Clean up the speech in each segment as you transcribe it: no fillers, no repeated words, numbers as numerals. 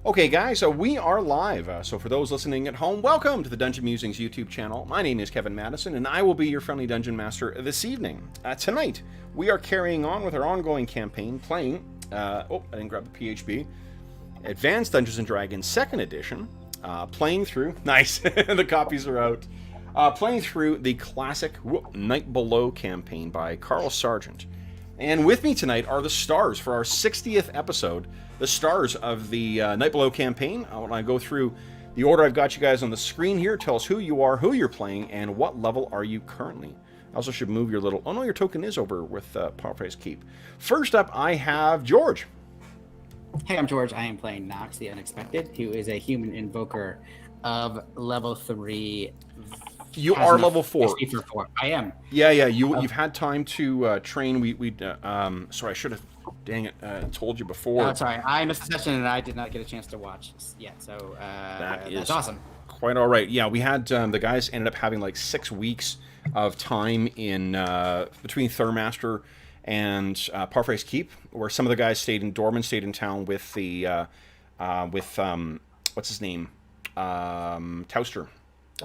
Okay, guys, so we are live. So for those listening at home, welcome to the Dungeon Musings YouTube channel. My name is Kevin Madison, and I will be your friendly Dungeon Master this evening. Tonight, we are carrying on with our ongoing campaign, playing, I didn't grab the PHB, Advanced Dungeons & Dragons 2nd Edition, playing through, nice, the copies are out, playing through the classic Night Below campaign by Carl Sargent. And with me tonight are the stars for our 60th episode, the stars of the Night Below campaign. I want to go through the order I've got you guys on the screen here. Tell us who you are, who you're playing, and what level are you currently. I also should move your little... Oh no, your token is over with Parfray's Keep. First up, I have George. Hey, I'm George. I am playing Knox, the Unexpected, who is a human invoker of level 3. You are level 4. I am. Yeah. You've had time to train. Sorry, I should have, dang it, told you before. Oh, sorry. I missed the session and I did not get a chance to watch yet. So that's awesome. Quite all right. Yeah, we had the guys ended up having like 6 weeks of time in between Thurmaster and Parfray's Keep, where some of the guys stayed in Dorman, stayed in town with the what's his name, Tauster.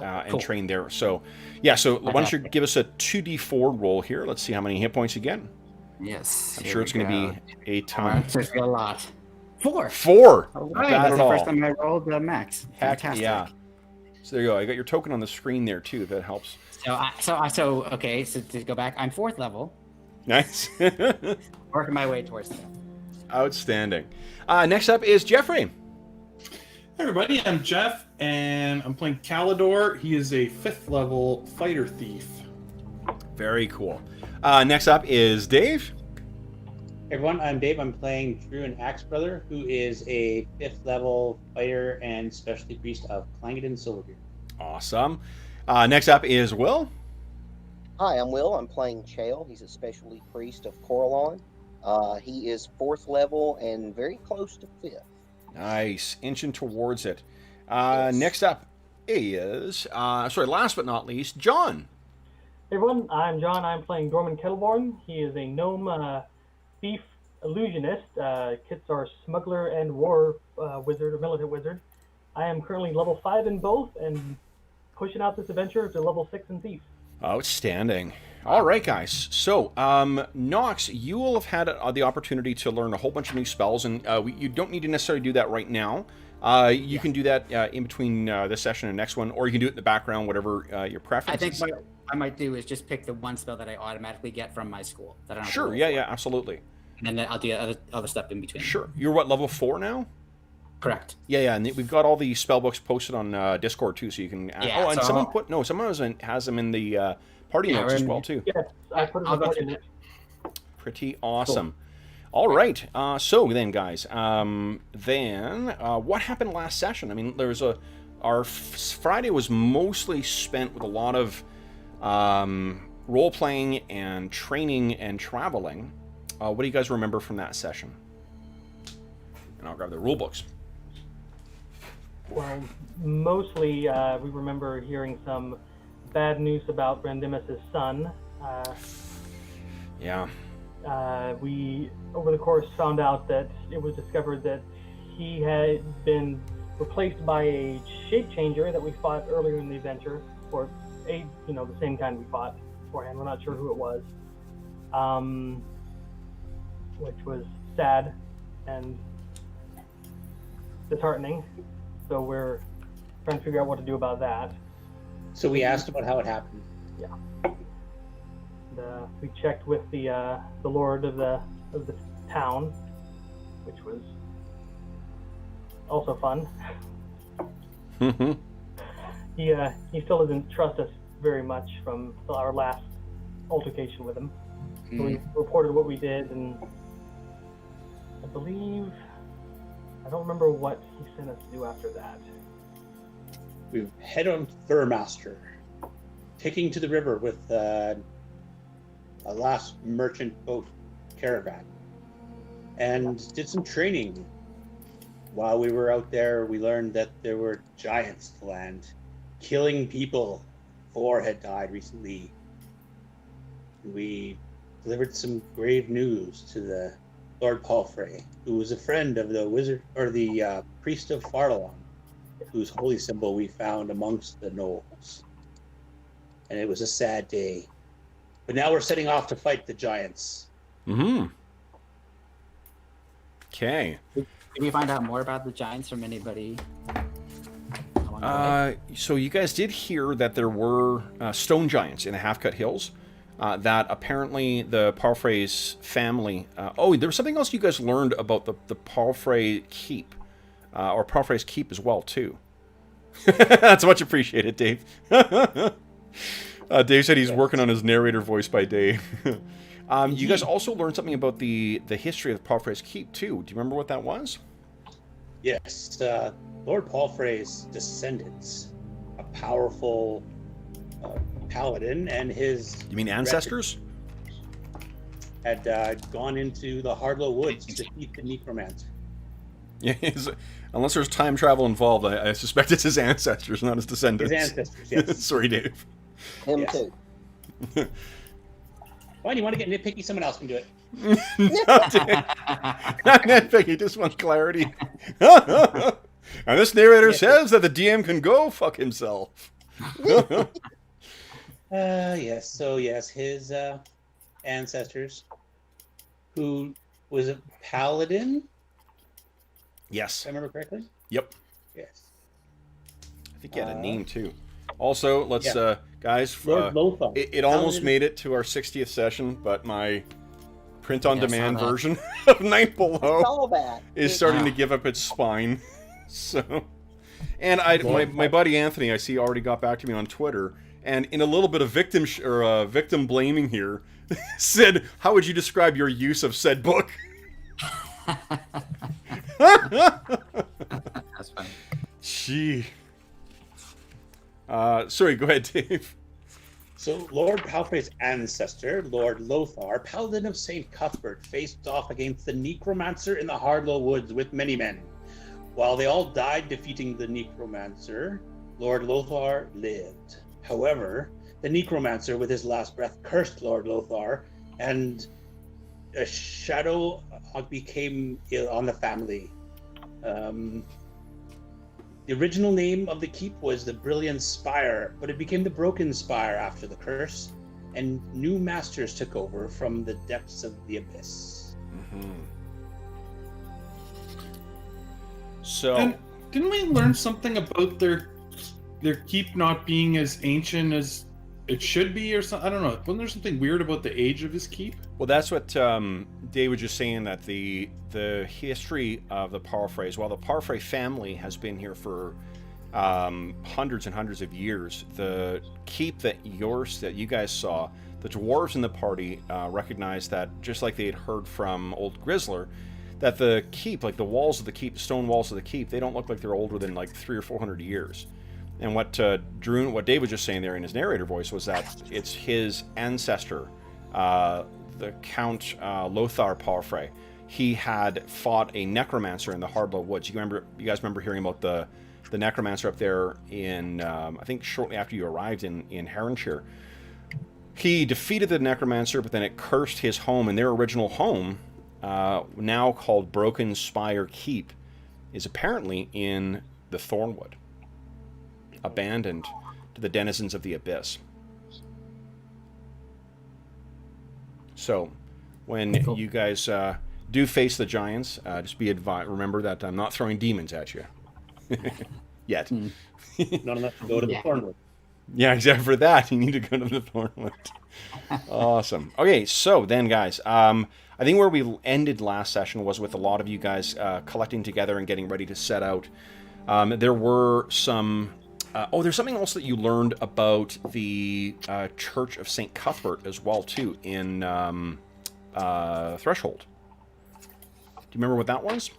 And cool. train there. So, yeah, so why don't you give us a 2d4 roll here. Let's see how many hit points you get. Yes. I'm sure it's going to be a ton. That's a lot. 4. 4! All Not right, bad that's at the all. first time I rolled max. Heck, Fantastic. yeah. So there you go. I got your token on the screen there, too. That helps. So to go back, I'm 4th level. Nice. Working my way towards that. Outstanding. Next up is Jeffrey. Hey everybody, I'm Jeff, and I'm playing Calidor. He is a 5th level fighter thief. Very cool. Next up is Dave. Hey everyone, I'm Dave. I'm playing Druin Axebrother, who is a 5th level fighter and specialty priest of Clangeddon Silverbeard. Awesome. Next up is Will. Hi, I'm Will. I'm playing Chael. He's a specialty priest of Coralon. He is 4th level and very close to 5th. Nice. Inching towards it. Yes. Next up is, last but not least, John. Hey everyone, I'm John. I'm playing Dorman Kettleborn. He is a gnome thief illusionist. Kits are smuggler and war wizard or militant wizard. I am currently level 5 in both and pushing out this adventure to level 6 in thief. Outstanding. All right, guys. So, Knox, you will have had the opportunity to learn a whole bunch of new spells, and you don't need to necessarily do that right now. You can do that in between this session and next one, or you can do it in the background, whatever your preference I think is. what I might do is just pick the one spell that I automatically get from my school. That I don't have to Sure, roll yeah, for. absolutely. And then I'll do other stuff in between. Sure. You're what, level 4 now? Correct. Yeah, and we've got all the spell books posted on Discord, too, so you can... Yeah, and so someone has them in the party notes as well, too. Yes, I put it in it. Pretty awesome. Cool. All right. So then, guys, what happened last session? I mean, our Friday was mostly spent with a lot of role-playing and training and traveling. What do you guys remember from that session? And I'll grab the rule books. Well, mostly we remember hearing some bad news about Brandimus' son. Yeah. We, over the course, found out that it was discovered that he had been replaced by a shape changer that we fought earlier in the adventure, or the same kind we fought beforehand. We're not sure who it was, which was sad and disheartening. So we're trying to figure out what to do about that. So we asked about how it happened. Yeah. We checked with the lord of the town, which was also fun. He still doesn't trust us very much from our last altercation with him. So we reported what we did, and I don't remember what he sent us to do after that. We head on Thurmaster, taking to the river with a last merchant boat caravan, and did some training. While we were out there, we learned that there were giants to land, killing people. 4 had died recently. We delivered some grave news to the Lord Parfray, who was a friend of the wizard or the priest of Farlon, whose holy symbol we found amongst the knolls. And it was a sad day. But now we're setting off to fight the giants. Mm-hmm. Okay. Did you find out more about the giants from anybody? along the way? So you guys did hear that there were stone giants in the Half-Cut Hills. That apparently the Parfray's family... oh, there was something else you guys learned about the Parfray Keep. Or Parfray's Keep as well, too. That's much appreciated, Dave. Dave said he's working on his narrator voice by day. You guys also learned something about the history of Parfray's Keep, too. Do you remember what that was? Yes, Lord Parfray's descendants, a powerful paladin, and his... You mean ancestors? Had gone into the Hardlow Woods to defeat the Necromancer. Yeah, unless there's time travel involved, I suspect it's his ancestors, not his descendants. His ancestors, yes. Sorry, Dave. Him Yes. too. Fine, you want to get nitpicky? Someone else can do it. Not nitpicky, just want clarity. And this narrator says that the DM can go fuck himself. Yes. So yes, his ancestors, who was a paladin, Yes. if I remember correctly. Yep. Yes. I think he had a name too. Also, let's guys. Lord Lothar. It almost Paladin. made it to our 60th session, but my print-on-demand Yeah, I saw that. version of Ninth It's Below all bad. is starting to give up its spine. So, and my buddy Anthony, I see, already got back to me on Twitter, and in a little bit of victim victim blaming here, said, "How would you describe your use of said book?" That's funny. Gee. Sorry, go ahead, Dave. So Lord Palfrey's ancestor, Lord Lothar, paladin of St. Cuthbert, faced off against the Necromancer in the Hardlow Woods with many men. While they all died defeating the Necromancer, Lord Lothar lived. However, the Necromancer, with his last breath, cursed Lord Lothar, and a shadow became ill on the family. The original name of the keep was the Brilliant Spire, but it became the Broken Spire after the curse, and new masters took over from the depths of the abyss. Mm-hmm. So, And didn't we learn something about their keep not being as ancient as it should be, or something? I don't know. Wasn't there something weird about the age of his keep? well, that's what Dave was just saying, that the history of the Parfrays, while the Parfray family has been here for hundreds and hundreds of years, the keep that you guys saw, the dwarves in the party recognized that, just like they had heard from old Grizzler, that the keep, like the walls of the keep, the stone walls of the keep, they don't look like they're older than like 300 or 400 years. And what what Dave was just saying there in his narrator voice was that it's his ancestor, the Count Lothar Parfray. He had fought a necromancer in the Hardlow Woods. You guys remember hearing about the necromancer up there in I think shortly after you arrived in Heronshire. He defeated the necromancer, but then it cursed his home, and their original home, now called Broken Spire Keep, is apparently in the Thornwood, abandoned to the denizens of the abyss. So, when you guys do face the giants, just be advised. Remember that I'm not throwing demons at you yet. Not enough to go to the Thornwood. Yeah, except for that, you need to go to the Thornwood. Awesome. Okay, so then, guys, I think where we ended last session was with a lot of you guys collecting together and getting ready to set out. There were some... there's something else that you learned about the Church of St. Cuthbert as well, too, in Threshold. Do you remember what that was?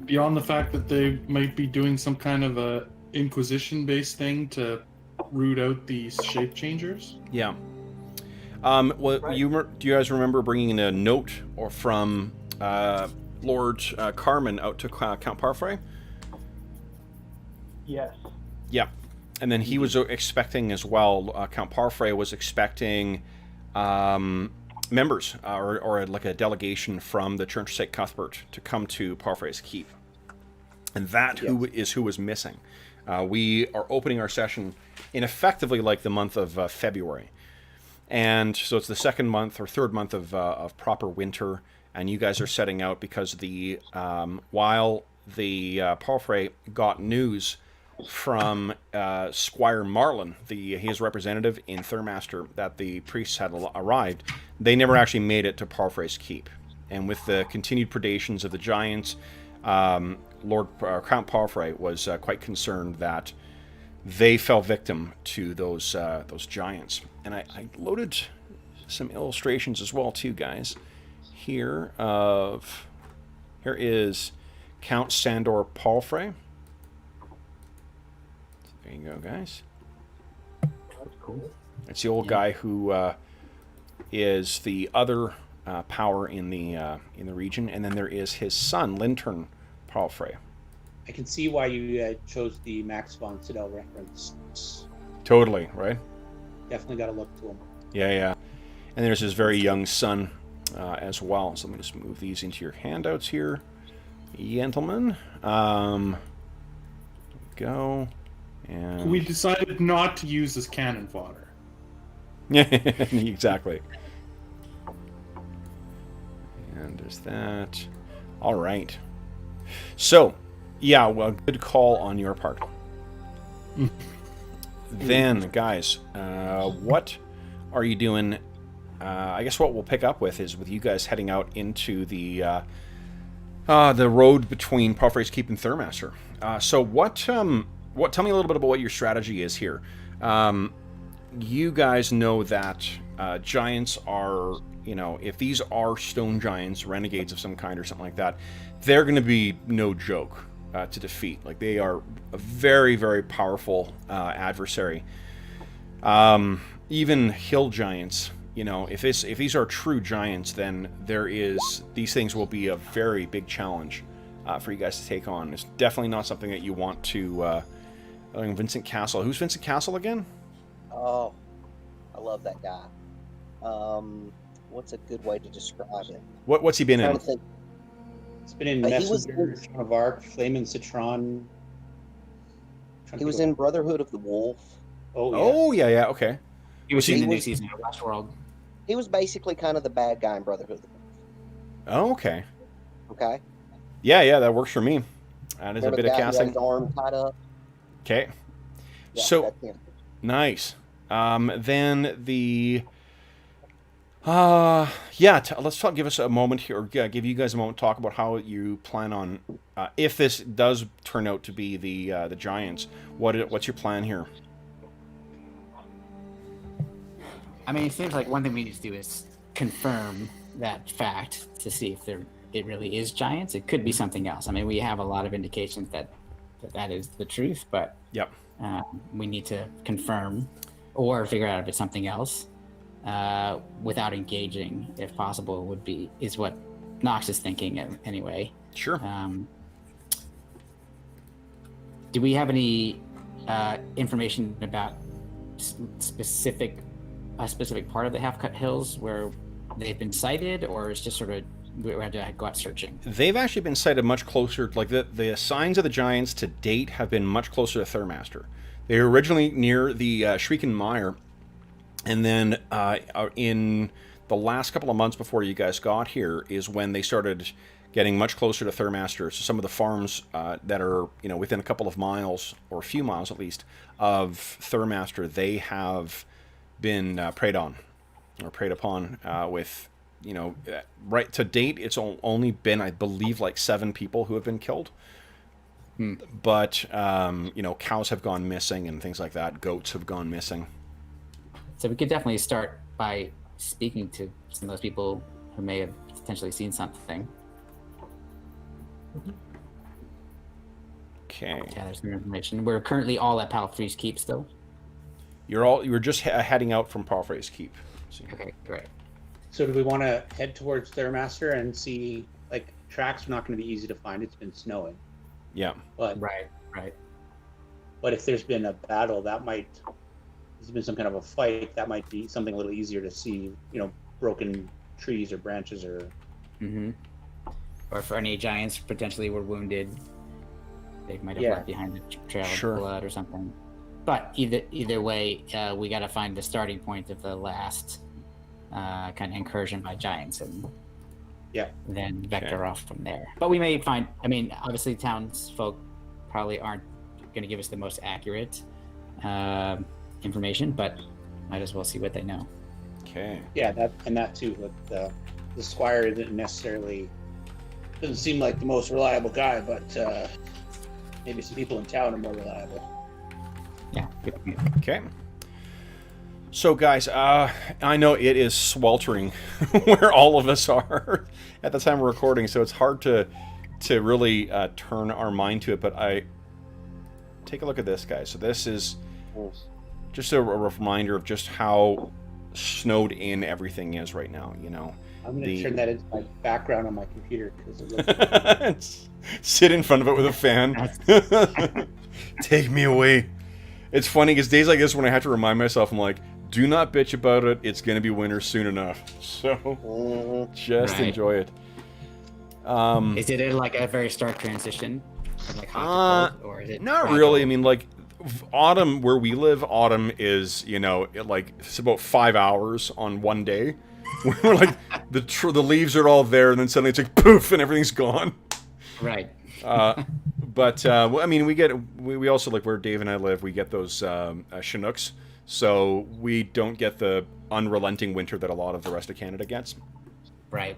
Beyond the fact that they might be doing some kind of a Inquisition-based thing to root out these shape changers. Yeah. Do you guys remember bringing in a note from Lord Carmen out to Count Parfray? Yes. Yeah. And then he was expecting as well, Count Parfray was expecting members or like a delegation from the Church of St. Cuthbert to come to Parfray's Keep. And that who was missing. We are opening our session in effectively like the month of February. And so it's the second month or third month of proper winter, and you guys are setting out because the while the Parfray got news from Squire Marlin, his representative in Thurmaster, that the priests had arrived, they never actually made it to Parfray's Keep. And with the continued predations of the giants, Count Parfray was quite concerned that they fell victim to those giants. And I loaded some illustrations as well too, guys. Here is Count Sandor Parfray. There you go, guys. That's cool. It's the old guy who is the other power in the region, and then there is his son, Lintern Parfray. I can see why you chose the Max von Sydow reference. Totally, right? Definitely got to look to him. Yeah. And there's his very young son as well. So let me just move these into your handouts here, gentlemen. Go. And We decided not to use as cannon fodder. yeah, exactly. And there's that. All right. So, yeah, well, good call on your part. Then, guys, what are you doing? I guess what we'll pick up with is with you guys heading out into the road between Parfray's Keep and Thurmaster. So, tell me a little bit about what your strategy is here. You guys know that giants are, if these are stone giants, renegades of some kind or something like that, they're going to be no joke to defeat. Like, they are a very, very powerful adversary. Even hill giants, if these are true giants, then these things will be a very big challenge for you guys to take on. It's definitely not something that you want to... Vincent Castle. Who's Vincent Castle again? Oh, I love that guy. What's a good way to describe him? What's he been in? It's been in He Messenger, was- Joan of Arc, Flamin' Citron. He was in Brotherhood of the Wolf. Oh, yeah. Yeah, okay. He was in the new was- season of Westworld. He was basically kind of the bad guy in Brotherhood of the Wolf. Oh, okay. Okay? Yeah, that works for me. That is Remember a bit the of guy who had casting. his arm tied up? Okay. Yeah, So, that's him. nice. Then the... give us a moment here, or give you guys a moment to talk about how you plan on, if this does turn out to be the giants, what's your plan here? I mean, it seems like one thing we need to do is confirm that fact to see if it really is giants. It could be something else. I mean, we have a lot of indications that is the truth, but Yep. we need to confirm or figure out if it's something else without engaging, if possible, is what Knox is thinking anyway. Sure. Do we have any information about a specific part of the Half-Cut Hills where they've been sighted, or it's just sort of we had to go out searching? They've actually been sighted much closer, like the signs of the giants to date have been much closer to Thurmaster. They were originally near the Shrieking Mire, and then in the last couple of months before you guys got here is when they started getting much closer to Thurmaster. So some of the farms that are within a couple of miles, or a few miles at least, of Thurmaster, they have been preyed on, or preyed upon with... right to date, it's only been, I believe, like 7 people who have been killed. But, cows have gone missing and things like that. Goats have gone missing. So we could definitely start by speaking to some of those people who may have potentially seen something. Okay. Gather some information. We're currently all at Parfray's Keep still. You're just heading out from Parfray's Keep. So, Okay, great. So do we want to head towards Thurmaster and see, tracks are not going to be easy to find. It's been snowing. yeah. But Right. But if there's been a battle, there's been some kind of a fight, that might be something a little easier to see. Broken trees or branches or. Mm-hmm. Or if any giants potentially were wounded, they might have left behind a trail of blood or something. But either way, we got to find the starting point of the last kind of incursion by giants, and then vector off from there. But we may find. I mean, obviously, townsfolk probably aren't going to give us the most accurate information, but might as well see what they know. Okay. Yeah, that too. But the squire doesn't seem like the most reliable guy, but maybe some people in town are more reliable. Yeah. Okay. So, guys, I know it is sweltering where all of us are at the time of recording, so it's hard to really turn our mind to it. But take a look at this, guys. So this is just a reminder of just how snowed in everything is right now. I'm going to turn that into my background on my computer because it looks. Sit in front of it with a fan. Take me away. It's funny because days like this, when I have to remind myself, I'm like, do not bitch about it. It's going to be winter soon enough. So just enjoy it. Is it like a very stark transition from like hot to cold, or is it not really? I mean, like autumn where we live, autumn is it's about 5 hours on one day. We're like the leaves are all there, and then suddenly it's like poof, and everything's gone. Right. But I mean, we also, like where Dave and I live, we get those Chinooks, so we don't get the unrelenting winter that a lot of the rest of Canada gets. Right.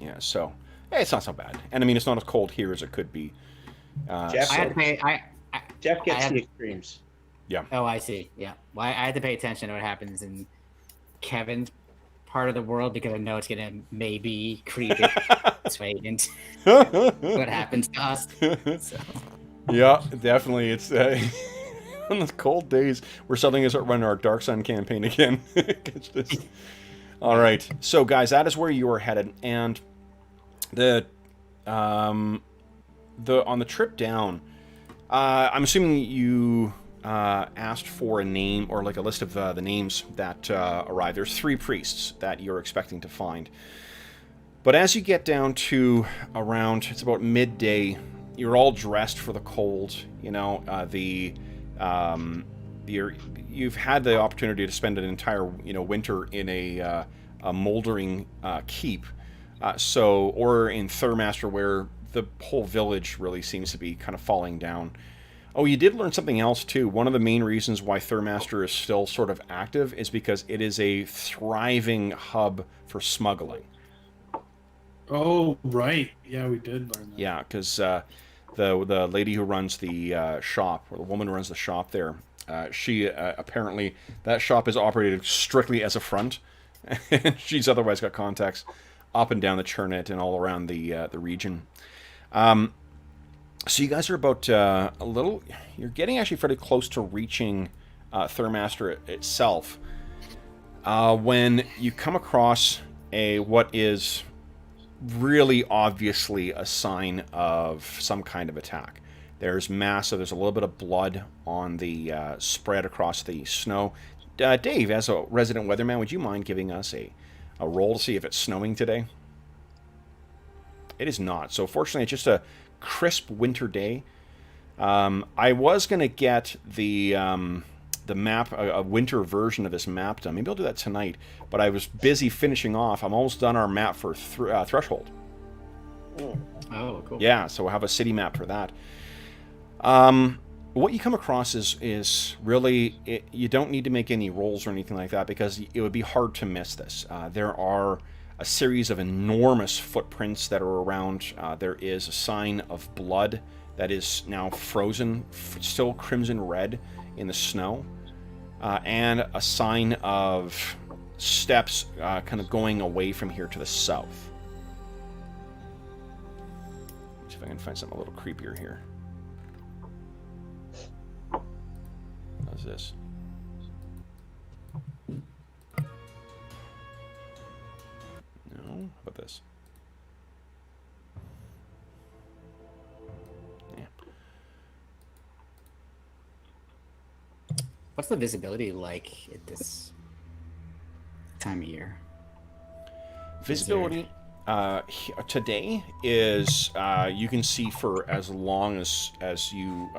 Yeah. So it's not so bad, and I mean, it's not as cold here as it could be. Jeff, Jeff gets the extremes. Yeah. Oh, I see. Yeah. Well, I had to pay attention to what happens in Kevin's part of the world because I know it's gonna maybe creep its way into what happens to us. So. Yeah, definitely. It's on the cold days we're suddenly gonna start running our Dark Sun campaign again. All right, so guys, that is where you are headed, and on the trip down, I'm assuming you asked for a name or like a list of the names that arrive. There's 3 priests that you're expecting to find. But as you get down to around, it's about midday, you're all dressed for the cold. You've had the opportunity to spend an entire winter in a moldering keep, or in Thurmaster, where the whole village really seems to be kind of falling down. Oh, you did learn something else, too. One of the main reasons why Thurmaster is still sort of active is because it is a thriving hub for smuggling. Oh, right. Yeah, we did learn that. Yeah, because the lady who runs the shop, or the woman who runs the shop there, she apparently, that shop is operated strictly as a front. And she's otherwise got contacts up and down the Churnet and all around the region. So you guys are about you're getting actually fairly close to reaching Thurmaster itself when you come across what is really obviously a sign of some kind of attack. There's a little bit of blood on the spread across the snow. Dave, as a resident weatherman, would you mind giving us a roll to see if it's snowing today? It is not. So fortunately, it's just a crisp winter day. I was going to get the map, a winter version of this map done. Maybe I'll do that tonight. But I was busy finishing off. I'm almost done our map for Threshold. Oh, cool. Yeah, so we'll have a city map for that. What you come across is really, you don't need to make any rolls or anything like that because it would be hard to miss this. There are a series of enormous footprints that are around. There is a sign of blood that is now frozen, still crimson red in the snow, and a sign of steps kind of going away from here to the south. Let's see if I can find something a little creepier here. How's this? No? How about this? Yeah. What's the visibility like at this time of year? Visibility today is you can see for as long as you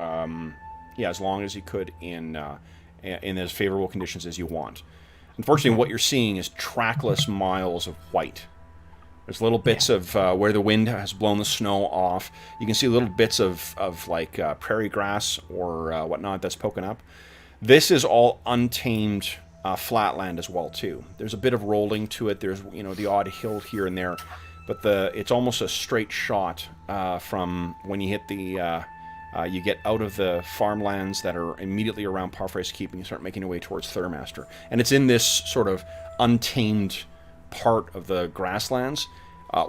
as long as you could in as favorable conditions as you want. Unfortunately, what you're seeing is trackless miles of white. There's little bits of where the wind has blown the snow off. You can see little bits of like prairie grass or whatnot that's poking up. This is all untamed flatland as well too. There's a bit of rolling to it. There's the odd hill here and there, but it's almost a straight shot from when you hit the you get out of the farmlands that are immediately around Parfray's Keep and you start making your way towards Thurmaster. And it's in this sort of untamed part of the grasslands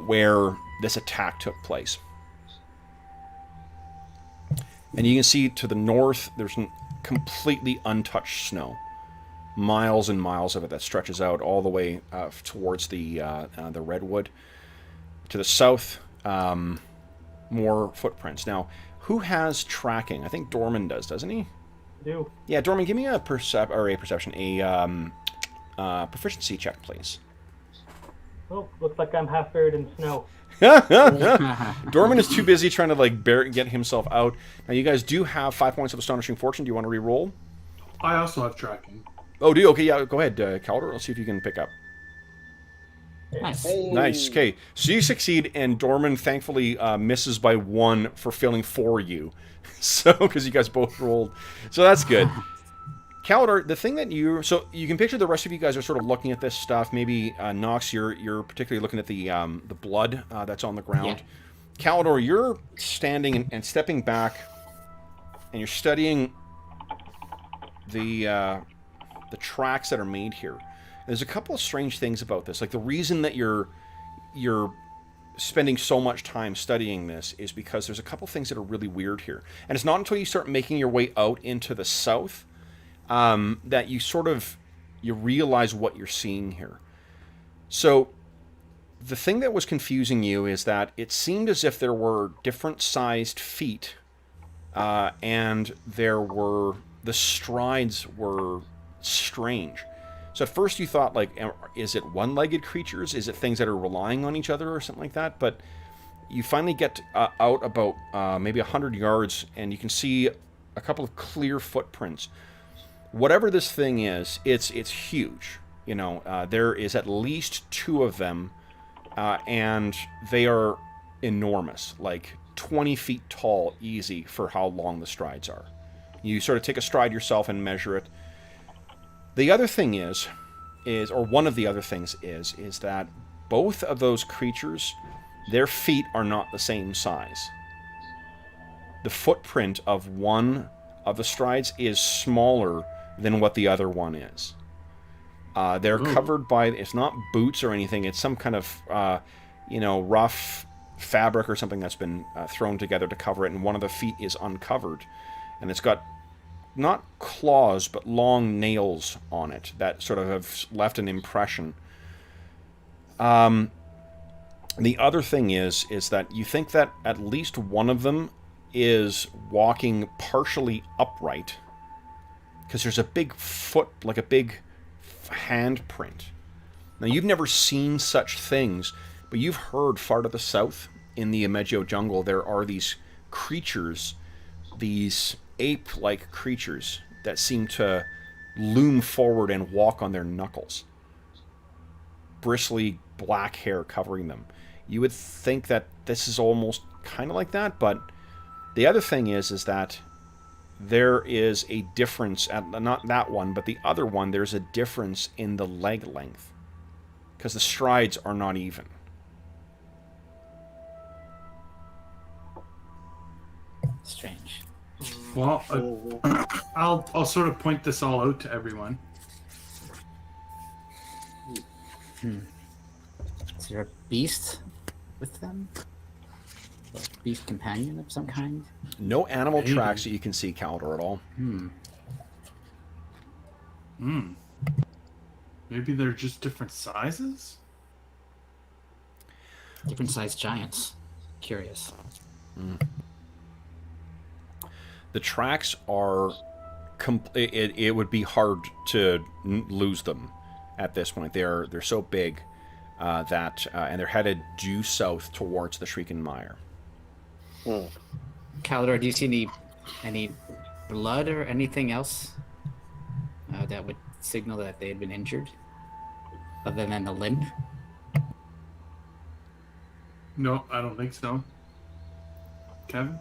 where this attack took place. And you can see to the north there's completely untouched snow. Miles and miles of it that stretches out all the way towards the redwood. To the south, more footprints. Now, who has tracking? I think Dorman does, doesn't he? Do. Yeah, Dorman, give me a proficiency check, please. Oh, looks like I'm half buried in snow. Dorman is too busy trying to get himself out. Now, you guys do have 5 points of Astonishing Fortune. Do you want to re-roll? I also have tracking. Oh, do you? Okay, yeah, go ahead, Calder. Let's see if you can pick up. Nice. Hey. Nice. Okay, so you succeed, and Dorman thankfully misses by 1 for failing for you. So, because you guys both rolled, so that's good. Calder, the thing that you can picture the rest of you guys are sort of looking at this stuff. Maybe Knox, you're particularly looking at the blood that's on the ground. Yeah. Calder, you're standing and stepping back, and you're studying the tracks that are made here. There's a couple of strange things about this. Like the reason that you're spending so much time studying this is because there's a couple things that are really weird here. And it's not until you start making your way out into the south that you realize what you're seeing here. So the thing that was confusing you is that it seemed as if there were different sized feet and the strides were strange. So at first you thought, like, is it one-legged creatures? Is it things that are relying on each other or something like that? But you finally get out about maybe 100 yards, and you can see a couple of clear footprints. Whatever this thing is, it's huge. There is at least 2 of them, and they are enormous, like 20 feet tall, easy for how long the strides are. You sort of take a stride yourself and measure it. The other thing or one of the other things is that both of those creatures, their feet are not the same size. The footprint of one of the strides is smaller than what the other one is. They're covered by, it's not boots or anything, it's some kind of, rough fabric or something that's been thrown together to cover it, and one of the feet is uncovered. And it's got not claws, but long nails on it that sort of have left an impression. The other thing is that you think that at least one of them is walking partially upright, because there's a big foot, like a big handprint. Now, you've never seen such things, but you've heard far to the south in the Emegio jungle there are these creatures, these ape-like creatures that seem to loom forward and walk on their knuckles. Bristly black hair covering them. You would think that this is almost kind of like that, but the other thing is that there is a difference, not that one, but the other one, there's a difference in the leg length, because the strides are not even. Strange. Well, I'll sort of point this all out to everyone. Is there a beast with them? A beast companion of some kind? No animal tracks that you can see, Calder, at all. Maybe they're just different sizes? Different sized giants. Curious. The tracks are it would be hard to lose them at this point. They're so big that and they're headed due south towards the Shrieking Mire. Calidor, do you see any blood or anything else that would signal that they had been injured, other than the limp? No, I don't think so. Kevin?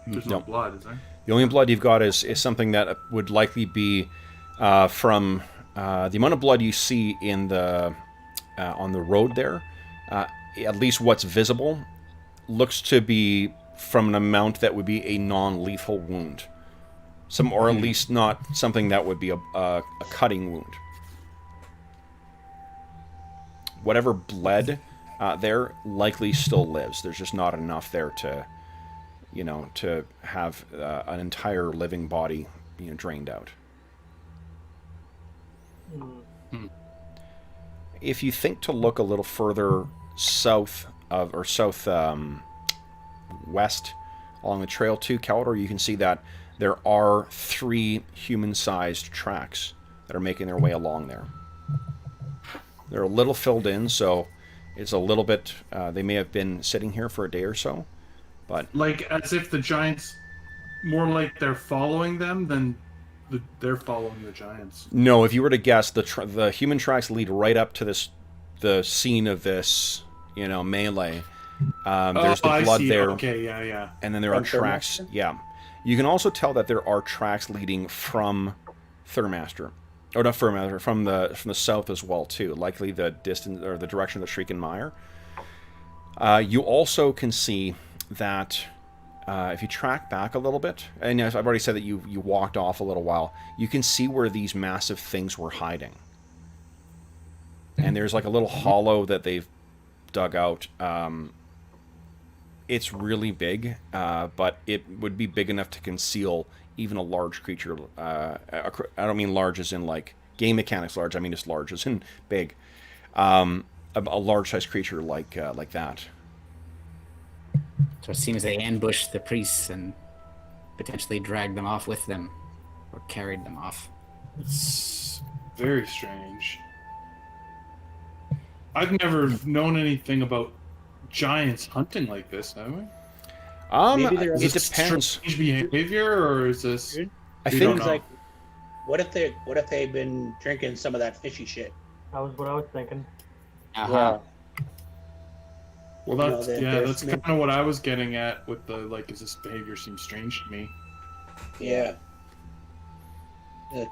There's no blood, is there? The only blood you've got is something that would likely be from the amount of blood you see in the on the road there. At least what's visible looks to be from an amount that would be a non-lethal wound, or at least not something that would be a cutting wound. Whatever bled there likely still lives. There's just not enough there to, to have an entire living body, drained out. If you think to look a little further south of, or south west along the trail to Calidor, you can see that there are 3 human-sized tracks that are making their way along there. They're a little filled in, so it's a little bit, they may have been sitting here for a day or so, but... Like, as if the giants, more like they're following them than they're following the giants. No, if you were to guess, the human tracks lead right up to the scene of this, melee. There's the blood there. Okay, yeah. And then there are tracks. Yeah. You can also tell that there are tracks leading from Thurmaster. Or not Thurmaster, from the south as well, too. Likely the distance, or the direction of the Shrieking Mire. You also can see that if you track back a little bit, and as I've already said that you walked off a little while, you can see where these massive things were hiding. And there's like a little hollow that they've dug out. It's really big, but it would be big enough to conceal even a large creature. I don't mean large as in like game mechanics large. I mean just large as in big. A large-sized creature like that. So it seems they ambushed the priests and potentially dragged them off with them, or carried them off. It's very strange. I've never known anything about giants hunting like this, have we? It depends. Strange behavior, or is this? I We think don't know. Like, what if they've been drinking some of that fishy shit? That was what I was thinking. Uh-huh. Well, You know, that's there's that's no- kind of what I was getting at with the like. Is this behavior seems strange to me? Yeah.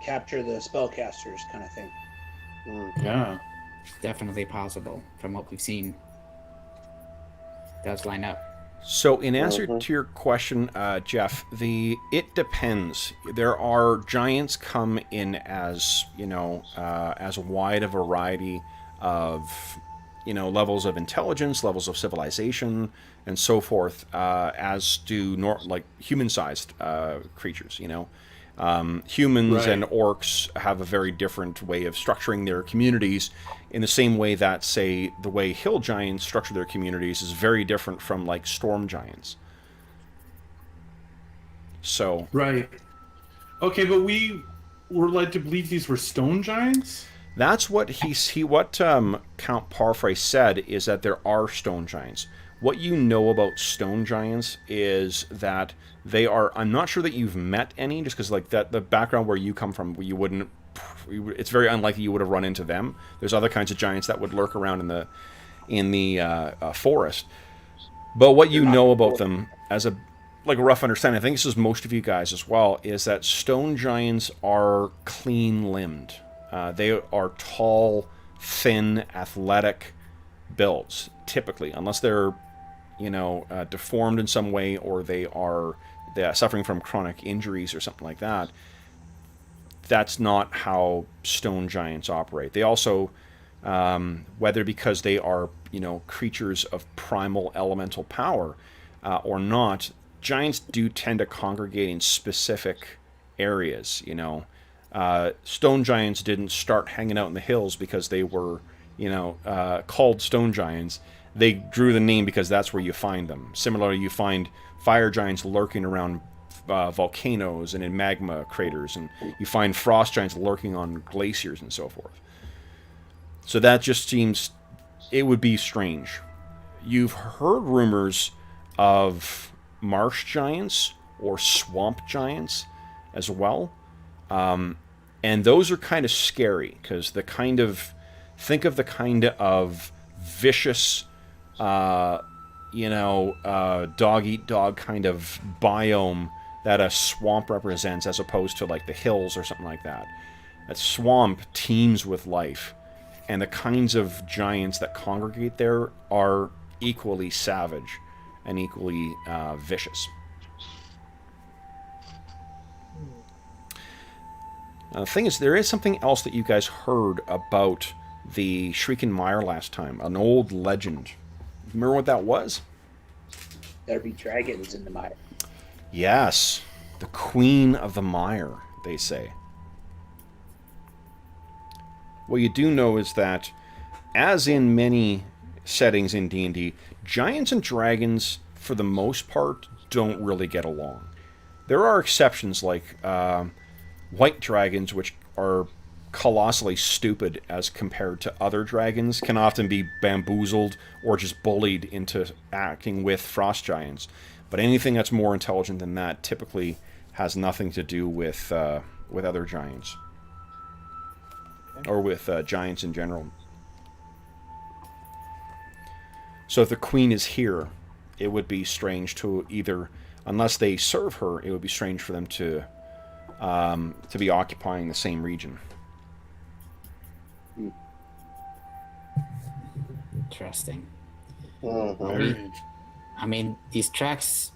Capture the spellcasters kind of thing. Yeah. Definitely possible from what we've seen. Does line up. So, in answer to your question, Jeff, it depends. There are giants come in as as wide a variety of levels of intelligence, levels of civilization, and so forth, as do like human-sized creatures. Humans Right. and orcs have a very different way of structuring their communities, in the same way that, say, the way hill giants structure their communities is very different from, like, storm giants. So... Right. Okay, but we were led to believe these were stone giants? That's what Count Parfray said, is that there are stone giants. What you know about stone giants is that they are... I'm not sure that you've met any, just because like that the background where you come from, you wouldn't... It's very unlikely you would have run into them. There's other kinds of giants that would lurk around in the forest. But what you know about them, as a rough understanding, I think this is most of you guys as well, is that stone giants are clean-limbed. They are tall, thin, athletic builds, typically, unless they're deformed in some way, or they're suffering from chronic injuries or something like that. That's not how stone giants operate. They also, whether because they are creatures of primal elemental power or not, giants do tend to congregate in specific areas. Stone giants didn't start hanging out in the hills because they were called stone giants. They drew the name because that's where you find them. Similarly, you find fire giants lurking around volcanoes and in magma craters, and you find frost giants lurking on glaciers and so forth. So that just seems, it would be strange. You've heard rumors of marsh giants or swamp giants as well. And those are kind of scary because think of the kind of vicious, dog-eat-dog kind of biome that a swamp represents, as opposed to like the hills or something like that. That swamp teems with life, and the kinds of giants that congregate there are equally savage and equally vicious. The thing is, there is something else that you guys heard about the Shrieking Mire last time, an old legend. Remember what that was? There be dragons in the mire. Yes, the Queen of the Mire, they say. What you do know is that, as in many settings in D&D, giants and dragons, for the most part, don't really get along. There are exceptions like white dragons, which are colossally stupid as compared to other dragons, can often be bamboozled or just bullied into acting with frost giants. But anything that's more intelligent than that typically has nothing to do with other giants. Or with giants in general. So if the queen is here, it would be strange to either, unless they serve her, it would be strange for them to be occupying the same region. Interesting. Mhm. I mean, these tracks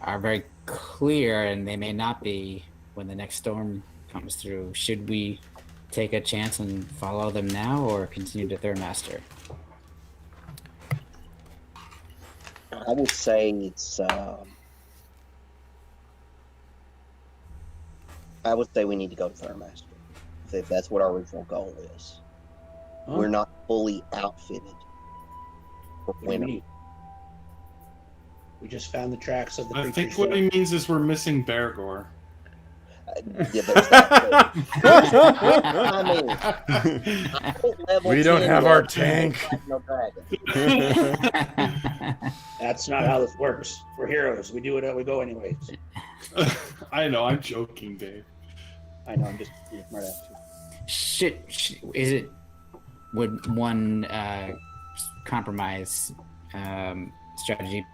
are very clear, and they may not be when the next storm comes through. Should we take a chance and follow them now, or continue to Thurmaster? I would say it's. I would say we need to go to Thurmaster if that's what our original goal is. Huh? We're not fully outfitted for What do you winter. mean? We just found the tracks of the I creatures. think what he means is we're missing Bergour. Yeah, there's that too. I mean, I think level We don't 10 have our yet, tank. no dragon. That's not how this works. We're heroes. We do it. We go anyways. I know, I'm joking, Dave. I know. I'm just being a smart ass. Would one compromise strategy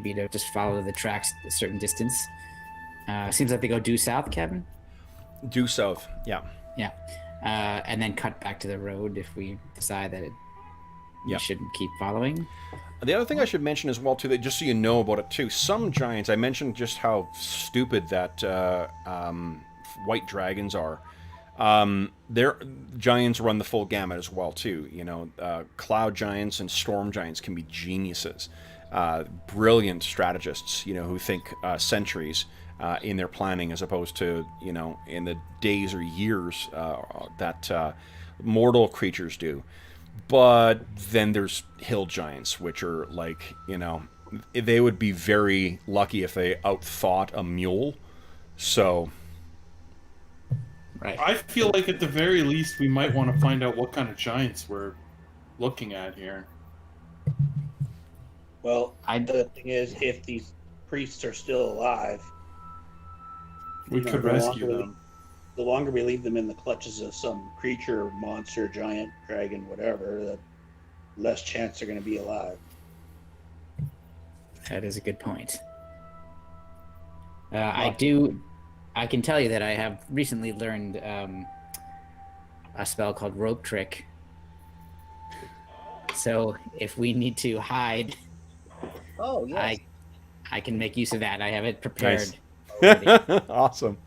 be to just follow the tracks a certain distance? Seems like they go due south, Kevin. Due south, yeah. Yeah, and then cut back to the road if we decide that Yeah. we shouldn't keep following. The other thing I should mention as well, too, that just so you know about it, too, some giants, I mentioned just how stupid that white dragons are. Their giants run the full gamut as well, too. You know, cloud giants and storm giants can be geniuses. Brilliant strategists, you know, who think centuries in their planning, as opposed to, you know, in the days or years that mortal creatures do. But then there's hill giants, which are like, you know, they would be very lucky if they outthought a mule. So, Right. I feel like at the very least we might want to find out what kind of giants we're looking at here. Well, I- the thing is, if these priests are still alive, We you know, could the rescue longer them. the longer we leave them in the clutches of some creature, monster, giant, dragon, whatever, the less chance they're going to be alive. That is a good point. I can tell you that I have recently learned a spell called Rope Trick. So if we need to hide, Oh, yes. I can make use of that. I have it prepared. Nice. already. Awesome.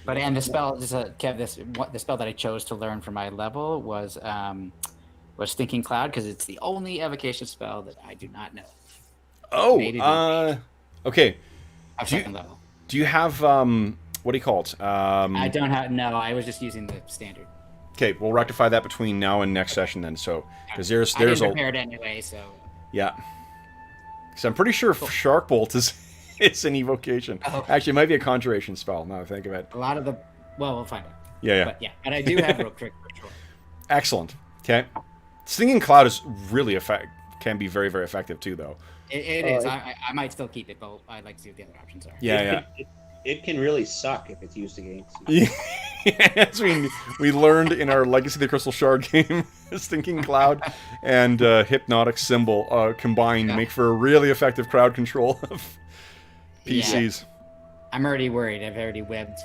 But and the spell, the spell that I chose to learn for my level was Thinking Cloud, because it's the only evocation spell that I do not know. Made it Okay. Of Do you- second level. Do you have, what do you call it? I don't have. No, I was just using the standard. Okay, we'll rectify that between now and next session then. So, because there's I didn't a prepare it anyway, so yeah. Because I'm pretty sure Shark Bolt is It's an evocation. Oh. Actually, it might be a conjuration spell, now that I think of it. A lot of the we'll find out. Yeah. But but I do have real quick control. Excellent. Okay. Stinging Cloud is really can be very, very effective too, though. It is. I might still keep it, but I'd like to see what the other options are. Yeah. It can really suck if it's used against you. As we learned in our Legacy of the Crystal Shard game, Stinking Cloud and Hypnotic Symbol combined make for a really effective crowd control of PCs. Yeah. I'm already worried. I've already webbed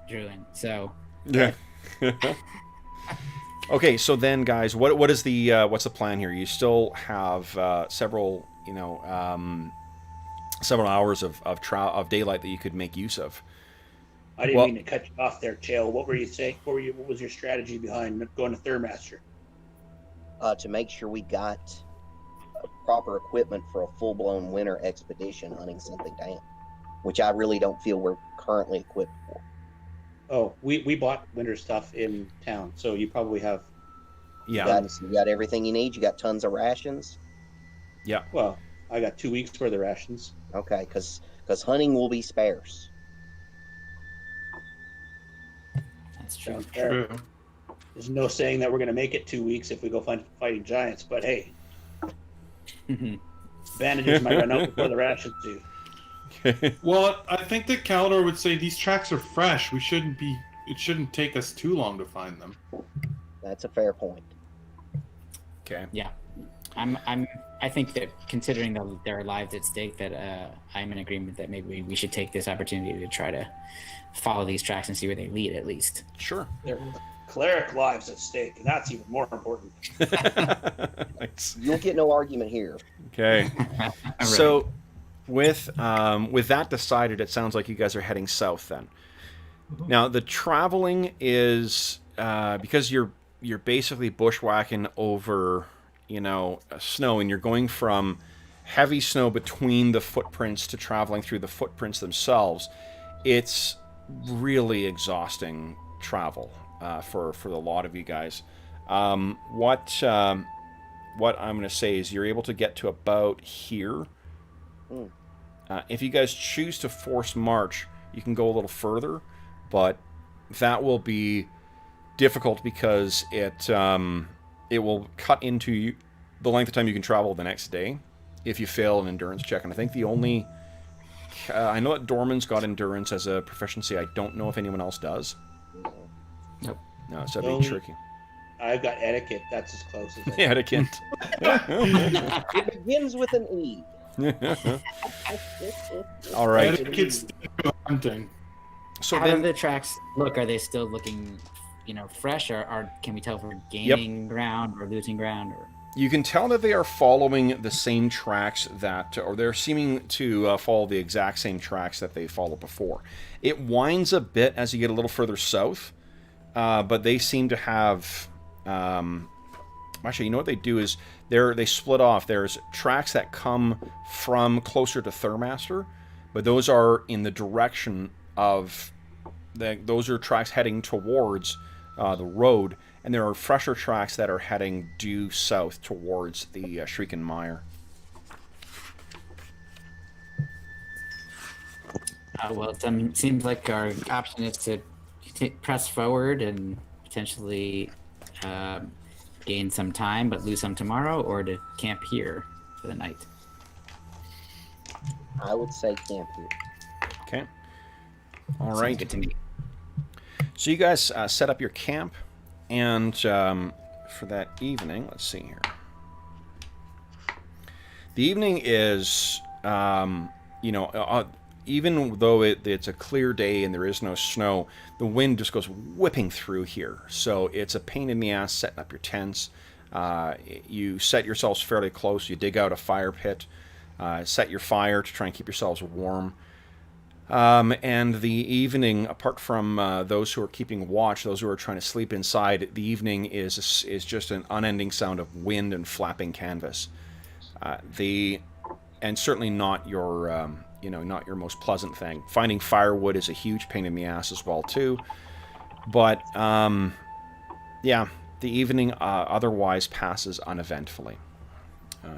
Druin, so... Yeah. Okay, so then, guys, what is the what's the plan here? You still have several hours of daylight that you could make use of. I didn't mean to cut you off there, Chael. What were you saying? What was your strategy behind going to Thurmaster? To make sure we got proper equipment for a full-blown winter expedition hunting something down, which I really don't feel we're currently equipped for. Oh, we bought winter stuff in town, so you probably have... Yeah. You got everything you need? You got tons of rations? Yeah. Well, I got 2 weeks worth of rations. Okay, because hunting will be sparse. That's true. Sounds fair. There's no saying that we're going to make it 2 weeks if we go fighting giants, but hey, bandages might run out before the rations do. Well, I think that Calidor would say these tracks are fresh. It shouldn't take us too long to find them. That's a fair point. Okay. Yeah. I think that considering their lives at stake, that I'm in agreement that maybe we should take this opportunity to try to follow these tracks and see where they lead, at least. Sure. There are cleric lives at stake, and that's even more important. Nice. You'll get no argument here. Okay. So, with that decided, it sounds like you guys are heading south then. Now, the traveling is because you're basically bushwhacking over, snow, and you're going from heavy snow between the footprints to traveling through the footprints themselves. It's really exhausting travel for the lot of you guys. What I'm going to say is you're able to get to about here. If you guys choose to force march, you can go a little further, but that will be difficult because it will cut into the length of time you can travel the next day if you fail an endurance check. And I think the only... I know that Dorman's got endurance as a proficiency. I don't know if anyone else does. Nope. No, so that'd be tricky. I've got etiquette. That's as close as I can. Etiquette. It begins with an E. All right. Etiquette's hunting. So How do then, the tracks look? Are they still looking, fresh, or can we tell if we're gaining ground or losing ground? Or you can tell that they are following the same tracks or they're seeming to follow the exact same tracks that they followed before. It winds a bit as you get a little further south, but they seem to have... actually, you know what they do is they split off. There's tracks that come from closer to Thurmaster, but those are in the direction of... those are tracks heading towards the road, and there are fresher tracks that are heading due south towards the Shrieking Mire. Well, it seems like our option is to press forward and potentially gain some time but lose some tomorrow, or to camp here for the night. I would say camp here. Okay. All Sounds right. good to me. So you guys set up your camp, and for that evening, let's see here. The evening is, even though it's a clear day and there is no snow, the wind just goes whipping through here. So it's a pain in the ass setting up your tents. You set yourselves fairly close. You dig out a fire pit, set your fire to try and keep yourselves warm. And the evening, apart from those who are keeping watch, those who are trying to sleep inside, the evening is just an unending sound of wind and flapping canvas. And certainly not your not your most pleasant thing. Finding firewood is a huge pain in the ass as well too. But yeah, the evening otherwise passes uneventfully.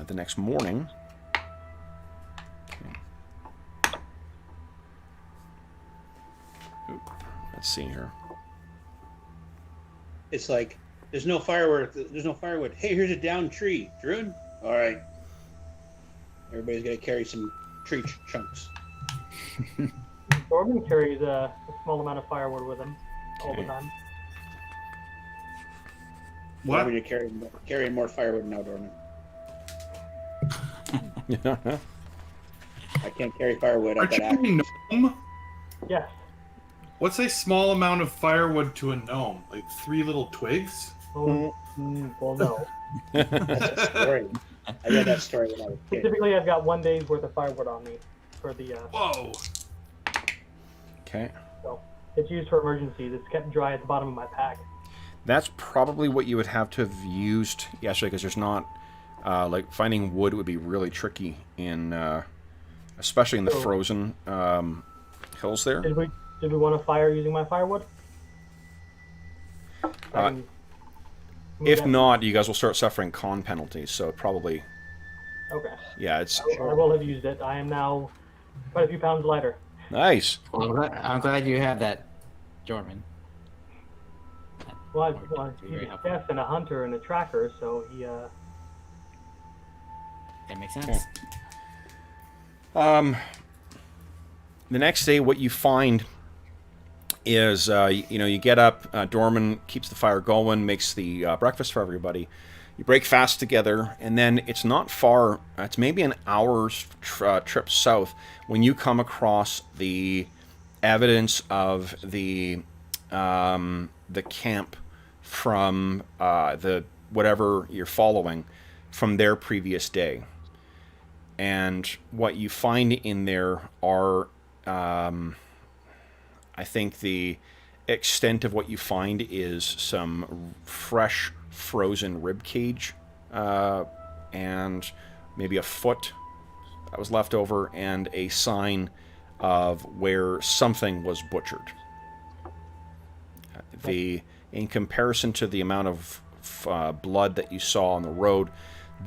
The next morning. Okay. Let's see here. It's like there's no firework. There's no firewood. Hey, here's a downed tree. Druin? All right. Everybody's got to carry some tree chunks. Dorman carries a small amount of firewood with him all the Okay. time. What? I mean, you're carrying more firewood now, Dorman. I can't carry firewood. I've Aren't got you axe. a gnome? Yes. What's a small amount of firewood to a gnome? Like 3 little twigs? Well, well, no. That's a story. I read that story when I was a kid. Typically, I've got 1 day's worth of firewood on me for the. Whoa! Okay. So it's used for emergencies. It's kept dry at the bottom of my pack. That's probably what you would have to have used yesterday, because there's not, like, finding wood would be really tricky in, especially in the frozen hills there. Did we want to fire using my firewood? If not, you guys will start suffering con penalties, so probably, Okay. yeah, it's... I will have used it. I am now quite a few pounds lighter. Nice! Well, I'm glad you have that, Dorman. Well, Very he's a helpful. chef and a hunter and a tracker, so he. That makes sense. The next day, what you find is, you get up, Dorman keeps the fire going, makes the breakfast for everybody. You break fast together, and then it's not far, it's maybe an hour's trip south when you come across the evidence of the camp from the whatever you're following from their previous day. And what you find in there are, I think the extent of what you find is some fresh frozen rib cage, and maybe a foot that was left over, and a sign of where something was butchered. In comparison to the amount of blood that you saw on the road,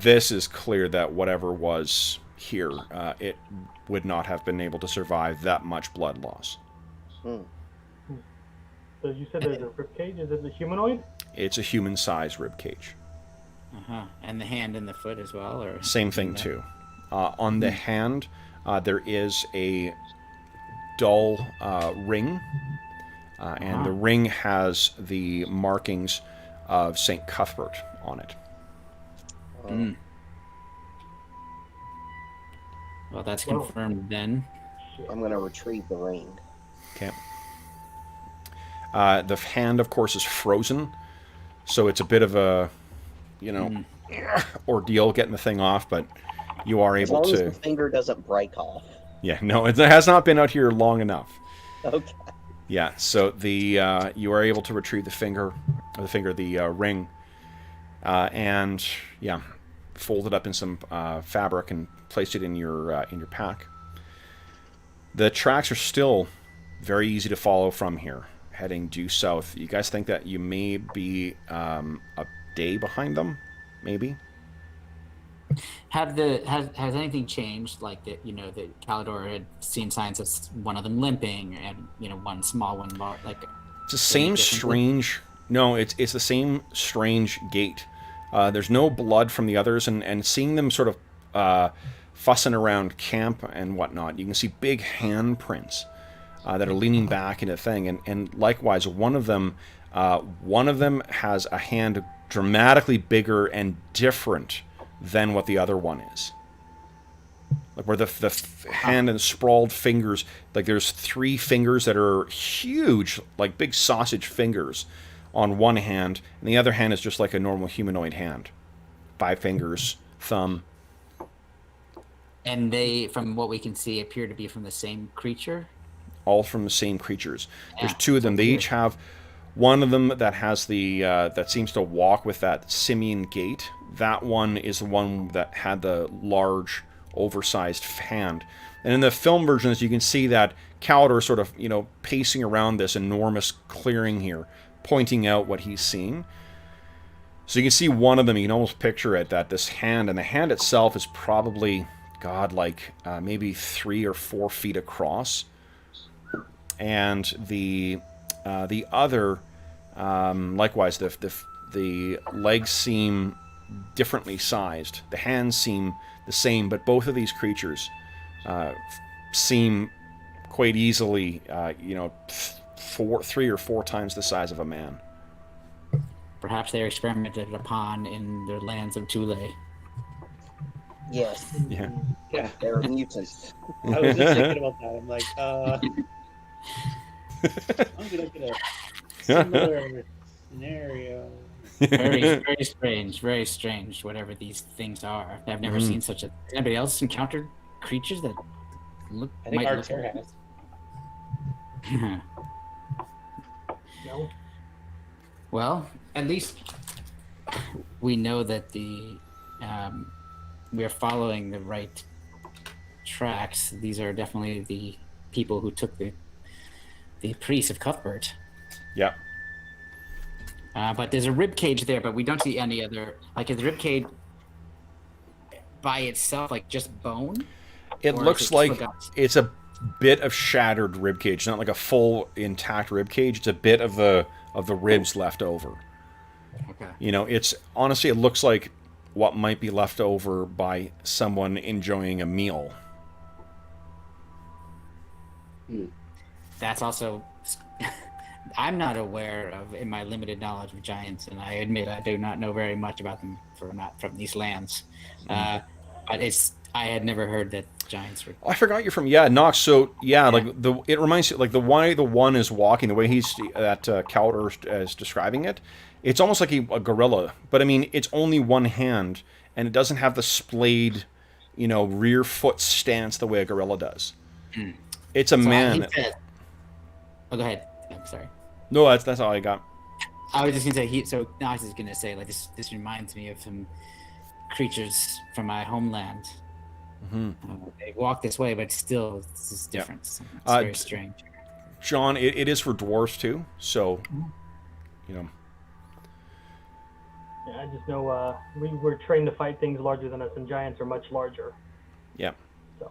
this is clear that whatever was here, it would not have been able to survive that much blood loss. Hmm. So you said there's a ribcage. Is it the humanoid? It's a human-sized rib cage. And the hand and the foot as well, or Same thing too. On the hand, there is a dull ring, and the ring has the markings of St. Cuthbert on it. Well, that's confirmed then. I'm going to retrieve the ring. Okay. The hand, of course, is frozen, so it's a bit of a, ordeal getting the thing off, but you are As able long as to... the finger doesn't break off. Yeah, no, it has not been out here long enough. Okay. Yeah, so you are able to retrieve the ring, and yeah, fold it up in some fabric and place it in your pack. The tracks are still very easy to follow from here, heading due south. You guys think that you may be a day behind them, maybe? Has anything changed? Like that, that Calidor had seen signs of one of them limping, and one small one, like It's the same strange. No, it's the same strange gait. There's no blood from the others, and seeing them sort of fussing around camp and whatnot, you can see big handprints that are leaning back into the thing, and likewise, one of them has a hand dramatically bigger and different than what the other one is. Like where the hand and sprawled fingers, like there's 3 fingers that are huge, like big sausage fingers on one hand, and the other hand is just like a normal humanoid hand. 5 fingers, thumb. And they, from what we can see, appear to be from the same creature. All from the same creatures. There's Yeah, 2 of them. so They weird. each have one of them that has the that seems to walk with that simian gait. That one is the one that had the large, oversized hand. And in the film versions, you can see that Calidor sort of, pacing around this enormous clearing here, pointing out what he's seeing. So you can see one of them, you can almost picture it, that this hand, and the hand itself is probably, maybe 3 or 4 feet across. And the the other, likewise, the legs seem differently sized. The hands seem the same, but both of these creatures seem quite easily, 3 or 4 times the size of a man. Perhaps they're experimented upon in the lands of Tule. Yes, Yeah. Yeah. they're mutants. I was just thinking about that. I'm like, I'm gonna get a similar scenario. Very strange, whatever these things are. I've never seen such a... Anybody else encountered creatures that look... I think might our look chair has. No. Well, at least we know that we are following the right tracks. These are definitely the people who took the priest of Cuthbert. Yeah. But there's a rib cage there, but we don't see any other. Like, is the rib cage by itself, like just bone? It Or looks is it like still got- it's a bit of shattered rib cage, not like a full intact rib cage. It's a bit of the ribs left over. Okay. It's honestly, it looks like what might be left over by someone enjoying a meal. That's also. I'm not aware of, in my limited knowledge of giants, and I admit I do not know very much about them from these lands. But I had never heard that giants were. I forgot you're from Knox. So like it reminds you like the way the one is walking, the way Cowder is describing it. It's almost like a gorilla, but I mean it's only one hand, and it doesn't have the splayed, rear foot stance the way a gorilla does. It's a man. Oh, go ahead. I'm sorry. No, that's all I got. I was just gonna say so. Knox is gonna say like this reminds me of some creatures from my homeland. They walk this way, but still, this is different. It's very strange. John, it is for dwarves too, so Yeah, I just know we were trained to fight things larger than us, and giants are much larger. Yeah. So.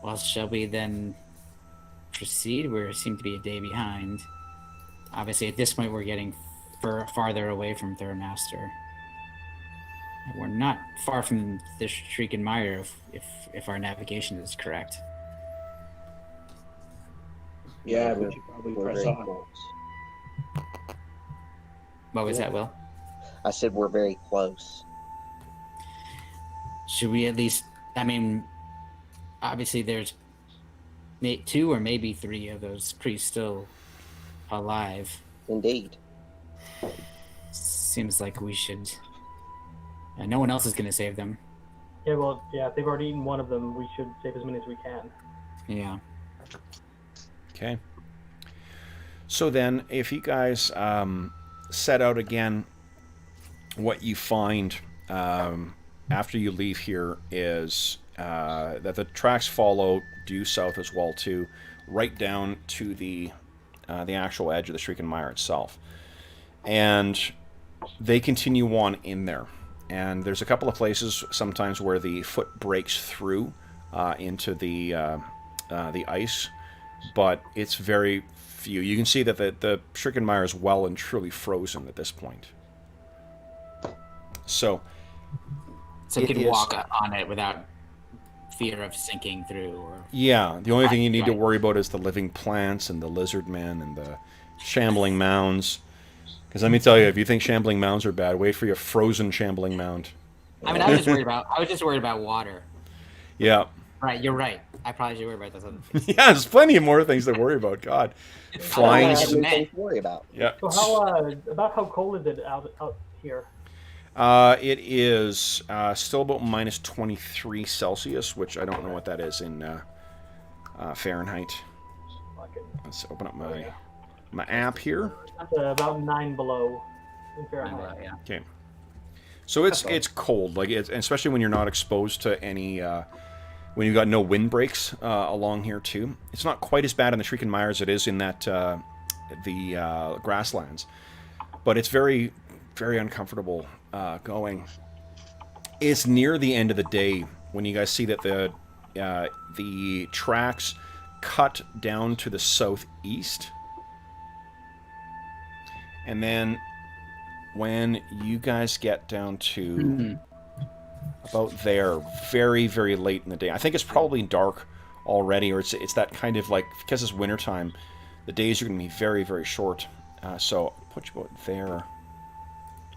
Well, shall we then proceed? We seem to be a day behind. Obviously, at this point, we're getting farther away from Thurmaster. We're not far from the Shrieking Mire if our navigation is correct. Yeah, we should probably We're press very on. close. What was that, Will? I said we're very close. Should we at least... I mean, obviously there's 2 or maybe 3 of those priests still alive. Indeed. Seems like we should... no one else is going to save them. Yeah, well, if they've already eaten one of them, we should save as many as we can. Yeah. Okay. So then, if you guys set out again, what you find after you leave here is that the tracks follow due south as well too, right down to the actual edge of the Shrieking Mire itself, and they continue on in there. And there's a couple of places sometimes where the foot breaks through into the ice, but it's very few. You can see that the Shrieking Mire is well and truly frozen at this point. So you can walk on it without fear of sinking through. Or yeah, the only thing you need to worry about is the living plants and the lizard men and the shambling mounds. Because let me tell you, if you think shambling mounds are bad, wait for your frozen shambling mound. I mean, I was just worried about water. Yeah. Right, you're right. I probably should worry about those other things. Yeah, there's plenty of more things to worry about. God, flying. Otherwise- Other things to worry about. Yeah. So how cold is it out here? It is still about minus 23 Celsius, which I don't know what that is in Fahrenheit. Let's open up my app here. About 9 below in Fahrenheit. Yeah. Okay. So it's cold, like especially when you're not exposed to any when you've got no windbreaks along here too. It's not quite as bad in the Shrieking Mire as it is in that the grasslands, but it's very, very uncomfortable going. It's near the end of the day when you guys see that the tracks cut down to the southeast. And then when you guys get down to about there, very, very late in the day, I think it's probably dark already, or it's that kind of like, because it's wintertime, the days are going to be very, very short. So I'll put you about there.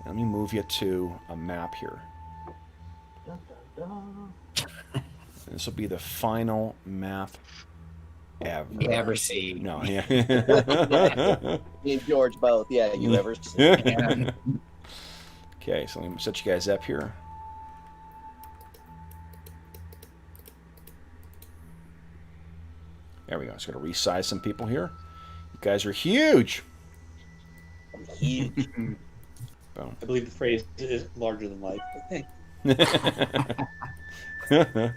Let me move you to a map here. Dun, dun, dun. This will be the final map ever. You ever see? No, yeah. Me and George both. Yeah, you ever see? Okay, so let me set you guys up here. There we go. Just got to resize some people here. You guys are huge. I'm huge. Boom. I believe the phrase is larger than life. But hey,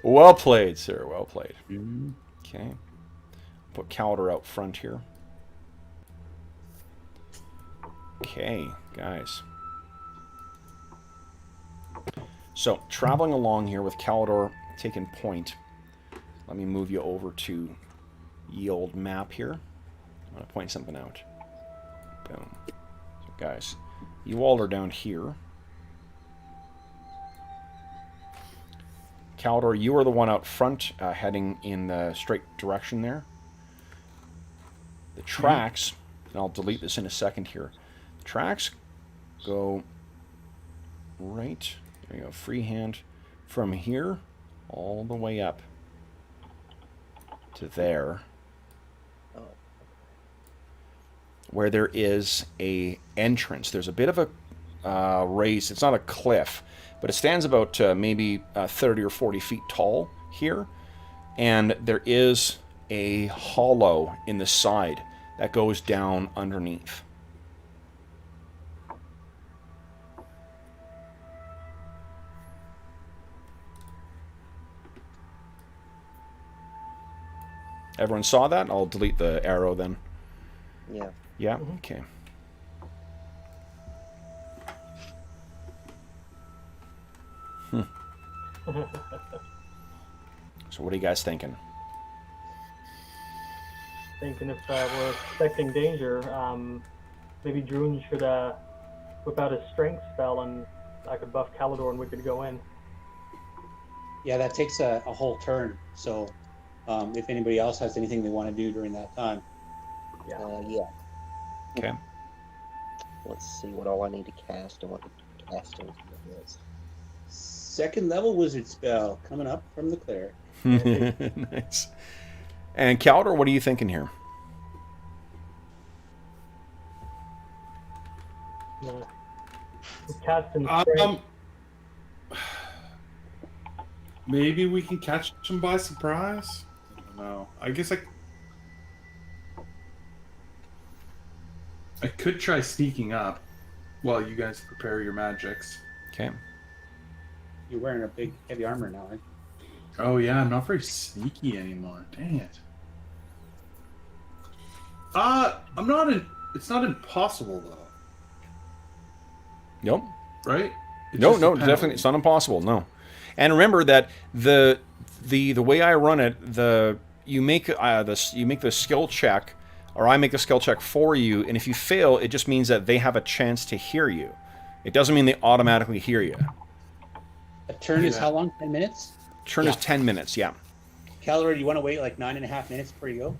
Well played, sir. Well played. Mm-hmm. Okay. Put Calder out front here. Okay, guys. So, traveling along here with Calder taking point. Let me move you over to the old map here. I'm going to point something out. Boom. So, guys, you all are down here. Calder, you are the one out front, heading in the straight direction there. The tracks, and I'll delete this in a second here. The tracks go right, there you go, freehand, from here all the way up to there, where there is a entrance. There's a bit of a raise. It's not a cliff, but it stands about maybe 30 or 40 feet tall here, and there is a hollow in the side that goes down underneath. Everyone saw that? I'll delete the arrow then. Yeah. Yeah? Okay. So what are you guys thinking? Thinking if we're expecting danger, maybe Druin should whip out his strength spell and I could buff Calidor and we could go in. yeah, that takes a whole turn. So, if anybody else has anything they want to do during that time, Yeah. Okay. Let's see what all I need to cast and what the casting is. second level wizard spell coming up from the cleric. Nice. And Calder, what are you thinking here? Casting strength. Maybe we can catch them by surprise. I don't know. I guess I could try sneaking up while you guys prepare your magics. Okay. You're wearing a big heavy armor now, right? Oh yeah, I'm not very sneaky anymore. Dang it. I'm not in. It's not impossible though, Nope. right? It's No, just a no, penalty. definitely, it's not impossible. No, and remember that the way I run it, you make the skill check, or I make a skill check for you, and if you fail, it just means that they have a chance to hear you. It doesn't mean they automatically hear you. A turn is Yeah. how long? 10 minutes? Turn is 10 minutes. Yeah. Calorie, you want to wait like 9.5 minutes before you go?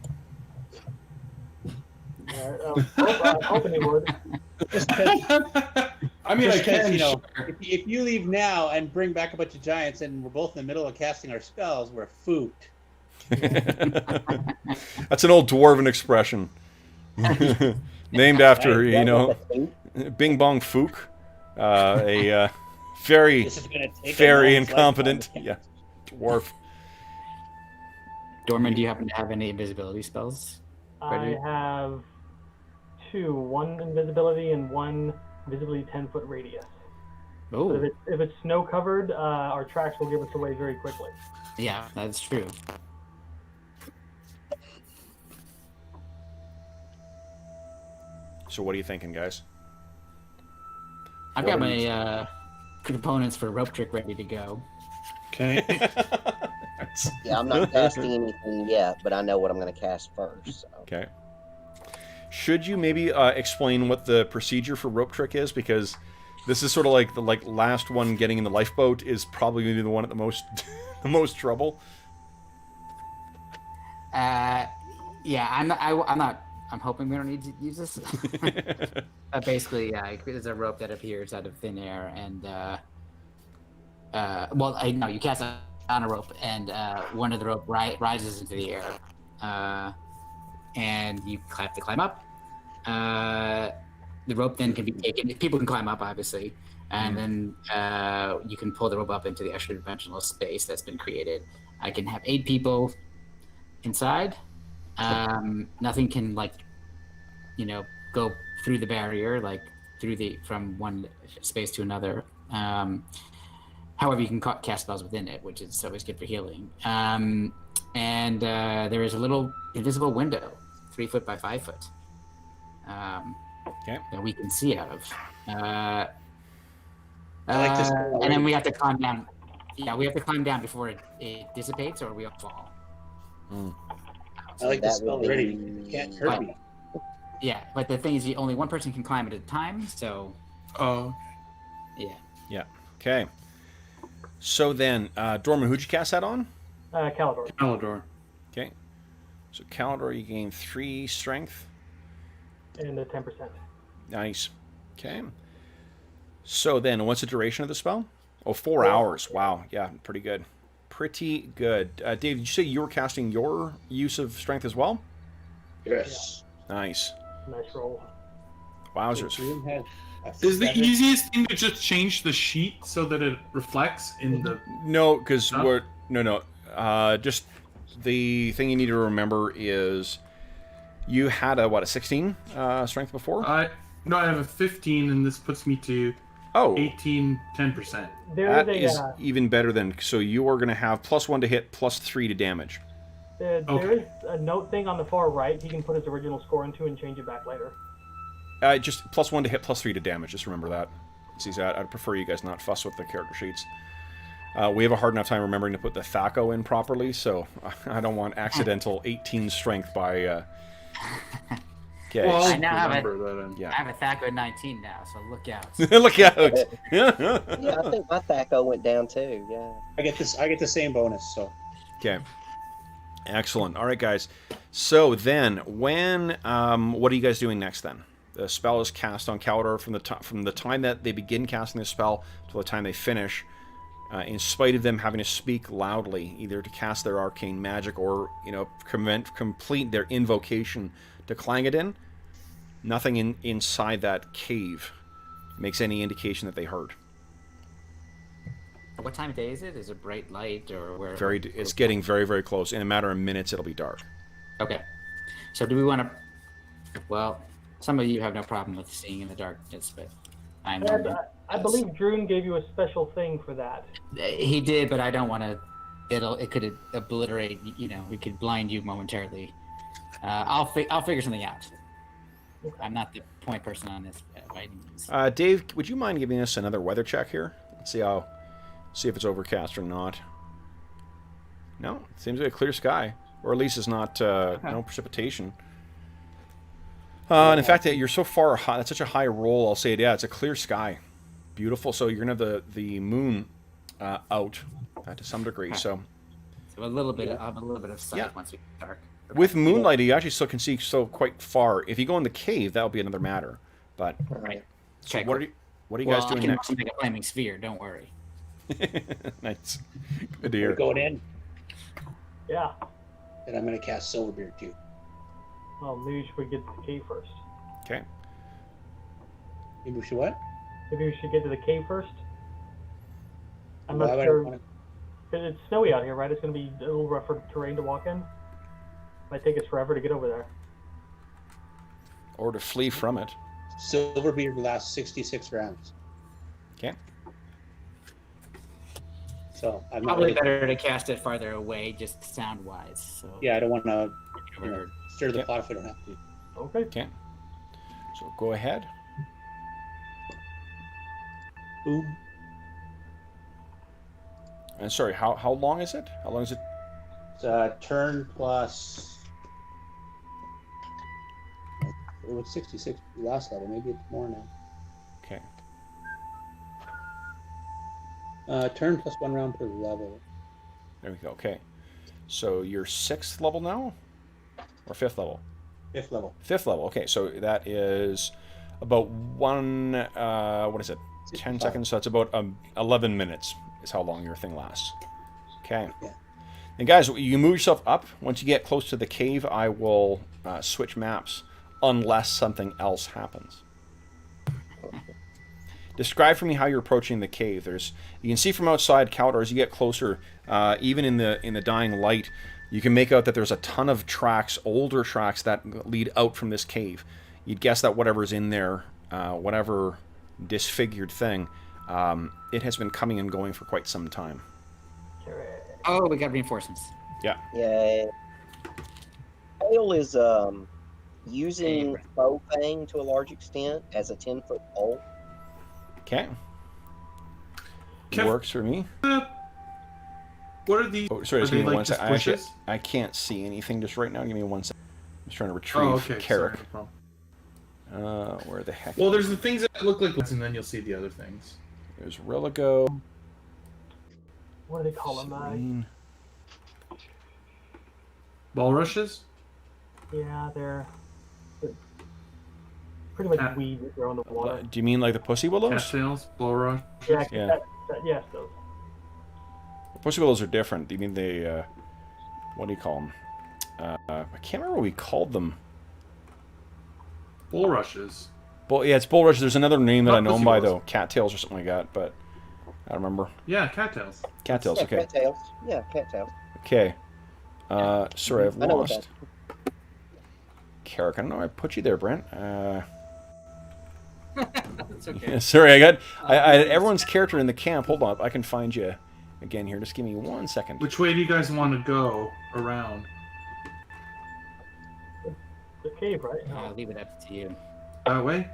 I'm hoping he would. Just because, I mean, I can. you know, sure. if you leave now and bring back a bunch of giants and we're both in the middle of casting our spells, we're fooked. That's an old dwarven expression. Named after, you know, Bing Bong Fook. A very, This is going to take very a long incompetent, lifetime. yeah, dwarf. Dorman, do you happen to have any invisibility spells? I have two, one invisibility and one visibly 10-foot radius. But Oh, if it's snow covered, our tracks will give us away very quickly. yeah, that's true. So what are you thinking, guys? I've got my components for rope trick ready to go. Okay. Yeah, I'm not casting anything yet, but I know what I'm going to cast first. So. Okay. Should you maybe explain what the procedure for rope trick is? Because this is sort of like the last one getting in the lifeboat is probably going to be the one at the most the most trouble. Yeah, I'm not. I'm hoping we don't need to use this. Basically, there's a rope that appears out of thin air, and no, you cast on a rope, and one of the rope rises into the air, and you have to climb up. The rope then can be taken. People can climb up, obviously, and then you can pull the rope up into the extra dimensional space that's been created. I can have 8 people inside. Nothing can go through the barrier, from one space to another. However, you can cast spells within it, which is always good for healing. And there is a little invisible window, 3 foot by 5 foot, that we can see out of. I like this. And then we have to climb down. Yeah, we have to climb down before it dissipates, or we all fall. I like this spell already. You can't hurt me. Yeah, but the thing is, only one person can climb at a time, so... Oh. Yeah. Yeah. Okay. So then, Dorman, who'd you cast that on? Calidor. Calidor. Okay. So Calidor, you gain 3 strength. And 10%. Nice. Okay. So then, what's the duration of the spell? Oh, 4 hours. Wow. Yeah, pretty good. Pretty good. Dave, did you say you were casting your use of strength as well? Yes. Nice. Nice roll. Wowzers. Is the easiest thing to just change the sheet so that it reflects in the... No, because we're... No. Just the thing you need to remember is you had a 16 strength before? No, I have a 15, and this puts me to 18, 10%. That is even better than... So you are going to have +1 to hit, +3 to damage. There is a note thing on the far right he can put his original score into and change it back later. Just +1 to hit, +3 to damage. Just remember that. See, I'd prefer you guys not fuss with the character sheets. We have a hard enough time remembering to put the THAC0 in properly, so I don't want accidental 18 strength by... Okay. Well, I now have I have a THAC0 19 now, so look out. Look out! Yeah, I think my THAC0 went down too. Yeah. I get the same bonus. So. Okay. Excellent. All right, guys. So then, what are you guys doing next then? The spell is cast on Calidor from the time that they begin casting the spell to the time they finish. In spite of them having to speak loudly, either to cast their arcane magic or complete their invocation to Clangadin, nothing inside that cave makes any indication that they heard. What time of day is it? Is it bright light or where? It's getting very, very close. In a matter of minutes, it'll be dark. Okay. So do we want to? Well, some of you have no problem with seeing in the darkness, but I believe Druin gave you a special thing for that. He did, but I don't want to. It could obliterate. We could blind you momentarily. I'll figure something out. Okay. I'm not the point person on this by any means. Dave, would you mind giving us another weather check here? Let's see if it's overcast or not. No, it seems like a clear sky, or at least it's not no precipitation. And in fact, you're so far high, that's such a high roll. I'll say it. Yeah, it's a clear sky, beautiful. So you're gonna have the moon out to some degree. Okay. So a little bit of sight once we get dark. Okay. With moonlight, you actually still can see quite far. If you go in the cave, that'll be another matter. But right. So what are you guys doing next? I can also make a flaming sphere. Don't worry. Nice. Good to hear. We're going in. Yeah. And I'm going to cast Silverbeard too. Well, maybe we should get to the cave first. Okay. Maybe we should what? Maybe we should get to the cave first. I'm Why not sure. It's snowy out here, right? It's going to be a little rougher terrain to walk in. Might take us forever to get over there. Or to flee from it. Silverbeard lasts 66 rounds. Okay. So I'm probably better to cast it farther away, just sound-wise. So yeah, I don't want to stir the pot if we don't have to. Okay. Okay. So go ahead. Boom. And sorry, how long is it? How long is it? turn plus. It was 66 last level. Maybe it's more now. Okay. Turn plus 1 round per level. There we go. Okay. So you're 6th level now? Or 5th level? 5th level. 5th level. Okay, so that is about what is it? 10 seconds, so that's about 11 minutes is how long your thing lasts. Okay. Yeah. And guys, you move yourself up. Once you get close to the cave, I will switch maps unless something else happens. Describe for me how you're approaching the cave. You can see from outside Caldor as you get closer, even in the dying light, you can make out that there's a ton of tracks, older tracks that lead out from this cave. You'd guess that whatever's in there, whatever disfigured thing, it has been coming and going for quite some time. Oh, we got reinforcements. Yeah. Yeah. Hale is using Bow Fang to a large extent as a 10-foot pole. Okay. Kev- Works for me. What are these? Oh, sorry, Are just give they me like one just second. bushes? I can't see anything just right now. Give me 1 second. I'm just trying to retrieve Oh, okay. Carrick. Sorry, no problem. Where the heck? Well, there's the things that look like this, and then you'll see the other things. There's Religo. What do they call them? Serene. Bulrushes? Yeah, they're pretty much weeds that grow in the water. Do you mean like the pussy willows? Cattails? Bulrush? Yeah, Yeah. yes, those. Pussy willows are different. Do you mean they? What do you call them? I can't remember what we called them. Bulrushes. Yeah, it's bulrush. There's another name that Not I know them pussy by willows. though. Cattails or something like that, but I don't remember. Yeah, cattails. Cattails. Yeah, Okay. cattails. Yeah, cattails. Okay. Sorry, I've I know what lost. Carrick, I don't know why I put you there, Brent. That's okay. Yeah, sorry, I got everyone's character in the camp. Hold on, I can find you again here. Just give me 1 second. Which way do you guys want to go around? The cave, right? I'll leave it up to you. That way?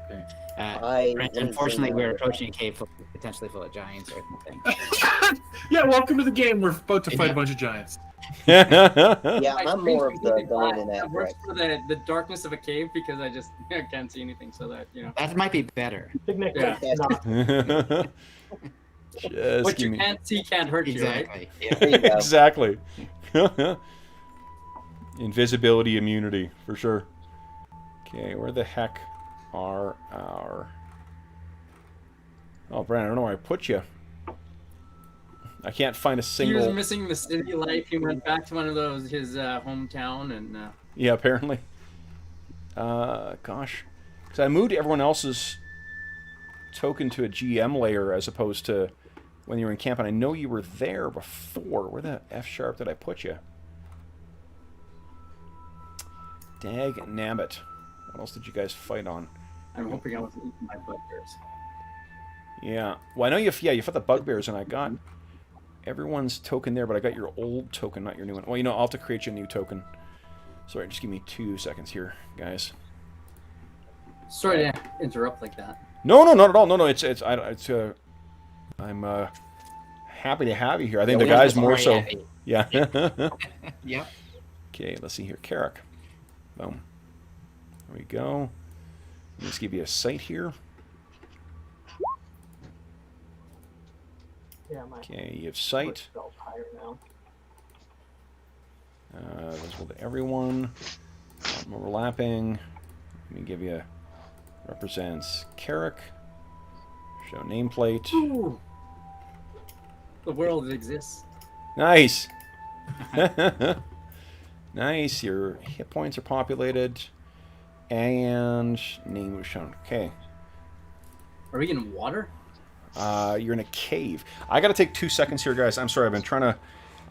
Okay. Unfortunately, we're approaching a cave potentially full of giants or something. Yeah, welcome to the game. We're about to fight a bunch of giants. Yeah, I'm more of the going in that It works direction. for the darkness of a cave because I just can't see anything, so that That might be better. Significant. Yeah. Not. Just what give you me... can't see can't hurt you, right? Exactly. Yeah. There you go. Exactly. Invisibility immunity, for sure. Okay, where the heck are our... Oh, Brandon, I don't know where I put you. I can't find a He single... was missing the city life. He went back to one of those his hometown and. Yeah, apparently. Gosh. Because I moved everyone else's token to a GM layer as opposed to when you were in camp, and I know you were there before. Where the F-sharp did I put you? Dag nabbit. What else did you guys fight on? I'm hoping I wasn't eating my bugbears. Yeah. Well, I know you fought the bugbears, and I got everyone's token there, but I got your old token, not your new one. Well, I'll have to create you a new token. Sorry, just give me 2 seconds here, guys. Sorry to interrupt like that. No, not at all. No, I'm happy to have you here. I think the guys more so. Happy. Yeah. Yep. Okay, let's see here. Carrick. Boom. There we go. Let's give you a sight here. Yeah, my Okay, you have sight. spell's higher now. Visible to everyone. Overlapping. Let me give you. Represents Carrick. Show nameplate. Ooh. The world exists. Nice. Nice. Your hit points are populated, and name was shown. Okay. Are we in water? You're in a cave. I gotta take 2 seconds here, guys. I'm sorry.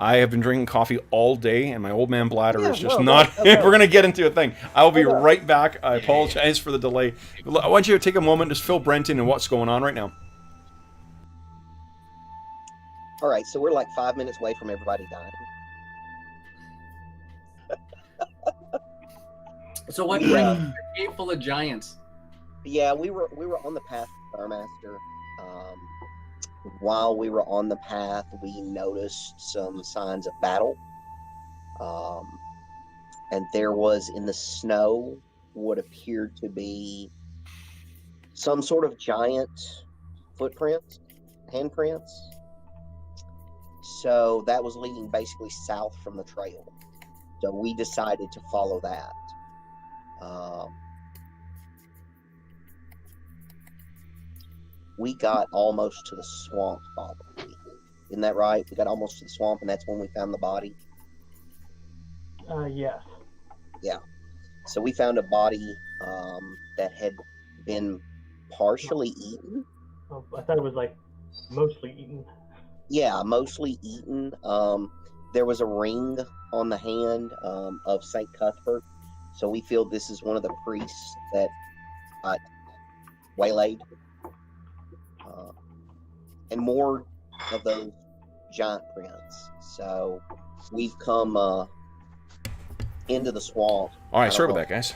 I have been drinking coffee all day, and my old man bladder is just not... We're gonna get into a thing. I'll be right back. I apologize for the delay. I want you to take a moment, just fill Brent in and what's going on right now. All right, so we're like 5 minutes away from everybody dying. So what brings a cave full of giants? Yeah, we were on the path to Starmaster. While we were on the path, we noticed some signs of battle. And there was in the snow what appeared to be some sort of giant footprints, handprints. So that was leading basically south from the trail. So we decided to follow that. We got almost to the swamp, probably. Isn't that right? We got almost to the swamp, and that's when we found the body. Yes. Yeah. So we found a body that had been partially eaten. Oh, I thought it was like mostly eaten. Yeah, mostly eaten. There was a ring on the hand of St. Cuthbert. So we feel this is one of the priests that got waylaid. And more of those giant prints. So we've come into the swamp. All right, sorry about that, guys.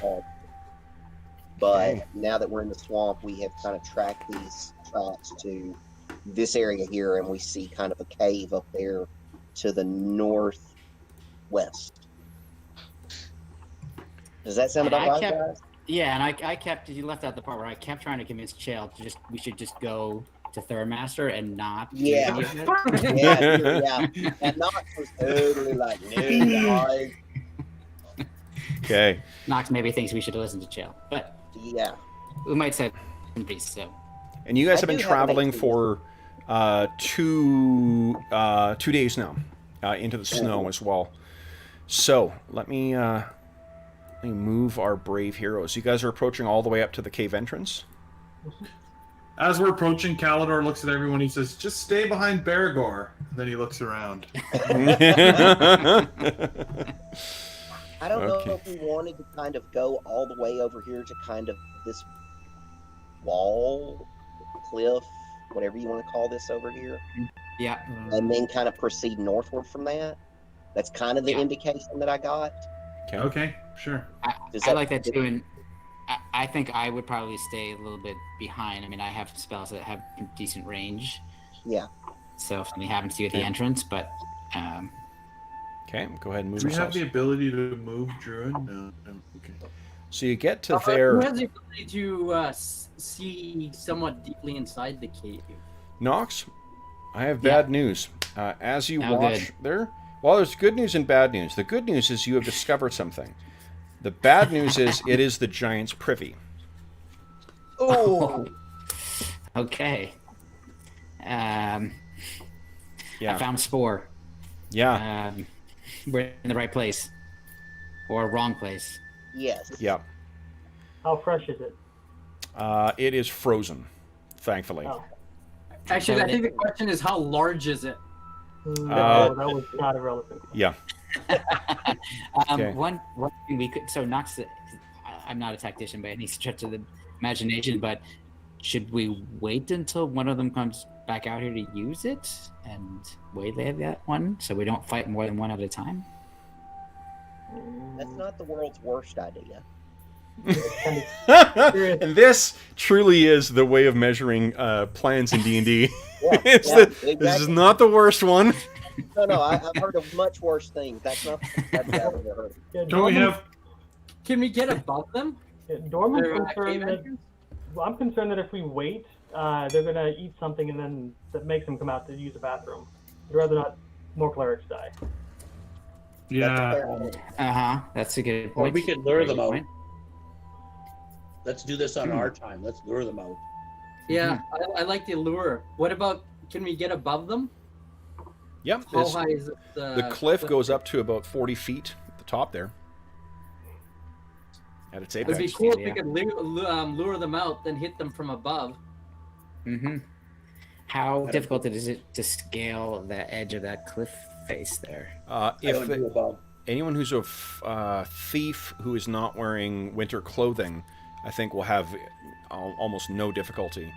But Okay. now that we're in the swamp, we have kind of tracked these tracks to this area here, and we see kind of a cave up there to the northwest. Does that sound about right, guys? Yeah, and I kept, you left out the part where I kept trying to convince Chael to we should just go to Thurmaster and not. Yeah. Yeah. And Knox was totally like, no, guys. Okay. Knox maybe thinks we should listen to Chael, but Yeah. we might say priest, so. And you guys I have been do have traveling an for 2 days now into the snow as well. So let me move our brave heroes. You guys are approaching all the way up to the cave entrance. As we're approaching, Calidor looks at everyone. He says, "Just stay behind Bergour." And then he looks around. I don't know Okay. if we wanted to kind of go all the way over here to kind of this wall, cliff, whatever you want to call this over here, Yeah. and then kind of proceed northward from that. That's kind of the Yeah. indication that I got. Okay, sure. Does I that- like that too, and I think I would probably stay a little bit behind. I mean, I have spells that have decent range. Yeah. So if something happens to you at the entrance, but Okay, go ahead and move Do we have yourselves. the ability to move Druin? No. Okay. So you get to Who there. has the ability to see somewhat deeply inside the cave? Knox, I have Yeah. bad news. As you Oh, watch there, well, there's good news and bad news. The good news is you have discovered something. The bad news is it is the giant's privy. Oh, okay. I Yeah, found spore. yeah, We're in the right place, or wrong place. yes. yeah. How fresh is it? It is frozen, thankfully. Oh. Actually, I think the question is how large is it? No, that was not irrelevant. Yeah. Okay. One thing we could. So Knox, I'm not a tactician by any stretch of the imagination, but should we wait until one of them comes back out here to use it and waylay that one, so we don't fight more than one at a time? That's not the world's worst idea. And this truly is the way of measuring plans in D&D. Yeah, It's yeah, this is exactly. not the worst one. No, I've heard of much worse things. That's not the best I've ever heard of. Yeah, Don't we have? Can we get above them? Dorman's Their, concerned cave that entrance? well, I'm concerned that if we wait, they're gonna eat something and then that makes them come out to use the bathroom. I'd rather not more clerics die. Yeah. That's a good Or point. we could lure them Good out. point. Let's do this on our time. Let's lure them out. Yeah, I like the lure. What about? Can we get above them? Yep. How it's- high is it? The cliff goes up to about 40 feet at the top there. At its It'd be apex. cool if we Yeah. could lure them out, then hit them from above. Mm-hmm. How difficult is it to scale the edge of that cliff face there? I don't do above. Anyone who's a thief who is not wearing winter clothing, I think will have almost no difficulty.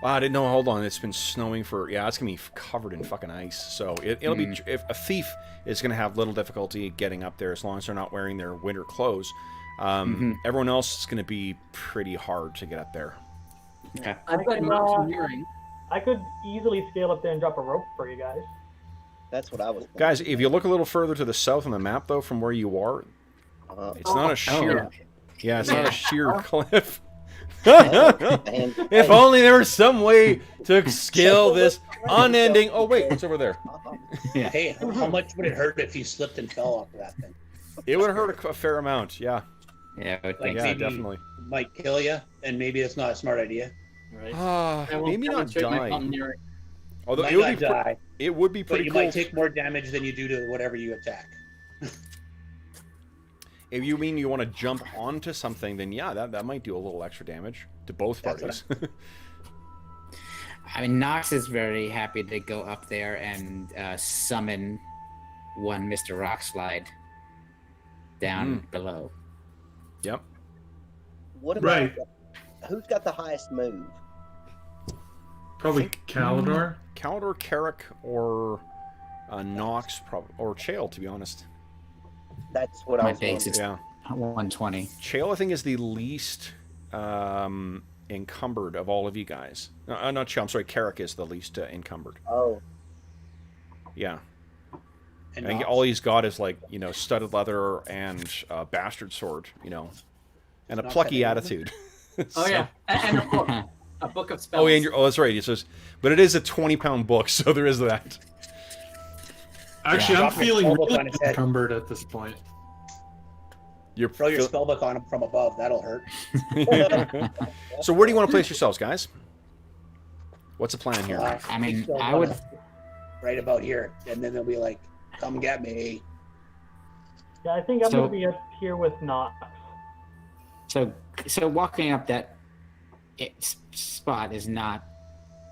Wow, I didn't know. Hold on, it's been snowing for it's gonna be covered in fucking ice. So it'll be if a thief is gonna have little difficulty getting up there as long as they're not wearing their winter clothes. Everyone else is gonna be pretty hard to get up there. Okay. I've got can, mountaineering. I could easily scale up there and drop a rope for you guys. That's what I was thinking. Guys, if you look a little further to the south on the map, though, from where you are, it's not a sheer... Yeah, it's not a sheer cliff. If only there was some way to scale this unending... Oh, wait, what's over there? Yeah. Hey, how much would it hurt if you slipped and fell off of that thing? It would hurt a fair amount, yeah. Yeah, Like Yeah, maybe definitely. it might kill you, and maybe it's not a smart idea. Right. I won't Maybe not demonstrate my die. mountaineering. Although Might it would, not die, it would be but pretty you cool. might take more damage than you do to whatever you attack. If you mean you want to jump onto something, then yeah, that might do a little extra damage to both That's parties. I mean, Knox is very happy to go up there and summon one Mr. Rockslide down below. Yep. What about Right. who's got the highest move? Probably Calidor. Calidor, Carrick, or Knox, or Chael, to be honest. That's what I My was base wondering. is Yeah. 120. Chael, I think, is the least encumbered of all of you guys. No, not Chael, I'm sorry, Carrick is the least encumbered. Oh, Yeah. And I think Knox. all he's got is, like, studded leather and a bastard sword, and a Not plucky that attitude. Oh So- yeah, and a book. A book of spells. Oh, yeah, and that's right. It says, but it is a 20-pound book, so there is that. Actually, Yeah. I'm feeling Drop your really spellbook on his head. encumbered at this point. You're Throw your spellbook on him from above. That'll hurt. So where do you want to place yourselves, guys? What's the plan here? I mean, still I would. wanna- right about here, and then they'll be like, "Come get me." Yeah, I think I'm So- going to be up here with Knox. So walking up that spot does not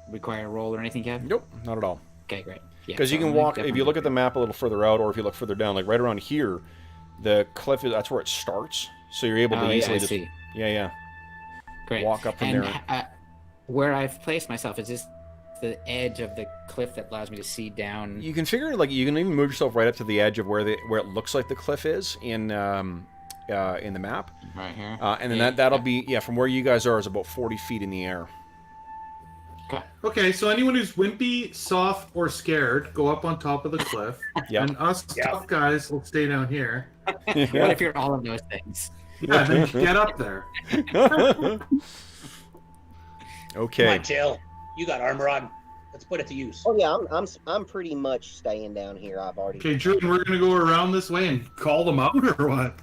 require a roll or anything, Kev? Nope, not at all. Okay, great. Yeah, Because you so can I'm walk, if definitely you look at the good. map a little further out, or if you look further down, like right around here, the cliff, that's where it starts. So you're able to Oh, yeah, easily I just, see. yeah. Great. walk up from and, there. Where I've placed myself is this the edge of the cliff that allows me to see down. You can figure, like, you can even move yourself right up to the edge of where it looks like the cliff is in the map. Right here. And then that'll be, from where you guys are is about 40 feet in the air. Okay, so anyone who's wimpy, soft, or scared, go up on top of the cliff. Yep. And us tough guys will stay down here. What if you're all of those things? Yeah, then get up there. Okay. Come on, Chael. You got armor on. Let's put it to use. oh yeah. I'm pretty much staying down here. I've already. Okay, Druin, we're gonna go around this way and call them out, or what?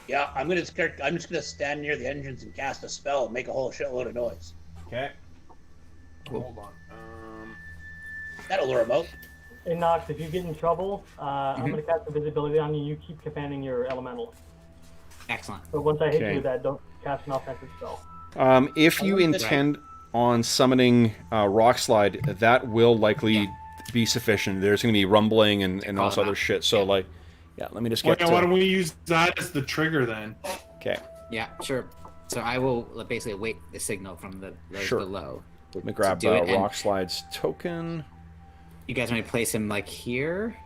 Yeah, I'm just gonna stand near the engines and cast a spell and make a whole shitload of noise. Okay. Cool. Hold on. That'll lure them out. Hey, Knox, if you get in trouble, I'm going to cast invisibility on you. You keep commanding your elemental. Excellent. But once I hit Okay. you with that, don't cast an offensive spell. If you intend on summoning Rockslide, that will likely be sufficient. There's going to be rumbling and all this other shit. So, like, let me just Well, get yeah, why don't to... we use that as the trigger then? Okay. Yeah, sure. So I will basically wait the signal from those Sure. below. Let me grab do it, and- Rockslide's token. You guys want me to place him like here?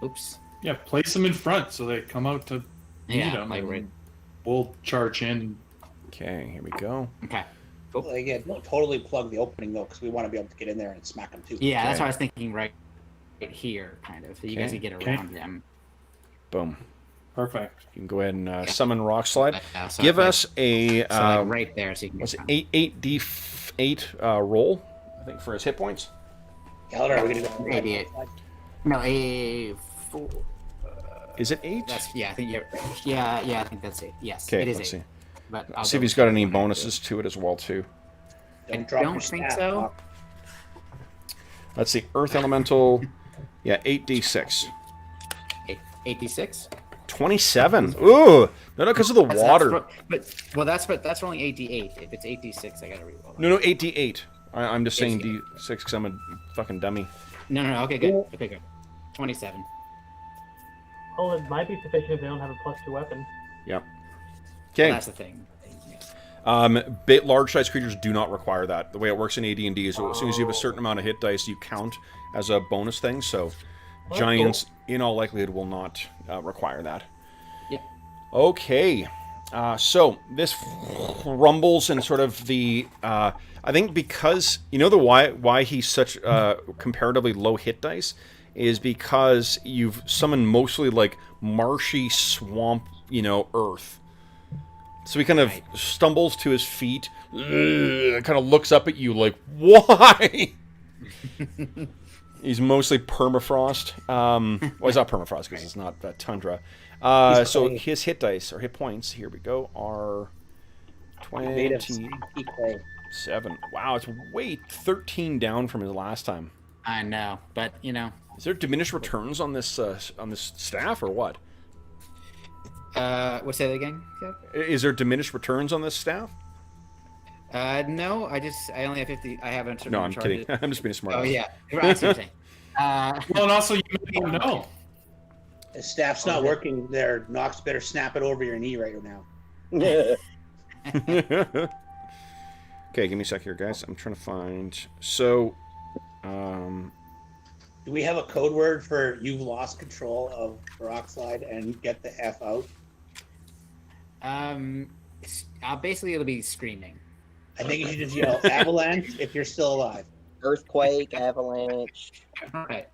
Oops. Yeah, place them in front so they come out to meet Yeah, them. like and right. we'll charge in. Okay, here we go. Okay. Cool. Well, again, don't totally plug the opening though, because we want to be able to get in there and smack them too. Yeah, that's Okay. what I was thinking. Right here, kind of. So you guys Okay. can get Okay. around them. Perfect. You can go ahead and summon Rockslide. So Give like- us a so like right there, so you can what's get it, down. 8d8 roll, I think, for his hit points. Calendar, are we gonna go? 88. No, a four. Is it 8? Yeah, I think you're. Yeah, I think that's it. Yes, Okay, it is let's 8. see. But I'll See if double he's got check any when I do it. bonuses to it as well, too. I drop don't your think staff, so. Knox. Let's see. Earth Elemental. Yeah, 8d6. 86. 27. Ooh! No, because of the water. That's only 88. If it's 86, I gotta reroll. No, 8d8. I'm just saying 88. d6 because I'm a fucking dummy. No. Okay, good. Okay, good. 27. Well, it might be sufficient if they don't have a +2 weapon. Yep. Well, Okay. that's the thing. Yes. Large-sized creatures do not require that. The way it works in AD&D is as soon as you have a certain amount of hit dice, you count as a bonus thing. So, Well, giants, in all likelihood, will not require that. Yep. Okay. So this rumbles and sort of the. I think because the why he's such comparatively low hit dice is because you've summoned mostly, like, marshy swamp, you know, earth. So he kind of stumbles to his feet, kind of looks up at you like, why? He's mostly permafrost. Well, he's not permafrost because it's not tundra. So his hit dice, or hit points, here we go, are 27. Wow, it's way 13 down from his last time. I know, but, you know. Is there diminished returns on this staff, or what? What's that again? Is there diminished returns on this staff? No, I only have 50. I haven't. No, I'm kidding. I'm just being smart. Oh yeah, I see what you're saying. Well, and also you don't know. The staff's not working there. Knox, better snap it over your knee right now. Okay, give me a sec here, guys. I'm trying to find. So, do we have a code word for you've lost control of Rockslide and get the F out? Basically it'll be screaming. I think you should just yell avalanche if you're still alive. Earthquake, avalanche. All right.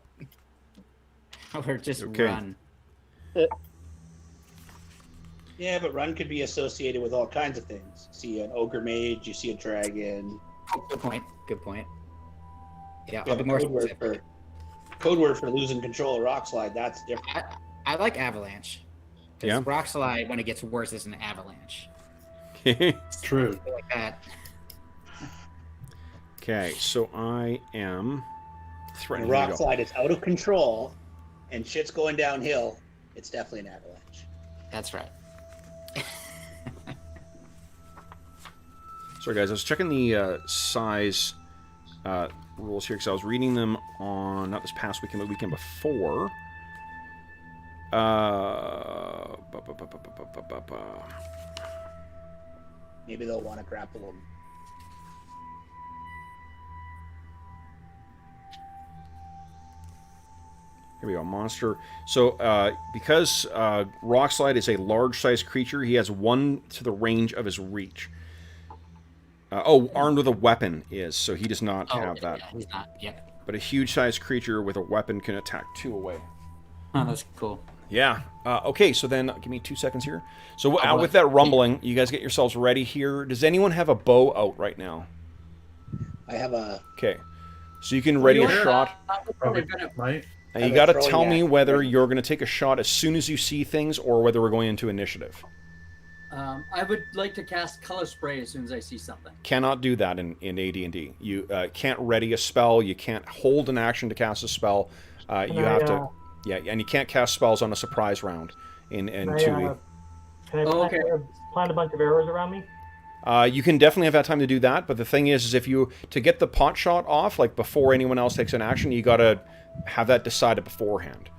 Or just Okay. run. Yeah, but run could be associated with all kinds of things. See an ogre mage, you see a dragon. Oh, good point. Good point. Yeah, We I'll have be a more code word for losing control of Rockslide. That's different. I like avalanche. Yeah. Because rock slide, when it gets worse, is an avalanche. It's true. I like that. Okay, so I am When threatening to go. Rockslide is out of control and shit's going downhill, it's definitely an avalanche. That's right. Sorry, guys. I was checking the size rules here because I was reading them on not this past weekend, but the weekend before. Maybe they'll want to grapple them. Here we go, monster. So, because Rockslide is a large-sized creature, he has 1 to the range of his reach. Armed with a weapon is, so he does not have that. Yeah, he's not. Yep. But a huge-sized creature with a weapon can attack 2 away. Oh, that's cool. Yeah. Okay, so then, give me 2 seconds here. So, with that rumbling, you guys get yourselves ready here. Does anyone have a bow out right now? I have a... Okay. So you can ready a shot. Probably might. And you I'm got to throwing tell me at- whether you're going to take a shot as soon as you see things or whether we're going into initiative. I would like to cast color spray as soon as I see something. Cannot do that in AD&D. You can't ready a spell. You can't hold an action to cast a spell. You have to... Yeah, and you can't cast spells on a surprise round in 2e. Can I plant a bunch of arrows around me? You can definitely have that time to do that, but the thing is if you... To get the pot shot off, like before anyone else takes an action, you got to have that decided beforehand.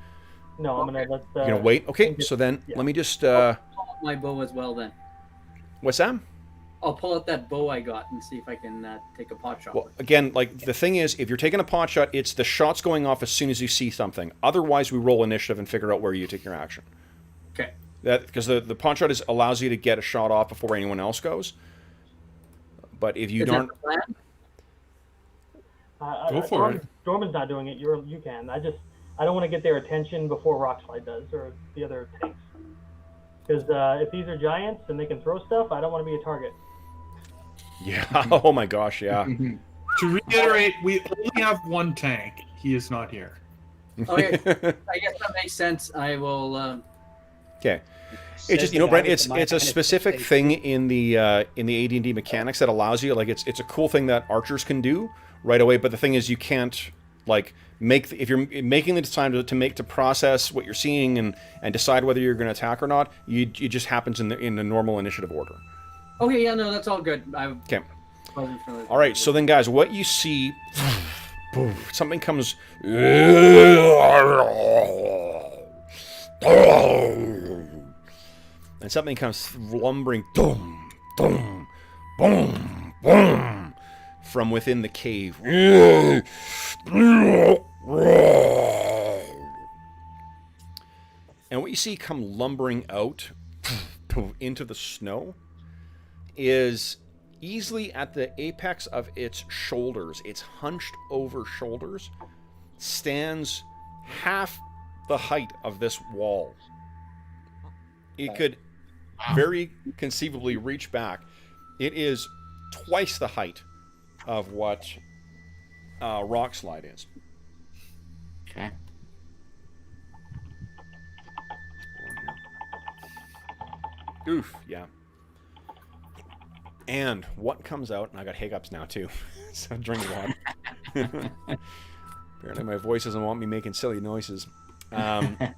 No, I'm gonna let. You're gonna wait? Okay, so then let me just... Pull out my bow as well then. What's that? I'll pull out that bow I got and see if I can take a pot shot. Well, again, like, the thing is, if you're taking a pot shot, it's the shot's going off as soon as you see something. Otherwise, we roll initiative and figure out where you take your action. Okay. Because the pot shot allows you to get a shot off before anyone else goes. But if you Is don't... that the plan? Go for it. Dorman's not doing it. You can. I don't want to get their attention before Rockslide does, or the other tanks. Because if these are giants and they can throw stuff, I don't want to be a target. Yeah, oh my gosh, yeah. To reiterate, we only have 1 tank. He is not here. Okay, I guess that makes sense. I will. Okay. It's just, Brent, it's a specific thing in the AD&D mechanics that allows you, like, it's a cool thing that archers can do right away, but the thing is you can't, like, if you're making the time to process what you're seeing and decide whether you're going to attack or not, it just happens in the normal initiative order. Okay, yeah, no, that's all good. Okay. Wasn't familiar. All right, so then, guys, what you see, something comes, and something comes lumbering, boom, boom, boom, boom, from within the cave. And what you see come lumbering out into the snow is easily at the apex of its shoulders, its hunched over shoulders, stands half the height of this wall. It Okay. could very conceivably reach back. It is twice the height of what Rock Slide is. Okay. Oof, yeah. And what comes out, and I got hiccups now too, so drink water. Apparently my voice doesn't want me making silly noises. Guys,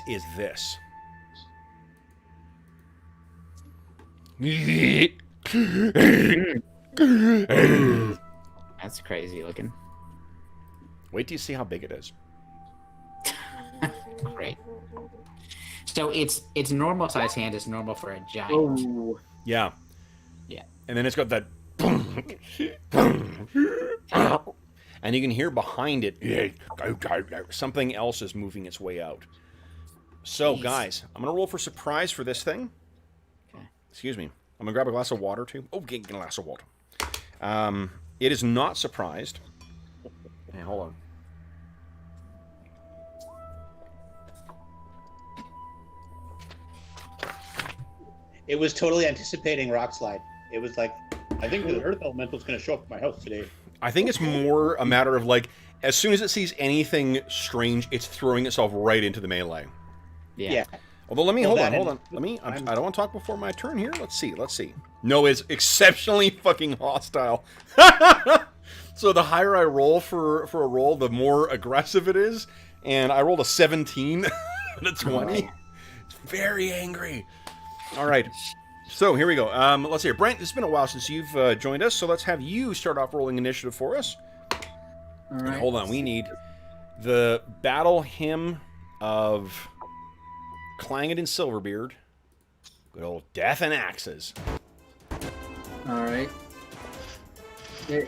is this. That's crazy looking. Wait till you see how big it is. Great. So its normal size hand is normal for a giant. Oh, Yeah. Yeah. And then it's got that. And you can hear behind it something else is moving its way out. So, Jeez. guys, I'm going to roll for surprise for this thing. Okay. Excuse me. I'm going to grab a glass of water, too. Oh, get a glass of water. It is not surprised. Hey, hold on. It was totally anticipating Rock Slide. It was like, I think the Earth Elemental is going to show up at my house today. I think it's more a matter of, like, as soon as it sees anything strange, it's throwing itself right into the melee. Yeah. Although, let me, Well, hold on. Let me, I don't want to talk before my turn here. Let's see. No, it's exceptionally fucking hostile. So the higher I roll for a roll, the more aggressive it is. And I rolled a 17 and a 20. It's very angry. All right. So here we go. Let's see here. Brent, it's been a while since you've joined us, so let's have you start off rolling initiative for us. all And right. hold on, we need the battle hymn of Clanged and Silverbeard. Good old Death and Axes. All right. There.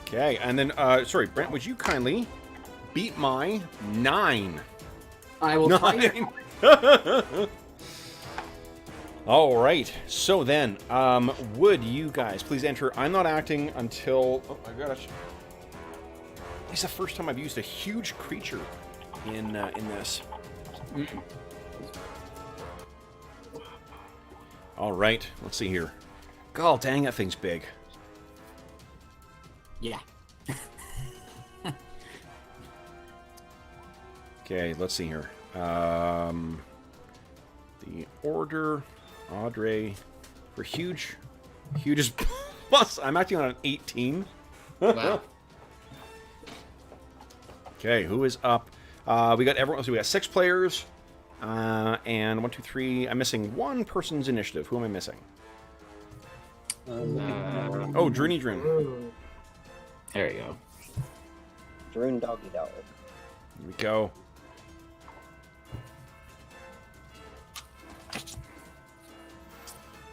Okay, and then, sorry, Brent, would you kindly beat my 9? I will try. 9. All right, so then, would you guys please enter? I'm not acting until. Oh my gosh. It's the first time I've used a huge creature in this. All right, let's see here. God dang, that thing's big. Yeah. Okay, let's see here. The order, Audrey, for huge is plus. I'm acting on an 18. Wow. Okay, who is up? We got everyone. So we got 6 players, and 1, 2, 3. I'm missing one person's initiative. Who am I missing? Oh, Druin. Ooh. There you go. Druin doggy dog. Here we go.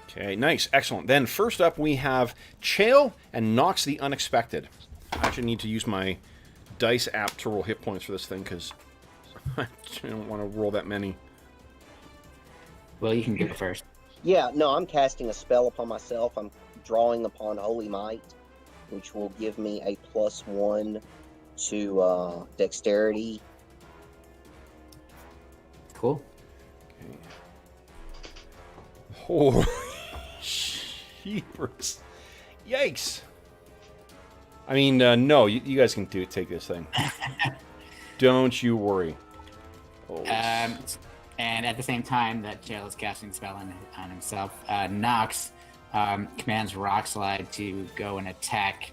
Okay, nice, excellent. Then first up we have Chael and Knox the Unexpected. I actually need to use my dice app to roll hit points for this thing because I don't want to roll that many. Well, you can go first. Yeah, no, I'm casting a spell upon myself. I'm drawing upon Holy Might, which will give me a +1 to dexterity. Cool. Holy sheepers. Yikes. I mean, no, you guys can take this thing. Don't you worry. Oh, And at the same time that Chael is casting the spell on himself, Knox commands Rock Slide to go and attack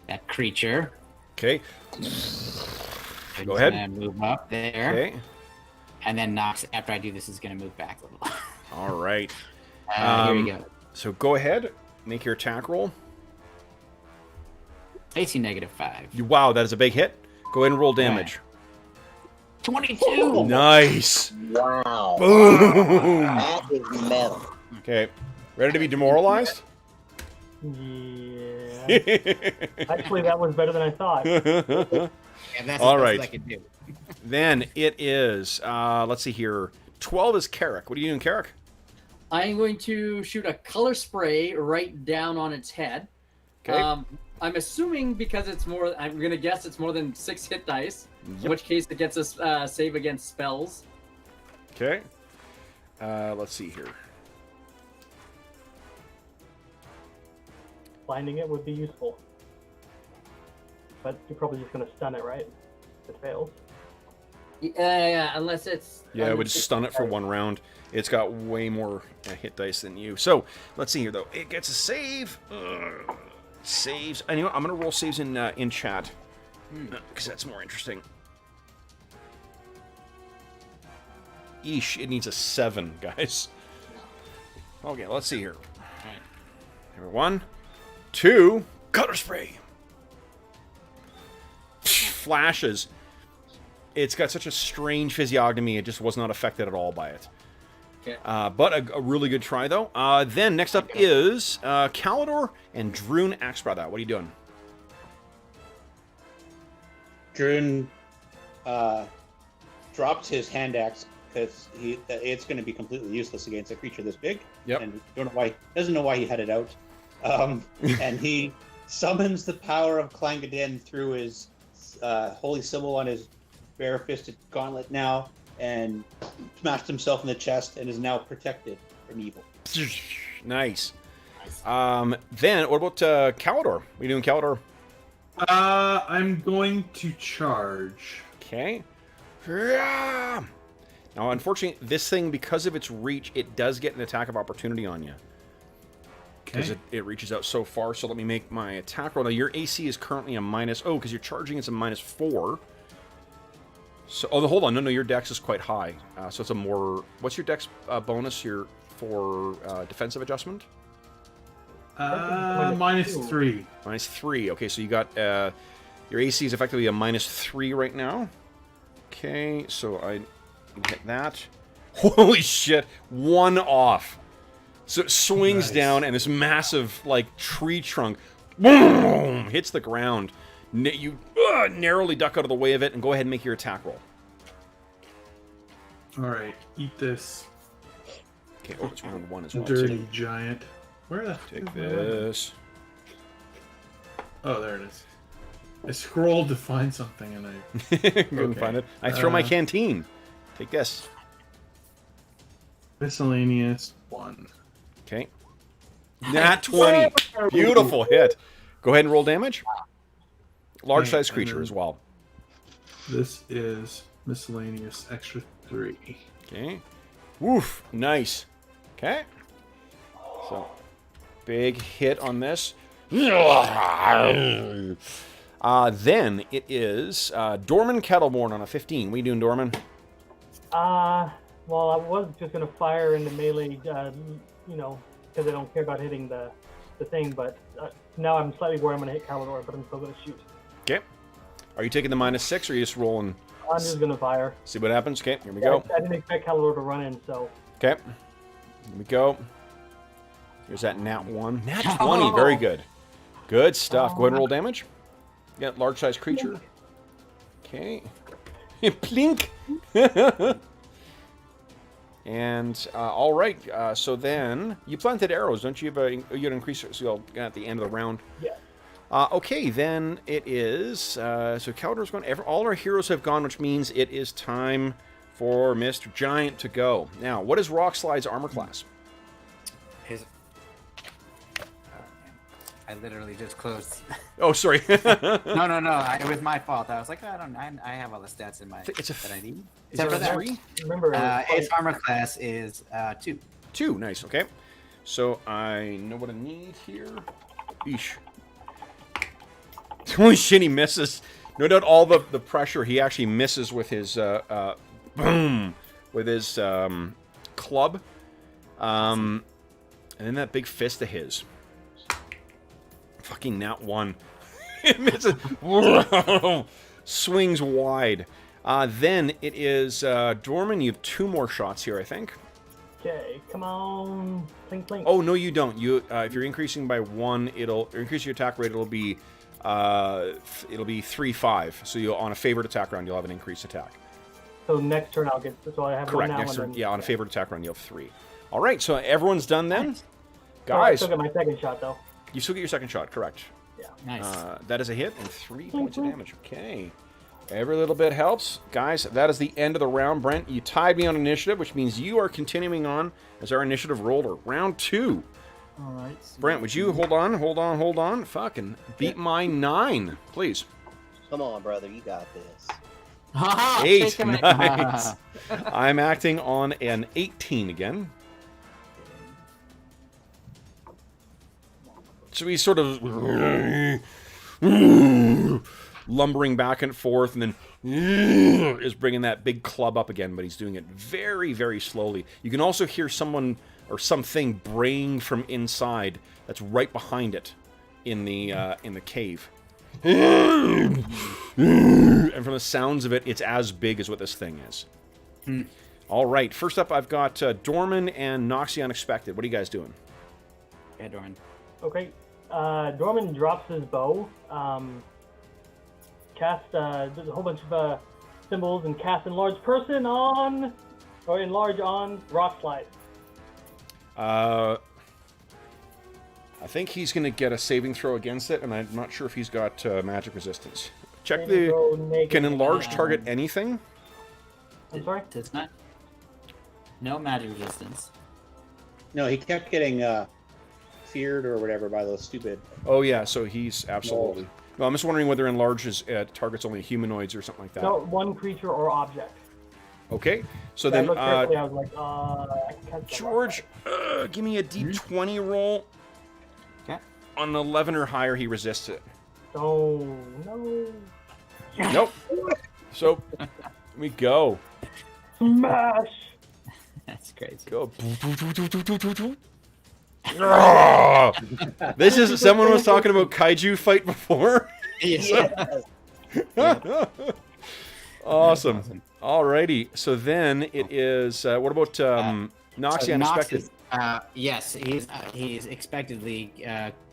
that creature. okay. So Go he's ahead. gonna move up there. Okay. And then Knox, after I do this, is going to move back a little. All right. Here we go. So go ahead, make your attack roll. AC -5. Wow, that is a big hit. Go ahead and roll damage. 22! Nice. Wow. Boom. That is metal. Okay. Ready to be demoralized? Yeah. Actually, that was better than I thought. Yeah, that's All as best right. as I can do. Then it is, let's see here. 12 is Carrick. What are you doing, Carrick? I'm going to shoot a color spray right down on its head. Okay. I'm assuming because it's more. I'm gonna guess it's more than 6 hit dice. Yep. In which case, it gets us save against spells. Okay. Let's see here. Blinding it would be useful. But you're probably just going to stun it, right? If it fails. Yeah, unless it's. Yeah, it would just stun it for 1 round. It's got way more hit dice than you. So, let's see here, though. It gets a save. Saves. And you know what? I'm going to roll saves in chat. Because that's more interesting. Eesh, it needs a 7, guys. Okay, let's see here. Here, 1, 2, color spray. Flashes. It's got such a strange physiognomy, it just was not affected at all by it. Okay. But a really good try, though. Then, next up is Calidor and Druin Axebrother. What are you doing? Druin drops his hand axe because it's going to be completely useless against a creature this big. Yep. And doesn't know why he had it out. And he summons the power of Clangadin through his holy symbol on his bare-fisted gauntlet now, and smashed himself in the chest and is now protected from evil. Nice. Then, what about Calidor? What are you doing, Calidor? I'm going to charge. Okay. Now, unfortunately, this thing, because of its reach, it does get an attack of opportunity on you. Because it reaches out so far. So let me make my attack roll. Now, your AC is currently a minus... Oh, because you're charging, it's a -4. So, hold on. No, your dex is quite high. So it's a more... What's your dex bonus here for defensive adjustment? -3. -3. Okay, so you got... your AC is effectively a -3 right now. Okay, so I hit that. Holy shit. 1 off. So it swings down, and this massive, like, tree trunk, boom, hits the ground. You narrowly duck out of the way of it, and go ahead and make your attack roll. Alright, eat this. Okay, oh, it's round 1 as well. Dirty giant. Where the Take this. Oh, there it is. I scrolled to find something, and I... Couldn't find it. I throw my canteen. Take this. Miscellaneous 1. Okay. Nat 20. Beautiful hit. Go ahead and roll damage. Large size creature as well. This is miscellaneous extra 3. Okay. Woof. Nice. Okay. So, big hit on this. Then it is Dorman Kettleborn on a 15. What are you doing, Dorman? Well, I was just going to fire into melee, you know, because I don't care about hitting the thing, but now I'm slightly worried I'm going to hit Calidor, but I'm still going to shoot. Okay. Are you taking the -6, or are you just rolling? I'm just going to fire. See what happens? Okay, here we go. I didn't expect Calidor to run in, so... Okay. Here we go. Here's that nat 1. Nat 20, very good. Good stuff. Go ahead and roll damage. Yeah, large size creature. Okay. Plink! And, all right, so then, you planted arrows, don't you? You had increase it, so at the end of the round. Yeah. Okay, then it is, so Calidor's gone, all our heroes have gone, which means it is time for Mr. Giant to go. Now, what is Rockslide's armor class? His... I literally just closed. Oh, sorry. No. It was my fault. I was like, I have all the stats in my that I need. Is that 3? Remember, His armor class is 2. 2, nice, okay. So I know what I need here. Eesh. Holy shit, he misses. No doubt all the pressure, he actually misses with his, boom, with his club. And then that big fist of his. Fucking nat 1. It misses. Swings wide. Then it is Dorman. You have 2 more shots here, I think. Okay, come on. Plink, plink. Oh, no, you don't. You if you're increasing by 1, it'll increase your attack rate. It'll be 3-5. So you'll on a favored attack round, you'll have an increased attack. So next turn I'll get. So I have Correct. one now. Next turn, then, yeah, on a favored attack round, you'll have 3. All right. So everyone's done then. So I Guys, still get my second shot though. you still get your second shot. Correct. Nice. That is a hit and 3 points of damage. Okay. Every little bit helps. Guys, that is the end of the round. Brent, you tied me on initiative, which means you are continuing on as our initiative roller. Round 2. All right. So Brent, would you hold on? Fucking beat my 9, please. Come on, brother, you got this. 8. Nice. I'm acting on an 18 again. So he's sort of lumbering back and forth, and then is bringing that big club up again, but he's doing it very, very slowly. You can also hear someone or something braying from inside that's right behind it in the cave. And from the sounds of it, it's as big as what this thing is. All right, first up, I've got Dorman and Knox the Unexpected. What are you guys doing? Yeah, Dorman. Okay. Dorman drops his bow, casts does a whole bunch of symbols, and casts enlarge person on, or enlarge on rock slide. I think he's going to get a saving throw against it, and I'm not sure if he's got magic resistance. Check can enlarge target anything? I'm sorry? Does not. No magic resistance. No, he kept getting feared or whatever by those stupid. Oh yeah, so he's absolutely. No, I'm just wondering whether enlarges targets only humanoids or something like that. No, one creature or object. Okay, so I then looked carefully, I was like, I can't George, give me a D20 roll. Okay. On an 11 or higher, he resists it. Oh no! Nope. So we go. Smash! That's crazy. Go. This is someone was talking about kaiju fight before. Yeah. Awesome. Alrighty. So then it is. What about Knox the Unexpected? Yes, he's expectedly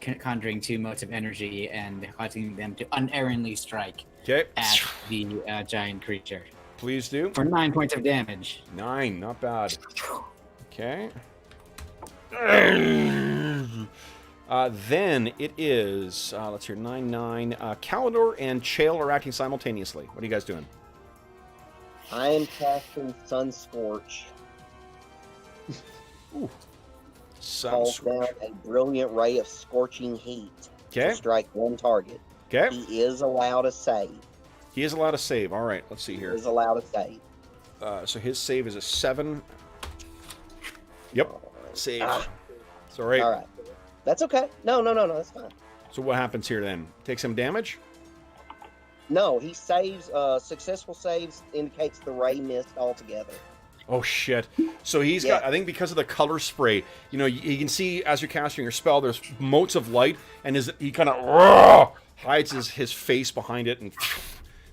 conjuring 2 motes of energy and causing them to unerringly strike Okay. at the giant creature Please do. for 9 points of damage. 9, not bad. Okay. Then it is, let's hear, 9, 9. Kalidor and Chael are acting simultaneously. What are you guys doing? I am casting Sun Scorch. Ooh. Calls down a brilliant ray of scorching heat Okay. to strike one target. Okay. He is allowed to save. He is allowed to save. All right, let's see He here. is allowed to save. So his save is a 7. Yep. Save. It's all right. All right. That's okay. No, that's fine. So what happens here then? Take some damage? No, he saves. Successful saves indicates the ray missed altogether. Oh shit! So he's got. I think because of the color spray, you know, you can see as you're casting your spell, there's motes of light, and he kind of hides his face behind it and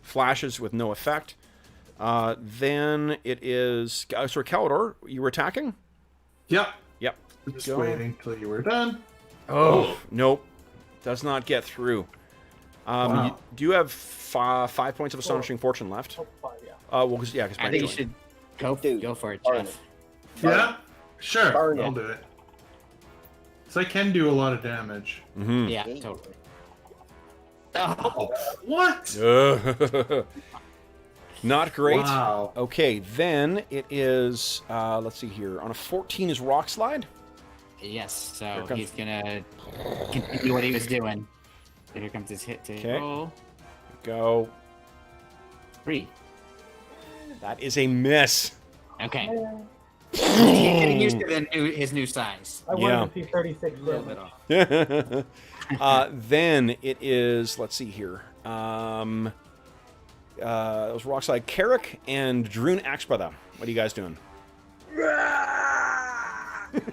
flashes with no effect. Then it is. Sorry, Kalidor, you were attacking? Yep. Yep. Just Go. waiting till you were done. Oh nope, does not get through. Wow. Do you have 5 points of astonishing fortune left? Oh, 5, yeah. Well, because I think you should go for it, Burn Jeff. Yeah, sure. Burn I'll it. do it. So I can do a lot of damage. Mm-hmm. Yeah, totally. Oh, What? Not great. Wow. Okay, then it is, let's see here. On a 14 is Rock Slide. yes, so Here comes- he's gonna continue what he was doing. Here comes his hit to Okay. roll. Go. 3. That is a miss. Okay. He's getting used to his new size. I wanted to see 36 A little bit damage. off. Then it is, let's see here. It was Rock Slide. Carrick and Druin Axebrother. What are you guys doing?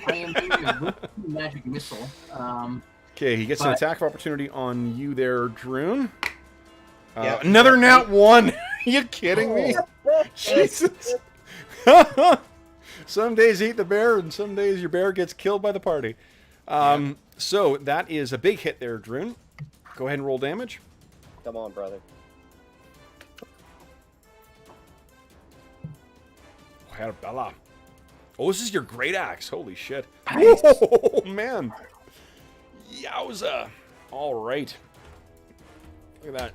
I am doing magic missile. Okay, he gets an But- attack of opportunity on you there, Druin. Yeah. Another nat 1. Are you kidding me? Jesus. Some days eat the bear, and some days your bear gets killed by the party. So that is a big hit there, Druin. Go ahead and roll damage. Come on, brother. Bella. Oh, this is your great axe. Holy shit. Nice. Oh, man. Yowza. All right. Look at that.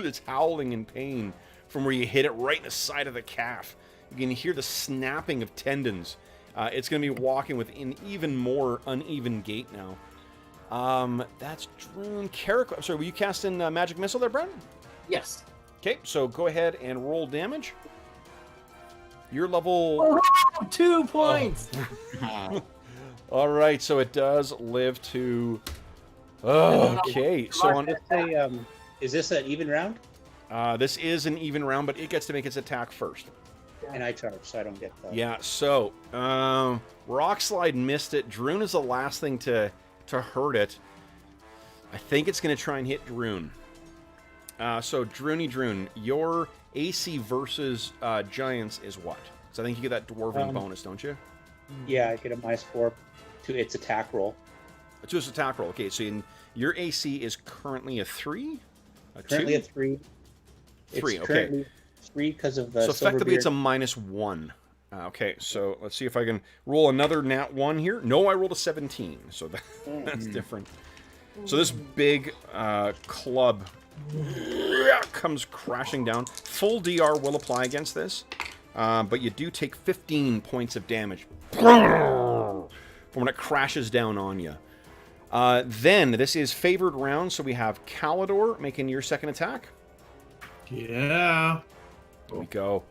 It's howling in pain from where you hit it right in the side of the calf. You can hear the snapping of tendons. It's going to be walking with an even more uneven gait now. That's Druin. Carrick. I'm sorry, were you casting Magic Missile there, Brent? Yes. Okay, so go ahead and roll damage. Your level... Oh, 2 points! All right, so it does live to... Okay, so on... Is this an even round? This is an even round, but it gets to make its attack first. And I charge, so I don't get that. Yeah, so Rock Slide missed it. Druin is the last thing to hurt it. I think it's going to try and hit Druin. So Druin, your AC versus Giants is what? So I think you get that Dwarven bonus, don't you? Yeah, I get a -4 to its attack roll. To its attack roll. Okay, so your AC is currently a 3? Currently a 3. 3, it's okay. 3 because of the So effectively it's a Silverbeard. -1. Okay, so let's see if I can roll another nat 1 here. No, I rolled a 17, so that's different. So this big club comes crashing down. Full DR will apply against this, but you do take 15 points of damage from when it crashes down on you. Then, this is favored round, so we have Calidor making your second attack. Yeah. There we go.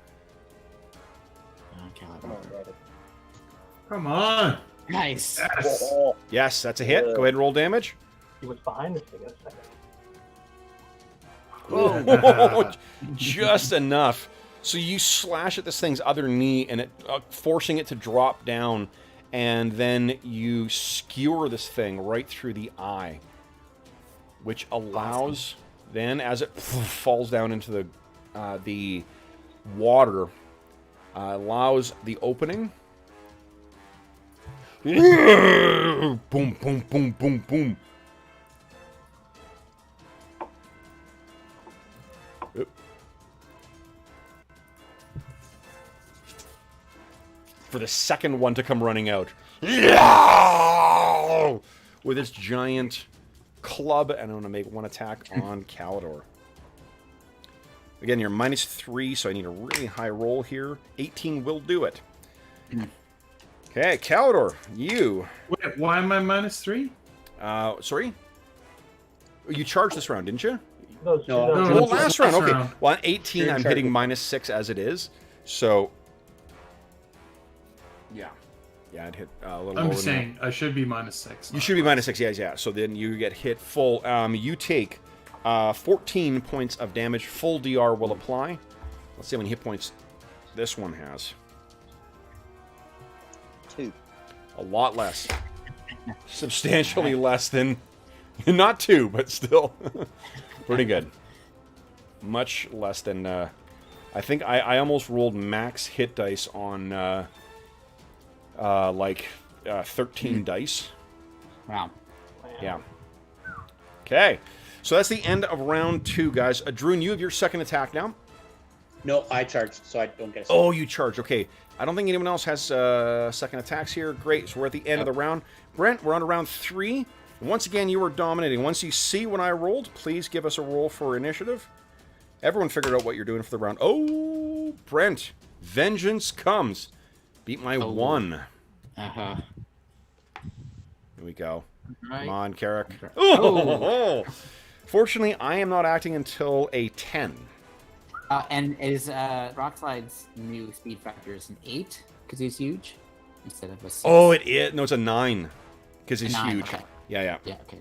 Come on. Nice. Yes. Yes, that's a hit. Go ahead and roll damage. See what's behind this thing in a second. Oh, just enough. So you slash at this thing's other knee, and it forcing it to drop down, and then you skewer this thing right through the eye, which allows then, as it falls down into the water, allows the opening. Boom, boom, boom, boom, boom. For the second one to come running out. With its giant club, and I'm going to make one attack on Calidor. Again, you're -3, so I need a really high roll here. 18 will do it. Okay, Calidor, you. Wait, why am I -3? Sorry? You charged this round, didn't you? Those, No, those- no, Well, it's last the round, last okay. round. Well, on 18, You're I'm in hitting charge. -6 as it is. So, yeah. Yeah, I'd hit a little lower I'm than saying I should be -6. you should be -6, yeah. So then you get hit full. You take 14 points of damage. Full DR will apply. Let's see how many hit points this one has. 2. A lot less. Substantially less than... Not 2, but still. Pretty good. Much less than... I think I almost rolled max hit dice on... 13 dice. Wow. Yeah. Okay. So that's the end of round 2, guys. Druin, you have your second attack now. No, I charged, so I don't get a Oh, you charge. Okay. I don't think anyone else has second attacks here. Great. So we're at the end of the round. Brent, we're on to round 3. Once again, you were dominating. Once you see when I rolled, please give us a roll for initiative. Everyone figured out what you're doing for the round. Oh, Brent. Vengeance comes. Beat my 1. Uh-huh. Here we go. Right. Come on, Carrick. Oh. Fortunately, I am not acting until a 10. And is Rockslide's new speed factor is an 8 because he's huge instead of a 6? Oh, it is. No, it's a 9 because he's 9, huge. okay. Yeah, yeah. Yeah. Okay.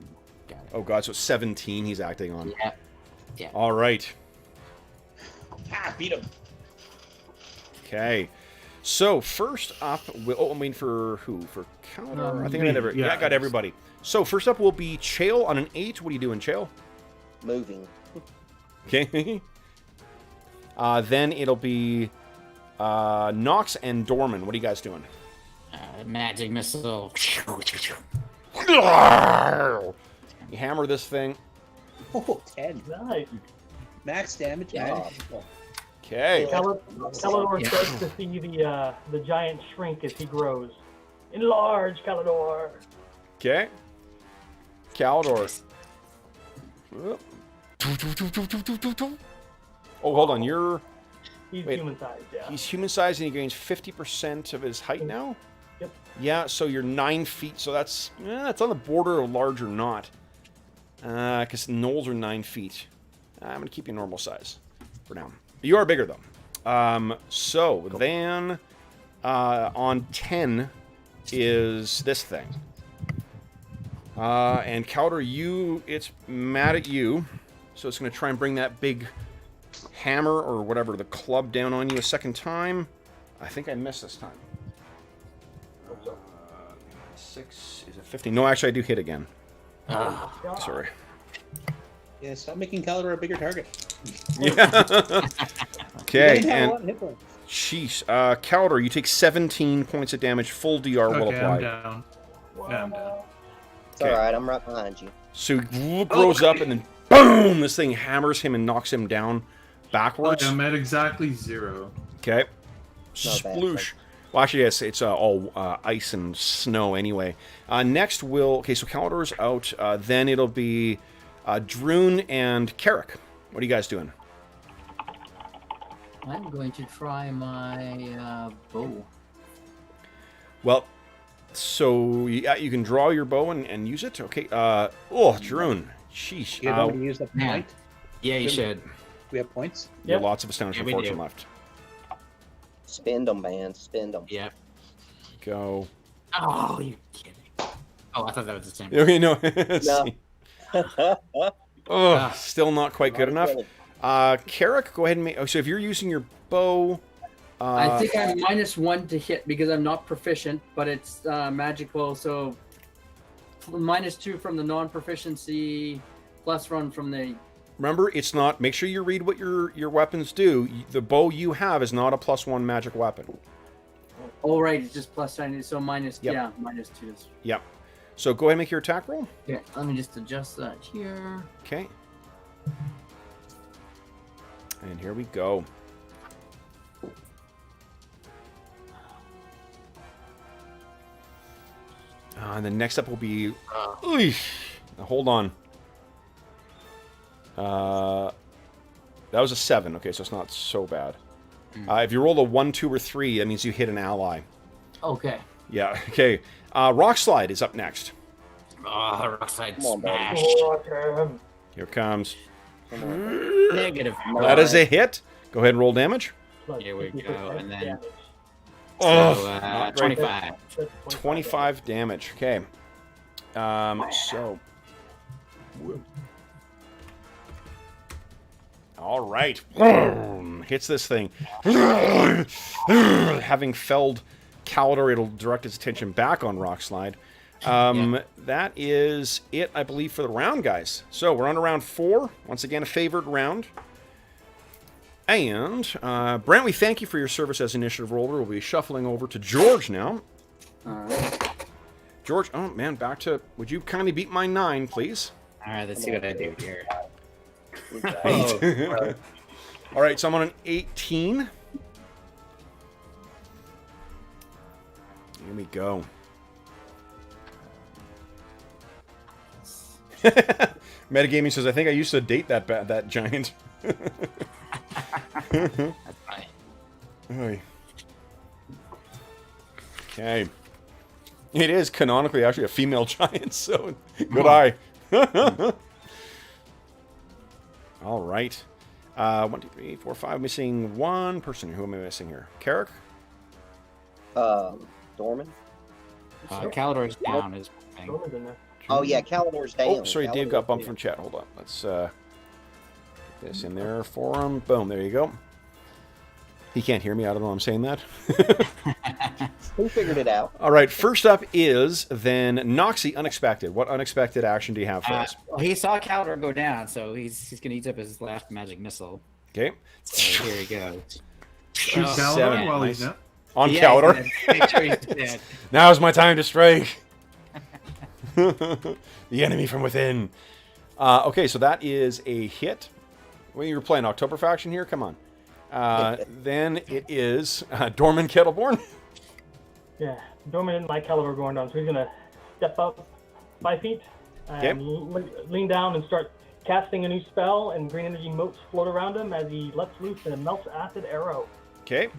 Got it. Oh god, so 17 he's acting on. Yeah. Yeah. All right. beat him. Okay. So first up, I'm waiting for who? For Calidor? I think I me. got everybody. Yeah, Yeah, I got everybody. So first up will be Chael on an 8. What are you doing, Chael? Moving. Okay. Then it'll be Knox and Dorman. What are you guys doing? Magic missile. You hammer this thing. Oh, 10. Nice. Max damage. Yeah. Oh. Okay. Calidor Yeah. starts to see the giant shrink as he grows. Enlarge, Calidor. Okay. Caldor. Oh, hold on. He's Wait. human sized, yeah. He's human sized and he gains 50% of his height now? Yep. Yeah, so you're 9 feet, so that's it's on the border of large or not. Because gnolls are 9 feet. I'm going to keep you normal size for now. You are bigger, though. So, cool. Then on 10 is this thing. And Caldor, it's mad at you. So it's going to try and bring that big hammer or whatever, the club down on you a second time. I think I missed this time. 6 is a 50. No, actually, I do hit again. Sorry. Yeah, stop making Caldor a bigger target. Yeah. Okay, and hit points. sheesh. Caldor, you take 17 points of damage. Full DR will apply. I'm down. Yeah, I'm down. It's alright, I'm right behind you. So he grows up and then boom! This thing hammers him and knocks him down backwards. I'm at exactly 0. Okay. Not bad, Sploosh. Well, actually, yes, it's all ice and snow anyway. Next okay, so Caldor's out. Then it'll be Druin and Carrick. What are you guys doing? I'm going to try my bow. Well, so you can draw your bow and use it. Okay. Druin. Sheesh. You want to use that yeah. point? Yeah, you should. We have points. You have Yep. lots of astonishing Yeah, we fortune do. left. Spend them, man. Spend them. Yep. Go. Oh, you kidding? Oh, I thought that was the same. Okay, no. No. Still not quite good enough. Carrick, go ahead and make. Oh, so if you're using your bow, I think I'm -1 to hit because I'm not proficient, but it's magical. So -2 from the non-proficiency, +1 from the. remember, it's not. Make sure you read what your weapons do. The bow you have is not a +1 magic weapon. Oh right, it's just +9. So Yep. yeah, -2. Yep. So go ahead and make your attack roll. Yeah, let me just adjust that here. Okay. And here we go. And then next up will be. Now, hold on. That was a 7. Okay, so it's not so bad. If you roll a 1, 2, or 3, that means you hit an ally. Okay. Yeah. Okay. Rock Slide is up next. Oh, Rockside Come on, buddy. smashed. Oh, Here comes. Negative. That is a hit. Go ahead and roll damage. Here we go, and then- damage. Oh, So, not great. 25. That's 25 damage. Okay. So. All right. Hits this thing. Having felled Caldor, it'll direct its attention back on Rock Slide. That is it, I believe, for the round, guys. So we're on to round 4. Once again, a favored round. And, Brent, we thank you for your service as initiative roller. We'll be shuffling over to George now. Alright. George, oh man, back to, would you kindly beat my 9, please? All right, let's see what I do here. Oh. All right, so I'm on an 18. Here we go. Metagaming says, I think I used to date that giant. That's fine. Oy. Okay. It is canonically actually a female giant, so good eye. All right. 1, 2, 3, 4, 5. Missing one person. Who am I missing here? Carrick? Dorman? Caldor's down is thing. Norman's in there. Oh, yeah, Calidor's down. Oh, sorry, Dave got bumped from chat. Hold on. Let's get this in there for him. Boom, there you go. He can't hear me. I don't know I'm saying that. Who figured it out? All right, first up is then Noxy Unexpected. What unexpected action do you have for us? Well, he saw Caldor go down, so he's going to use up his last magic missile. Okay. So here he goes. Shoot Oh, Caldor 7, while nice. he's down. On Yeah, Caldor. he's gonna make sure he's dead. Now's my time to strike. The enemy from within. Okay, so that is a hit. Well, you were playing October faction here? Come on. Then it is Dorman Kettleborn. Yeah, Dorman and my Caliber going down, so he's gonna step up 5 feet And lean down and start casting a new spell, and green energy motes float around him as he lets loose a melts acid arrow. Okay.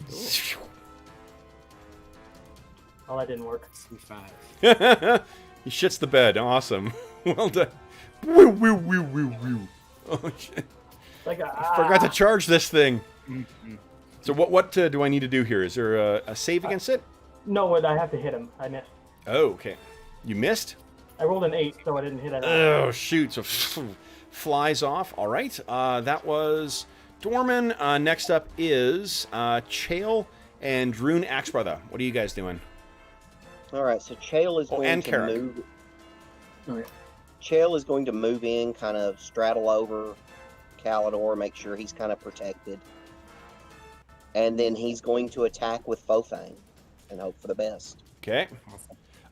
Oh, that didn't work. C5. He shits the bed. Awesome. Well done. Woo, woo, woo, woo, woo. Oh, shit. Like Forgot to charge this thing. So what do I need to do here? Is there a save against it? No, I have to hit him. I missed. Oh, okay. You missed? I rolled an 8, so I didn't hit it. Oh, shoot. So flies off. All right. That was Dorman. Next up is Chael and Druin Axebrother. What are you guys doing? All right, so Chael is going to Carrick. move. Okay. Chael is going to move in, kind of straddle over Calidor, make sure he's kind of protected. And then he's going to attack with Fofang and hope for the best. Okay.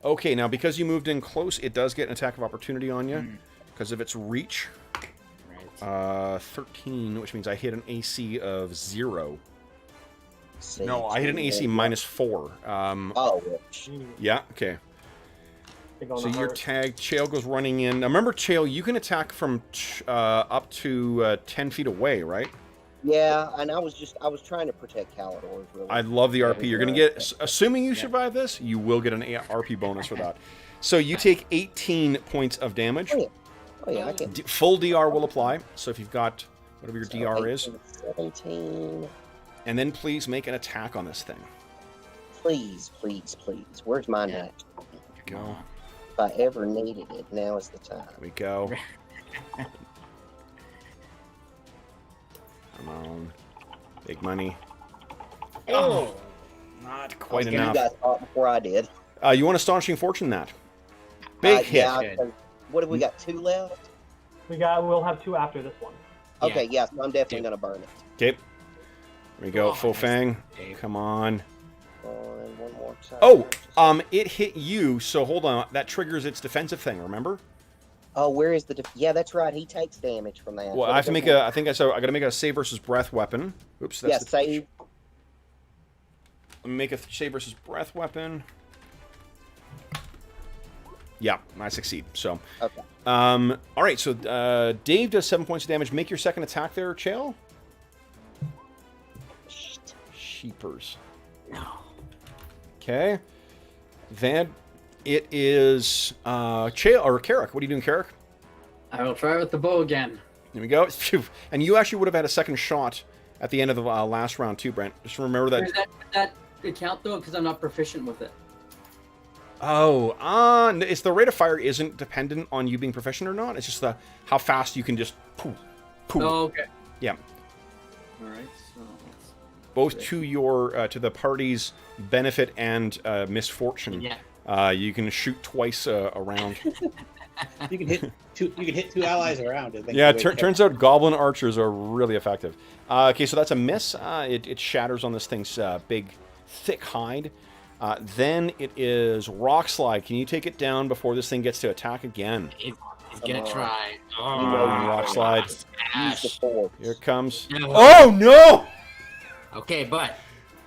Okay, now because you moved in close, it does get an attack of opportunity on you because of its reach. Right. 13, which means I hit an AC of 0. See, No, I hit an AC minus 4. Oh, Yeah, okay. Big on So the your heart. tag, Chael goes running in. Now remember, Chael, you can attack from up to 10 feet away, right? yeah, and I was trying to protect Calidor. Really. I love the RP. You're going to get, assuming you survive this, you will get an RP bonus for that. So you take 18 points of damage. Oh yeah, I can. Full DR will apply. So if you've got whatever your DR is. 17. And then please make an attack on this thing. Please, please, please. Where's my knife? There we go. If I ever needed it, now is the time. There we go. Come on. Big money. Oh! Not quite You enough. guys thought before I did. You want Astonishing Fortune that? Big hit. Yeah, what have we got? 2 left? We'll have 2 after this one. Okay, yeah, so I'm definitely going to burn it. Okay. There we go. Oh, Full nice. Fang. Okay. Come on. One more time. Oh! It hit you, so hold on. That triggers its defensive thing, remember? Oh, where is the... yeah, that's right. He takes damage from that. Well, I have to make a... I gotta make a save versus breath weapon. Oops, that's Yeah, the... save. Let me make a save versus breath weapon. Yeah, I succeed. So, Okay. all right. So Dave does 7 points of damage. Make your second attack there, Chael. Sheepers. No. Okay. Then it is Chael or Carrick. What are you doing, Carrick? I will try with the bow again. There we go. Phew. And you actually would have had a second shot at the end of the last round too, Brent. Just remember that. Does that count though? Because I'm not proficient with it. Oh, it's the rate of fire isn't dependent on you being proficient or not. It's just how fast you can just poof, poof. Oh, okay. Yeah. All right. So let's... Both to your to the party's benefit and misfortune. Yeah. You can shoot twice around. You can hit two allies around. I think Yeah, the way turns out goblin archers are really effective. Okay, so that's a miss. It shatters on this thing's big, thick hide. Then it is rock slide. Can you take it down before this thing gets to attack again? He's gonna try. Rock slide. Use the Smash. force. Here it comes. No. Oh no! Okay, but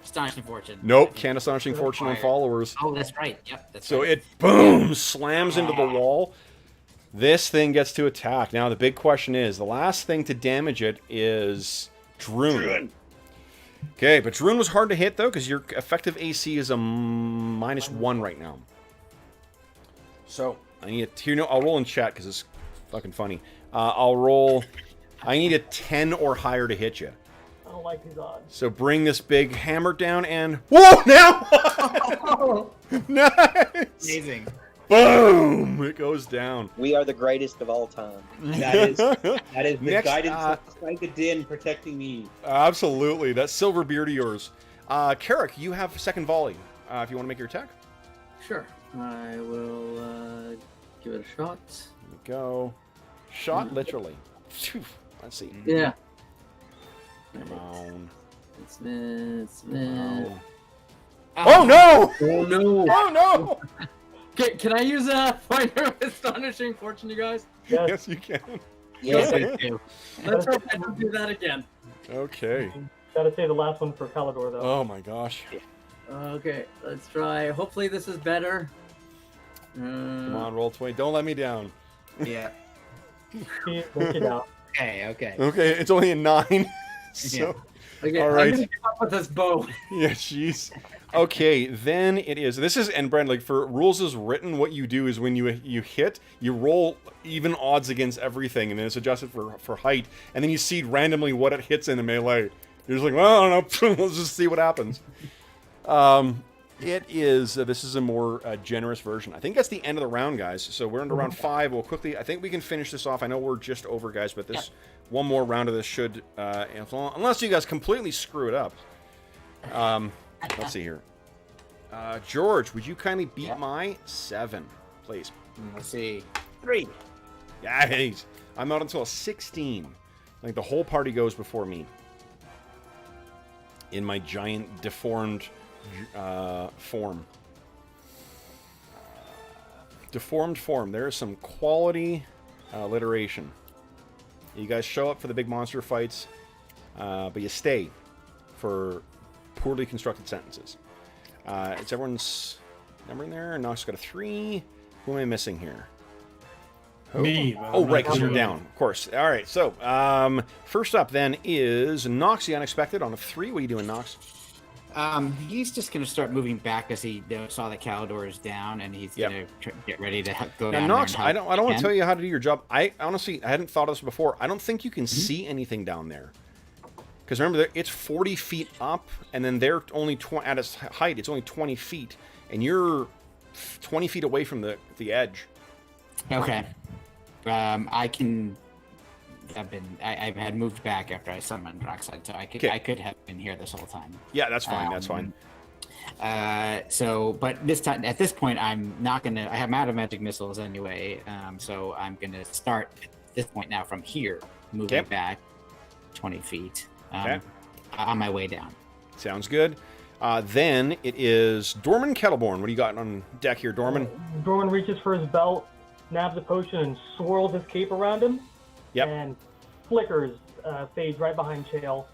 astonishing fortune. Nope, can't astonishing fortune on followers. Oh, that's right. Yep, that's So right. it boom slams into the wall. This thing gets to attack. Now the big question is, the last thing to damage it is Druin. Okay, but Druin was hard to hit though, because your effective AC is a -1 right now. So I need to, I'll roll in chat because it's fucking funny. I'll roll. I need a 10 or higher to hit you. I don't like these odds. So bring this big hammer down and whoa! Now, nice. Amazing. Boom! It goes down. We are the greatest of all time. That is the Next, guidance of the din protecting me. Absolutely. That silver beard of yours. Carrick, you have second volley. If you want to make your attack. Sure. I will give it a shot. Here we go. Shot, literally. Phew. Let's see. Yeah. Come on. It's mid. Oh no! Oh no! Oh no! Can I use a finder of astonishing fortune, you guys? Yes. Yes, you can. Yeah. Let's hope I don't do that again. Okay. Gotta say the last one for Calidor though. Oh my gosh. Okay, let's try. Hopefully this is better. Come on, roll 20. Don't let me down. Yeah. Break it down. Okay. Okay, it's only a 9. So, Okay, all I'm right. gonna get up with this bow. Yeah, jeez. Okay, then it is. This is, and Brent, like for rules as written, what you do is when you hit, you roll even odds against everything, and then it's adjusted for height, and then you see randomly what it hits in a melee. You're just like, well, I don't know, let's just see what happens. It is. This is a more generous version. I think that's the end of the round, guys. So we're into round 5. We'll quickly. I think we can finish this off. I know we're just over, guys, but this one more round of this should, unless you guys completely screw it up. Let's see here. George, would you kindly beat my 7, please? Let's see. 3. Yeah, I'm not until a 16. Like the whole party goes before me. In my giant deformed form. Deformed form. There is some quality alliteration. You guys show up for the big monster fights, but you stay for poorly constructed sentences. It's everyone's number in there. Knox got a 3. Who am I missing here? Who? Me. Oh, right, because you're down. Of course. All right, so first up then is Knox the Unexpected on a 3. What are you doing, Knox? He's just going to start moving back as he saw that Calidor is down, and he's going to get ready to go Now, down Knox, there. I don't want to tell you how to do your job. I honestly, I hadn't thought of this before. I don't think you can see anything down there. Because remember, it's 40 feet up, and then they're only at its height, it's only 20 feet, and you're 20 feet away from the edge. Okay. I had moved back after I summoned Rockside, so I could have been here this whole time. Yeah, that's fine. That's fine. But this time, at this point, I'm not gonna. I have out of magic missiles anyway, so I'm gonna start at this point now from here, moving back 20 feet. On my way down. Sounds good. Then it is Dorman Kettleborn. What do you got on deck here, Dorman? Dorman reaches for his belt, nabs a potion, and swirls his cape around him. Yep. And flickers, fades right behind Chael.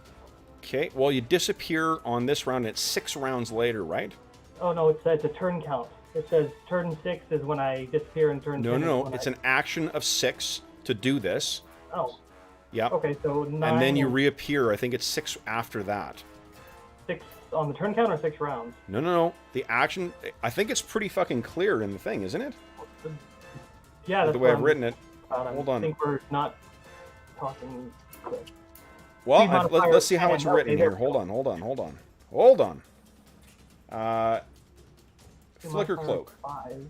Okay, well, you disappear on this round. It's 6 rounds later, right? Oh, no, it's a turn count. It says turn 6 is when I disappear, and turn 10 No. It's an action of 6 to do this. Oh. Yep. Okay, so 9. And then you reappear. I think it's 6 after that. 6 on the turn count or 6 rounds? No. The action, I think it's pretty fucking clear in the thing, isn't it? Yeah, that's the way I've written it. Hold on. I think we're not talking quick. Well, let's see how it's written here. Hold on. Flicker Cloak. 5.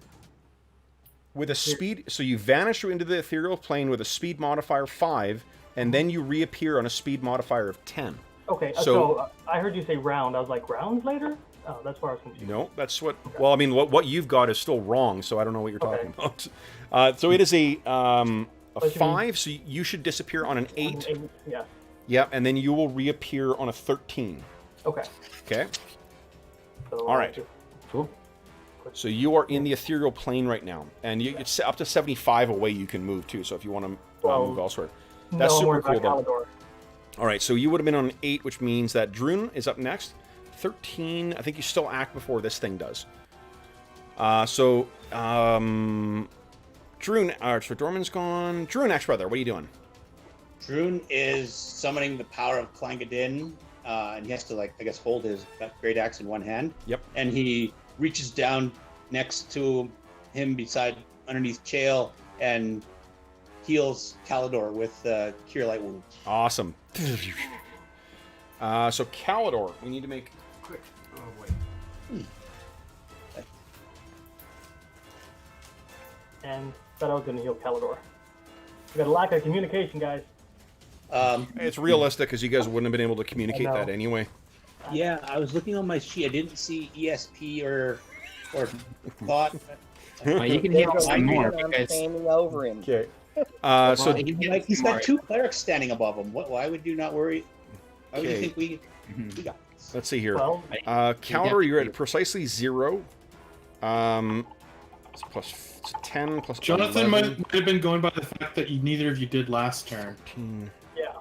With a speed, so you vanish into the ethereal plane with a speed modifier 5, and then you reappear on a speed modifier of 10. Okay, so I heard you say round. I was like, rounds later? Oh, that's where I was confused. No, that's what. Okay. Well, I mean, what you've got is still wrong, so I don't know what you're talking about. So it is a 5, so you should disappear on an 8. Yeah. Yeah, and then you will reappear on a 13. Okay. Okay. So all right. Cool. So you are in the ethereal plane right now, and it's up to 75 away you can move too. So if you want to move elsewhere, that's super cool though. All right, so you would have been on an 8, which means that Druin is up next. 13. I think you still act before this thing does. So Dorman's gone. Druin, Axebrother, what are you doing? Druin is summoning the power of Clangadin, and he has to, I guess, hold his great axe in one hand. Yep. And he reaches down next to him underneath Chael and heals Calidor with Cure Light Wound. Awesome. So Calidor, we need to make quick. Oh wait. And thought I was going to heal Calidor. We got a lack of communication, guys. It's realistic because you guys wouldn't have been able to communicate that anyway. Yeah, I was looking on my sheet. I didn't see ESP or thought. Well, you can heal some more because standing over him. Okay. So he's got 2 clerics standing above him. Why would you not worry? Why would you think we got this? Let's see here. Well, Calidor, you're at precisely 0. It's plus 10 plus. Jonathan 11. might have been going by the fact that neither of you did last turn. 13, yeah.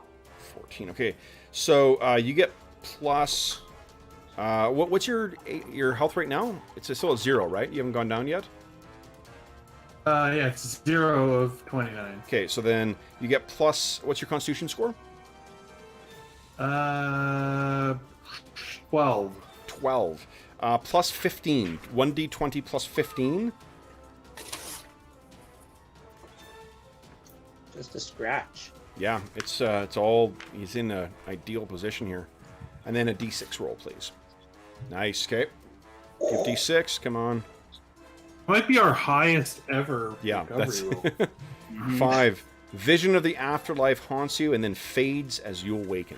14. Okay, so you get plus. What's your health right now? It's still at 0, right? You haven't gone down yet. Yeah, it's 0 of 29. Okay, so then you get plus. What's your Constitution score? 12. 12. Plus 15. 1d20 plus 15. Just a scratch. Yeah, it's all. He's in an ideal position here. And then a d6 roll, please. Nice. Okay. Give d6. Come on. Might be our highest ever Yeah, recovery that's roll. 5. Vision of the afterlife haunts you and then fades as you awaken.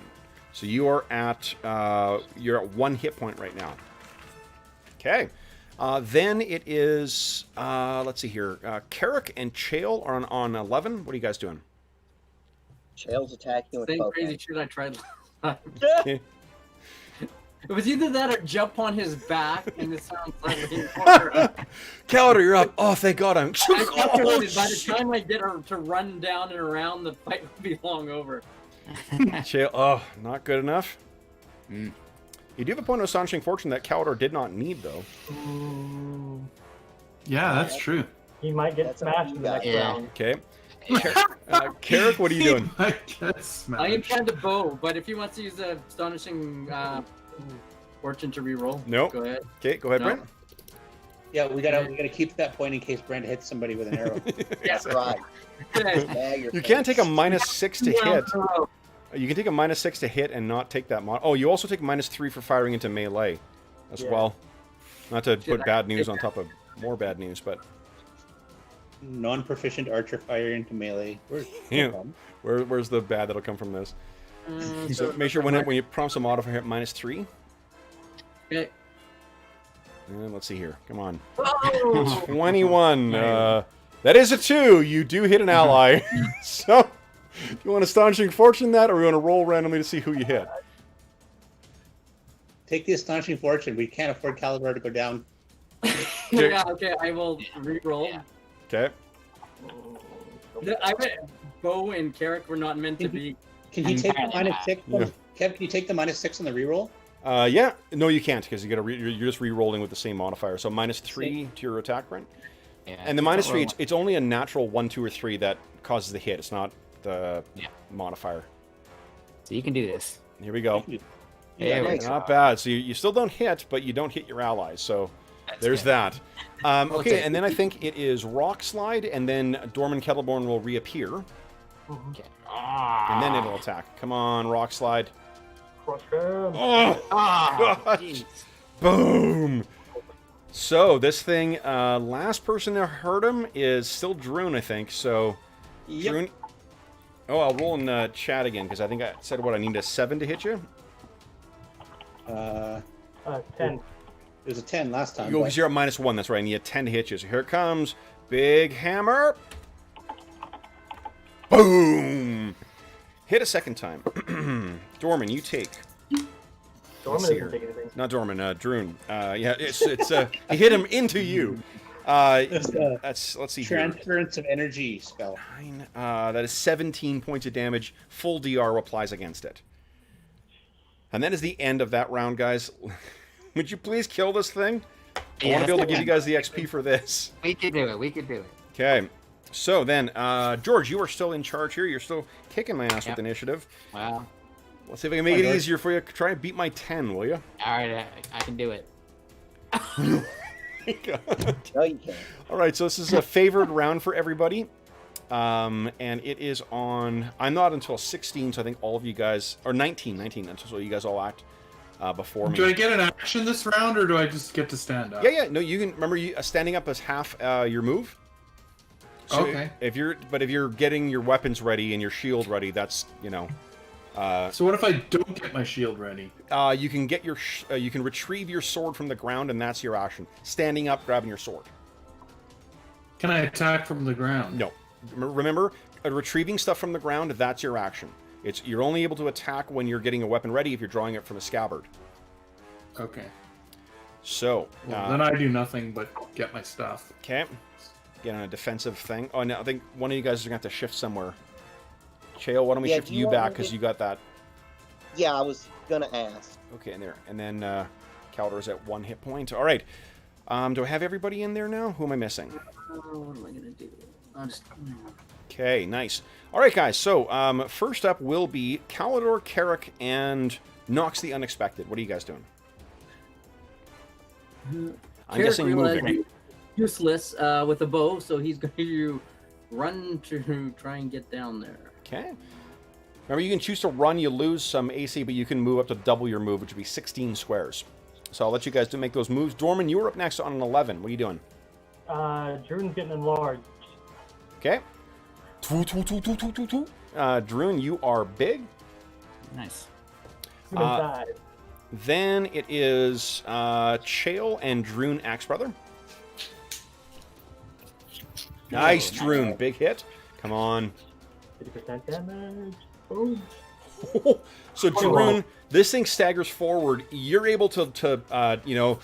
So you are at 1 hit point right now. Okay. Then it is let's see here. Carrick and Chael are on 11. What are you guys doing? Chael's attacking with Same both crazy hands. shit I tried last time. Okay. It was either that or jump on his back, and it sounds like Calder, you're up. Oh, thank God I'm. by the time I get her to run down and around, the fight will be long over. Chael, oh, not good enough. You do have a point of astonishing fortune that Calder did not need, though. Yeah, that's true. He might get That's smashed up in to the you next guys. round. Okay. Carrick, what are you doing? I guess smash. I am trying to bow, but if he wants to use the astonishing fortune to reroll, Nope. go ahead. Okay, go ahead, No. Brent. Yeah, we gotta keep that point in case Brent hits somebody with an arrow. That's right. Okay. Dagger You can't take a face. -6 to hit. You can take a -6 to hit and not take that mod. Oh, you also take -3 for firing into melee as Yeah. well. Not to Shit, put I bad can news take on top of more bad news, but Non-proficient archer fire into melee. Yeah. Where's the bad that'll come from this? So make sure when you prompt a modifier hit -3. Okay. And let's see here. Come on. Oh! 21. That is a 2. You do hit an ally. So, do you want astonishing fortune that, or we want to roll randomly to see who you hit? Take the astonishing fortune. We can't afford Caliber to go down. Yeah, okay, I will re-roll. Okay. I bet Bo and Carrick were not meant to be. Can you take the Entirely -6? Yeah. Kev, can you take the -6 on the reroll? Yeah. No, you can't because you're just re-rolling with the same modifier. So -3 to your attack, Brent. Yeah, And the it's -3, not it's only a natural 1, 2, or 3 that causes the hit. It's not the Yeah. modifier. So you can do this. Here we go. Yeah, nice. Not bad. So you still don't hit, but you don't hit your allies. So there's that. Okay, Okay. and then I think it is Rock Slide, and then Dorman Kettleborn will reappear, Okay. and then it'll attack. Come on, Rock Slide. Crush him. Oh, Ah, God. jeez. Boom! So this thing, last person to hurt him is still Druin, I think. So, Yep. Druin. Oh, I'll roll in chat again because I think I said what I need a 7 to hit you. 10. It was a 10 last time. Oh, but- because you're at -1. That's right. I need a 10 to hit you. So here it comes. Big hammer. Boom! Hit a second time. Dorman, you take. Dorman see doesn't here. take anything. Not Dorman, Druin. Yeah, it's he hit him into you. Just a That's let's see here. transference of energy spell. 9, that is 17 points of damage. Full DR applies against it. And that is the end of that round, guys. Would you please kill this thing? I want to be able to give you guys the XP for this. We could do it. We could do it. Okay. So then, George, you are still in charge here. You're still kicking my ass Yep. with initiative. Well, Let's see if I can make Come it on, George. easier for you. Try and beat my 10, will you? all right, I can do it. No, you can't. All right, so this is a favored round for everybody. And it is on... I'm not until 16, so I think all of you guys... Or 19, so you guys all act before me. Do I get an action this round, or do I just get to stand up? Yeah. No, you can... Remember, standing up is half your move. So Okay. If you're getting your weapons ready and your shield ready, that's, So what if I don't get my shield ready? you can get you can retrieve your sword from the ground, and that's your action. Standing up, grabbing your sword. Can I attack from the ground? No. Remember, retrieving stuff from the ground, that's your action. You're only able to attack when you're getting a weapon ready if you're drawing it from a scabbard. Okay. So, Well, then I do nothing but get my stuff. okay. Get on a defensive thing. Oh, no, I think one of you guys is going to have to shift somewhere. Chael, why don't we Yeah, shift do you you want back me because to- you got that. Yeah, I was gonna ask. Okay, and there. And then Calder's at 1 hit point. All right. Do I have everybody in there now? Who am I missing? What am I gonna do? I'll just. Okay, nice. All right, guys. So first up will be Calidor, Carrick, and Knox the Unexpected. What are you guys doing? I'm guessing moving. Useless with a bow, so he's going to run to try and get down there. Okay. Remember, you can choose to run. You lose some AC, but you can move up to double your move, which would be 16 squares. So I'll let you guys make those moves. Dorman, you were up next on an 11. What are you doing? Druin's getting enlarged. Okay. Druin, you are big. Nice. Then it is Chael and Druin Axebrother. Nice, Druin. Big hit. Come on. 50% damage. Boom. So, Druin, this thing staggers forward. You're able to you know,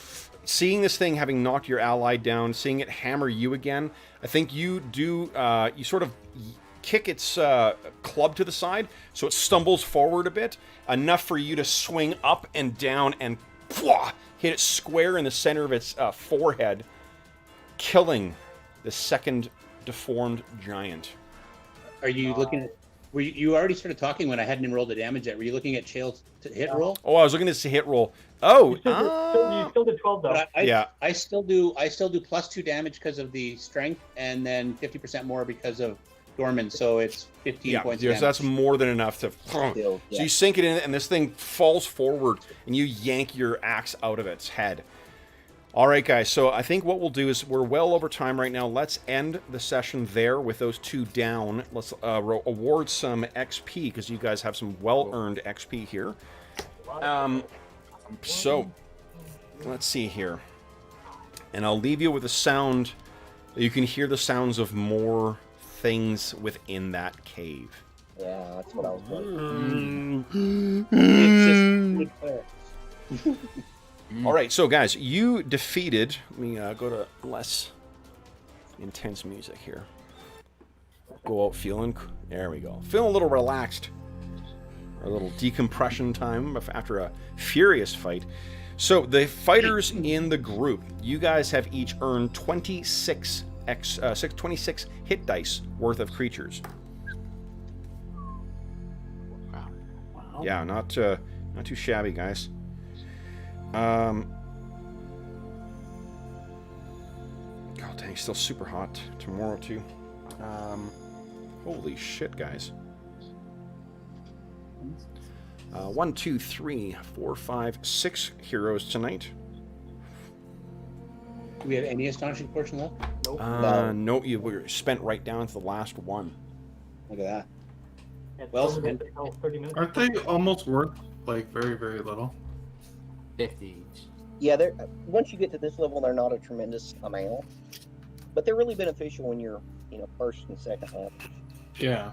seeing this thing having knocked your ally down, seeing it hammer you again, I think you do, you sort of kick its club to the side, so it stumbles forward a bit, enough for you to swing up and down and hit it square in the center of its forehead, killing the second deformed giant. Are you looking at... You already started talking when I hadn't even rolled the damage yet. Were you looking at Chael's hit roll? Oh, I was looking at the hit roll. Oh, you still did 12 though. But yeah. I still do +2 damage because of the strength, and then 50% more because of Dorman. So it's 15 points. Yeah, of damage. so that's more than enough to. So you sink it in, and this thing falls forward, and you yank your axe out of its head. All right, guys, so I think what we'll do is we're well over time right now. Let's end the session there with those two down. Let's award some XP, because you guys have some well-earned XP here. So, let's see here. And I'll leave you with a sound. You can hear the sounds of more things within that cave. Yeah, that's what I was wondering. It's just... All right, so guys, you defeated. Let me go to less intense music here. Go out feeling. There we go. Feeling a little relaxed. A little decompression time after a furious fight. So the fighters in the group, you guys have each earned 26 hit dice worth of creatures. Wow. Yeah, not too shabby, guys. God dang, it's still super hot tomorrow too. Holy shit, guys. 1, 2, 3, 4, 5, 6 heroes tonight. Do we have any astonishing portion left? No, you were spent right down to the last one. Look at that. It's Well only spent. been 30 minutes. Aren't they almost worth like very, very little? 50 each. Yeah, they're once you get to this level, they're not a tremendous amount, but they're really beneficial when you're, first and second half. Yeah.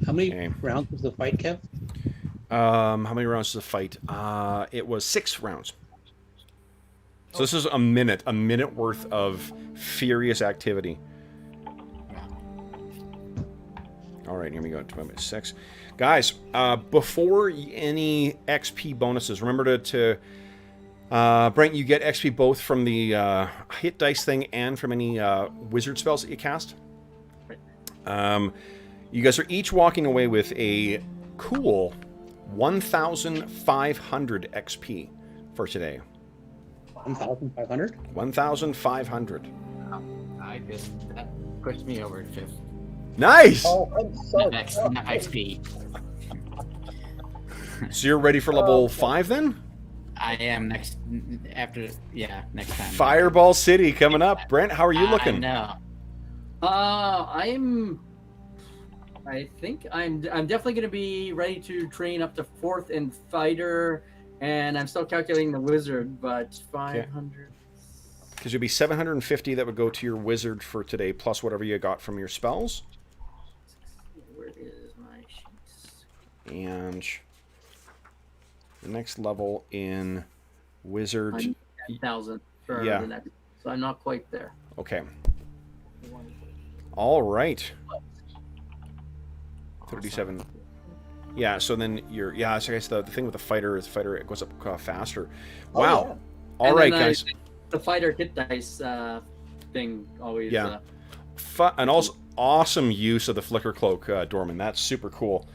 How many Okay. rounds was the fight, Kev? How many rounds was the fight? It was 6 rounds. So this is a minute worth of furious activity. All right, here we go. 6. Guys, before any XP bonuses, remember to Brent, you get XP both from the hit dice thing and from any wizard spells that you cast. You guys are each walking away with a cool 1,500 XP for today. 1,500? 1,500. That pushed me over to 5th. Nice! Oh, I'm so Next XP. So you're ready for level 5 then? I am next time. Fireball City coming up. Brent, how are you looking? No. I think I'm definitely going to be ready to train up to 4th in fighter, and I'm still calculating the wizard, but 500. Because you'll be 750 that would go to your wizard for today, plus whatever you got from your spells. Where is my sheets? And the next level in wizard. I'm 10,000 for Yeah. the next, so I'm not quite there. Okay. All right. 37. Yeah, so then you're... Yeah, so I guess the thing with the fighter is it goes up faster. Oh, Wow. yeah. All And right, then guys. the fighter hit dice thing always. Yeah. And also awesome use of the flicker cloak, Dorman. That's super cool.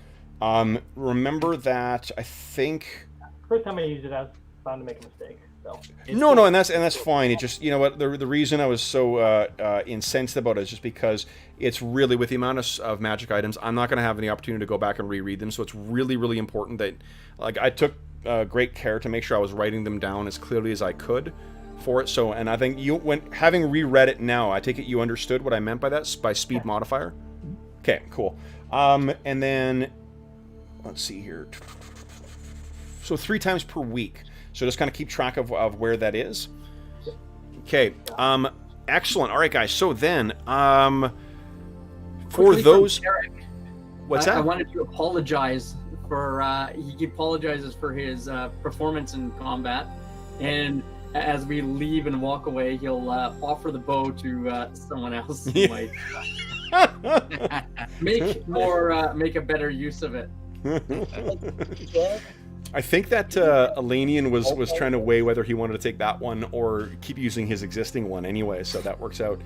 Remember that I think... First time I used it, I was bound to make a mistake. So No, and that's fine. It just, you know what, the reason I was so incensed about it is just because it's really, with the amount of magic items, I'm not going to have any opportunity to go back and reread them. So it's really, really important that, like, I took great care to make sure I was writing them down as clearly as I could for it. So, and I think having reread it now, I take it you understood what I meant by that, by speed modifier. Okay, cool. And then let's see here. So 3 times per week. So just kind of keep track of where that is. Okay. Excellent. All right, guys. So then, for Quickly those... from Derek, What's that? I wanted to apologize for... he apologizes for his performance in combat. And as we leave and walk away, he'll offer the bow to someone else who might make a better use of it. Yeah. I think that Elanion was trying to weigh whether he wanted to take that one or keep using his existing one anyway, so that works out.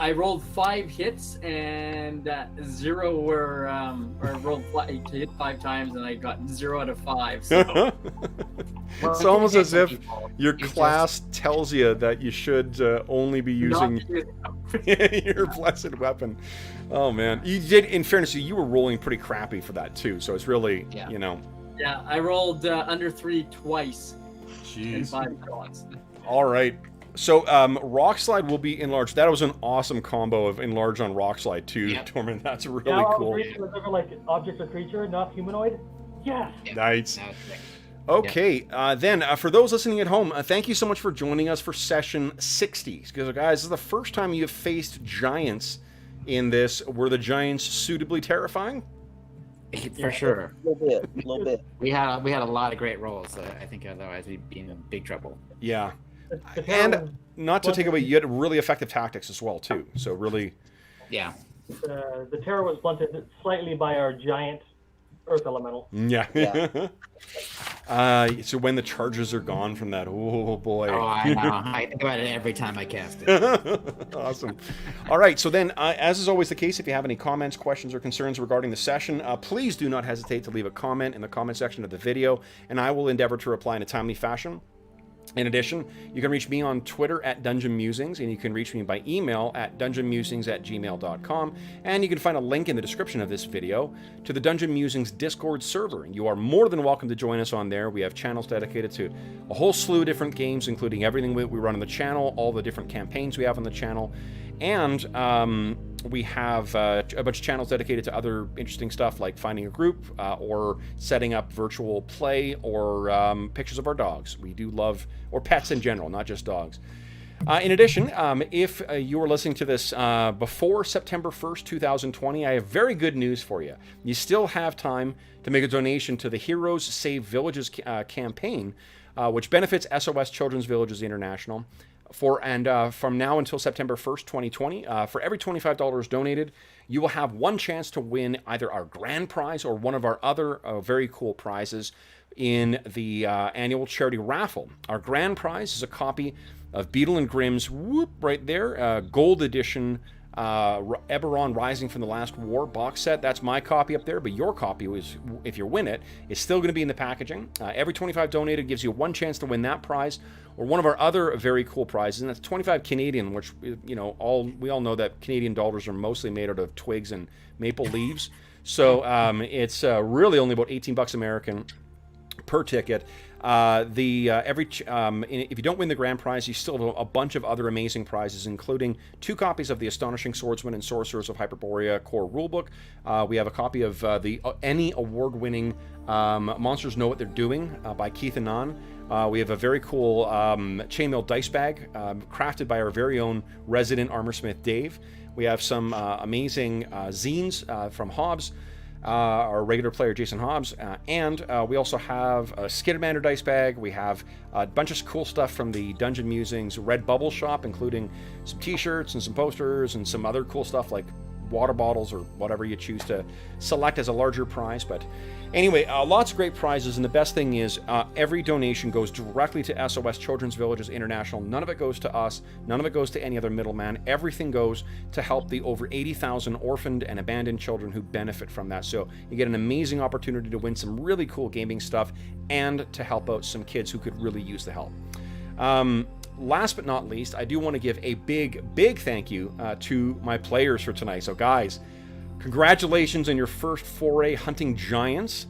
I rolled 5 hits and 0 were, or I rolled hit 5 times and I got 0 out of 5. So It's almost as if your class tells you that you should only be using your blessed weapon. Oh man, you did. In fairness, you were rolling pretty crappy for that too, so it's really, you know. Yeah, I rolled under 3 twice. In Jeez. 5 shots. All right. So Rock Slide will be enlarged. That was an awesome combo of enlarge on Rock Slide too, Torment. That's really now cool. was ever like object or creature, not humanoid? Yes. Nice. Okay, then for those listening at home, thank you so much for joining us for session 60. Because guys, this is the first time you have faced giants in this. Were the giants suitably terrifying? For sure. A little bit. We had a lot of great rolls. I think otherwise we'd be in big trouble. Yeah. The And not to take away, you had really effective tactics as well too. So really, Yeah. the terror was blunted slightly by our giant earth elemental. yeah. Yeah. So when the charges are gone from that, oh boy. Oh, I know. I think about it every time I cast it. Awesome. All right, so then, as is always the case, if you have any comments, questions, or concerns regarding the session, please do not hesitate to leave a comment in the comment section of the video, and I will endeavor to reply in a timely fashion. In addition, you can reach me on Twitter at Dungeon Musings, and you can reach me by email at dungeonmusings@gmail.com, and you can find a link in the description of this video to the Dungeon Musings Discord server. You are more than welcome to join us on there. We have channels dedicated to a whole slew of different games, including everything we run on the channel, all the different campaigns we have on the channel, and we have a bunch of channels dedicated to other interesting stuff like finding a group or setting up virtual play or pictures of our dogs. We do love, or pets in general, not just dogs. In addition, if you are listening to this before September 1st, 2020, I have very good news for you. You still have time to make a donation to the Heroes Save Villages campaign, which benefits SOS Children's Villages International. From now until September 1st, 2020, for every $25 donated, you will have one chance to win either our grand prize or one of our other very cool prizes in the annual charity raffle. Our grand prize is a copy of Beetle and Grimm's, right there, gold edition Eberron Rising from the Last War box set. That's my copy up there, but your copy, if you win it, is still going to be in the packaging. Every 25 donated gives you one chance to win that prize or one of our other very cool prizes, and that's 25 Canadian, which, you know, we all know that Canadian dollars are mostly made out of twigs and maple leaves. So it's really only about $18 American per ticket. If you don't win the grand prize, you still have a bunch of other amazing prizes, including 2 copies of the Astonishing Swordsmen and Sorcerers of Hyperborea core rulebook. We have a copy of the Any award-winning Monsters Know What They're Doing by Keith Annan. We have a very cool chainmail dice bag crafted by our very own resident armorsmith Dave. We have some amazing zines from Hobbs, our regular player Jason Hobbs, and we also have a Skittermander dice bag. We have a bunch of cool stuff from the Dungeon Musings Red Bubble shop, including some t-shirts and some posters and some other cool stuff like water bottles or whatever you choose to select as a larger prize. But anyway, lots of great prizes, and the best thing is every donation goes directly to SOS Children's Villages International. None of it goes to us. None of it goes to any other middleman. Everything goes to help the over 80,000 orphaned and abandoned children who benefit from that. So you get an amazing opportunity to win some really cool gaming stuff and to help out some kids who could really use the help. Last but not least, I do want to give a big thank you to my players for tonight. So guys, congratulations on your first foray hunting giants.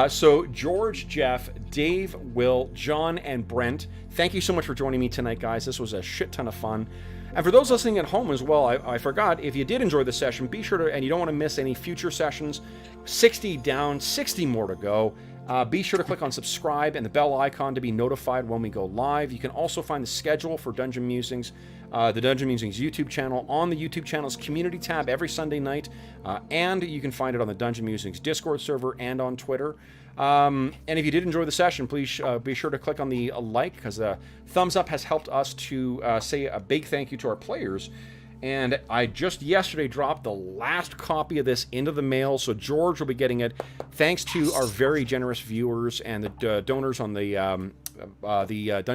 So George, Jeff, Dave, Will, John, and Brent, thank you so much for joining me tonight, guys. This was a shit ton of fun. And for those listening at home as well, I forgot, if you did enjoy the session, be sure to, and you don't want to miss any future sessions, 60 down, 60 more to go. Be sure to click on subscribe and the bell icon to be notified when we go live. You can also find the schedule for Dungeon Musings, the Dungeon Musings YouTube channel, on the YouTube channel's community tab every Sunday night, and you can find it on the Dungeon Musings Discord server and on Twitter. And if you did enjoy the session, please be sure to click on the like, because the thumbs up has helped us to say a big thank you to our players. And I just yesterday dropped the last copy of this into the mail, so George will be getting it. Thanks to our very generous viewers and the donors on the Dungeon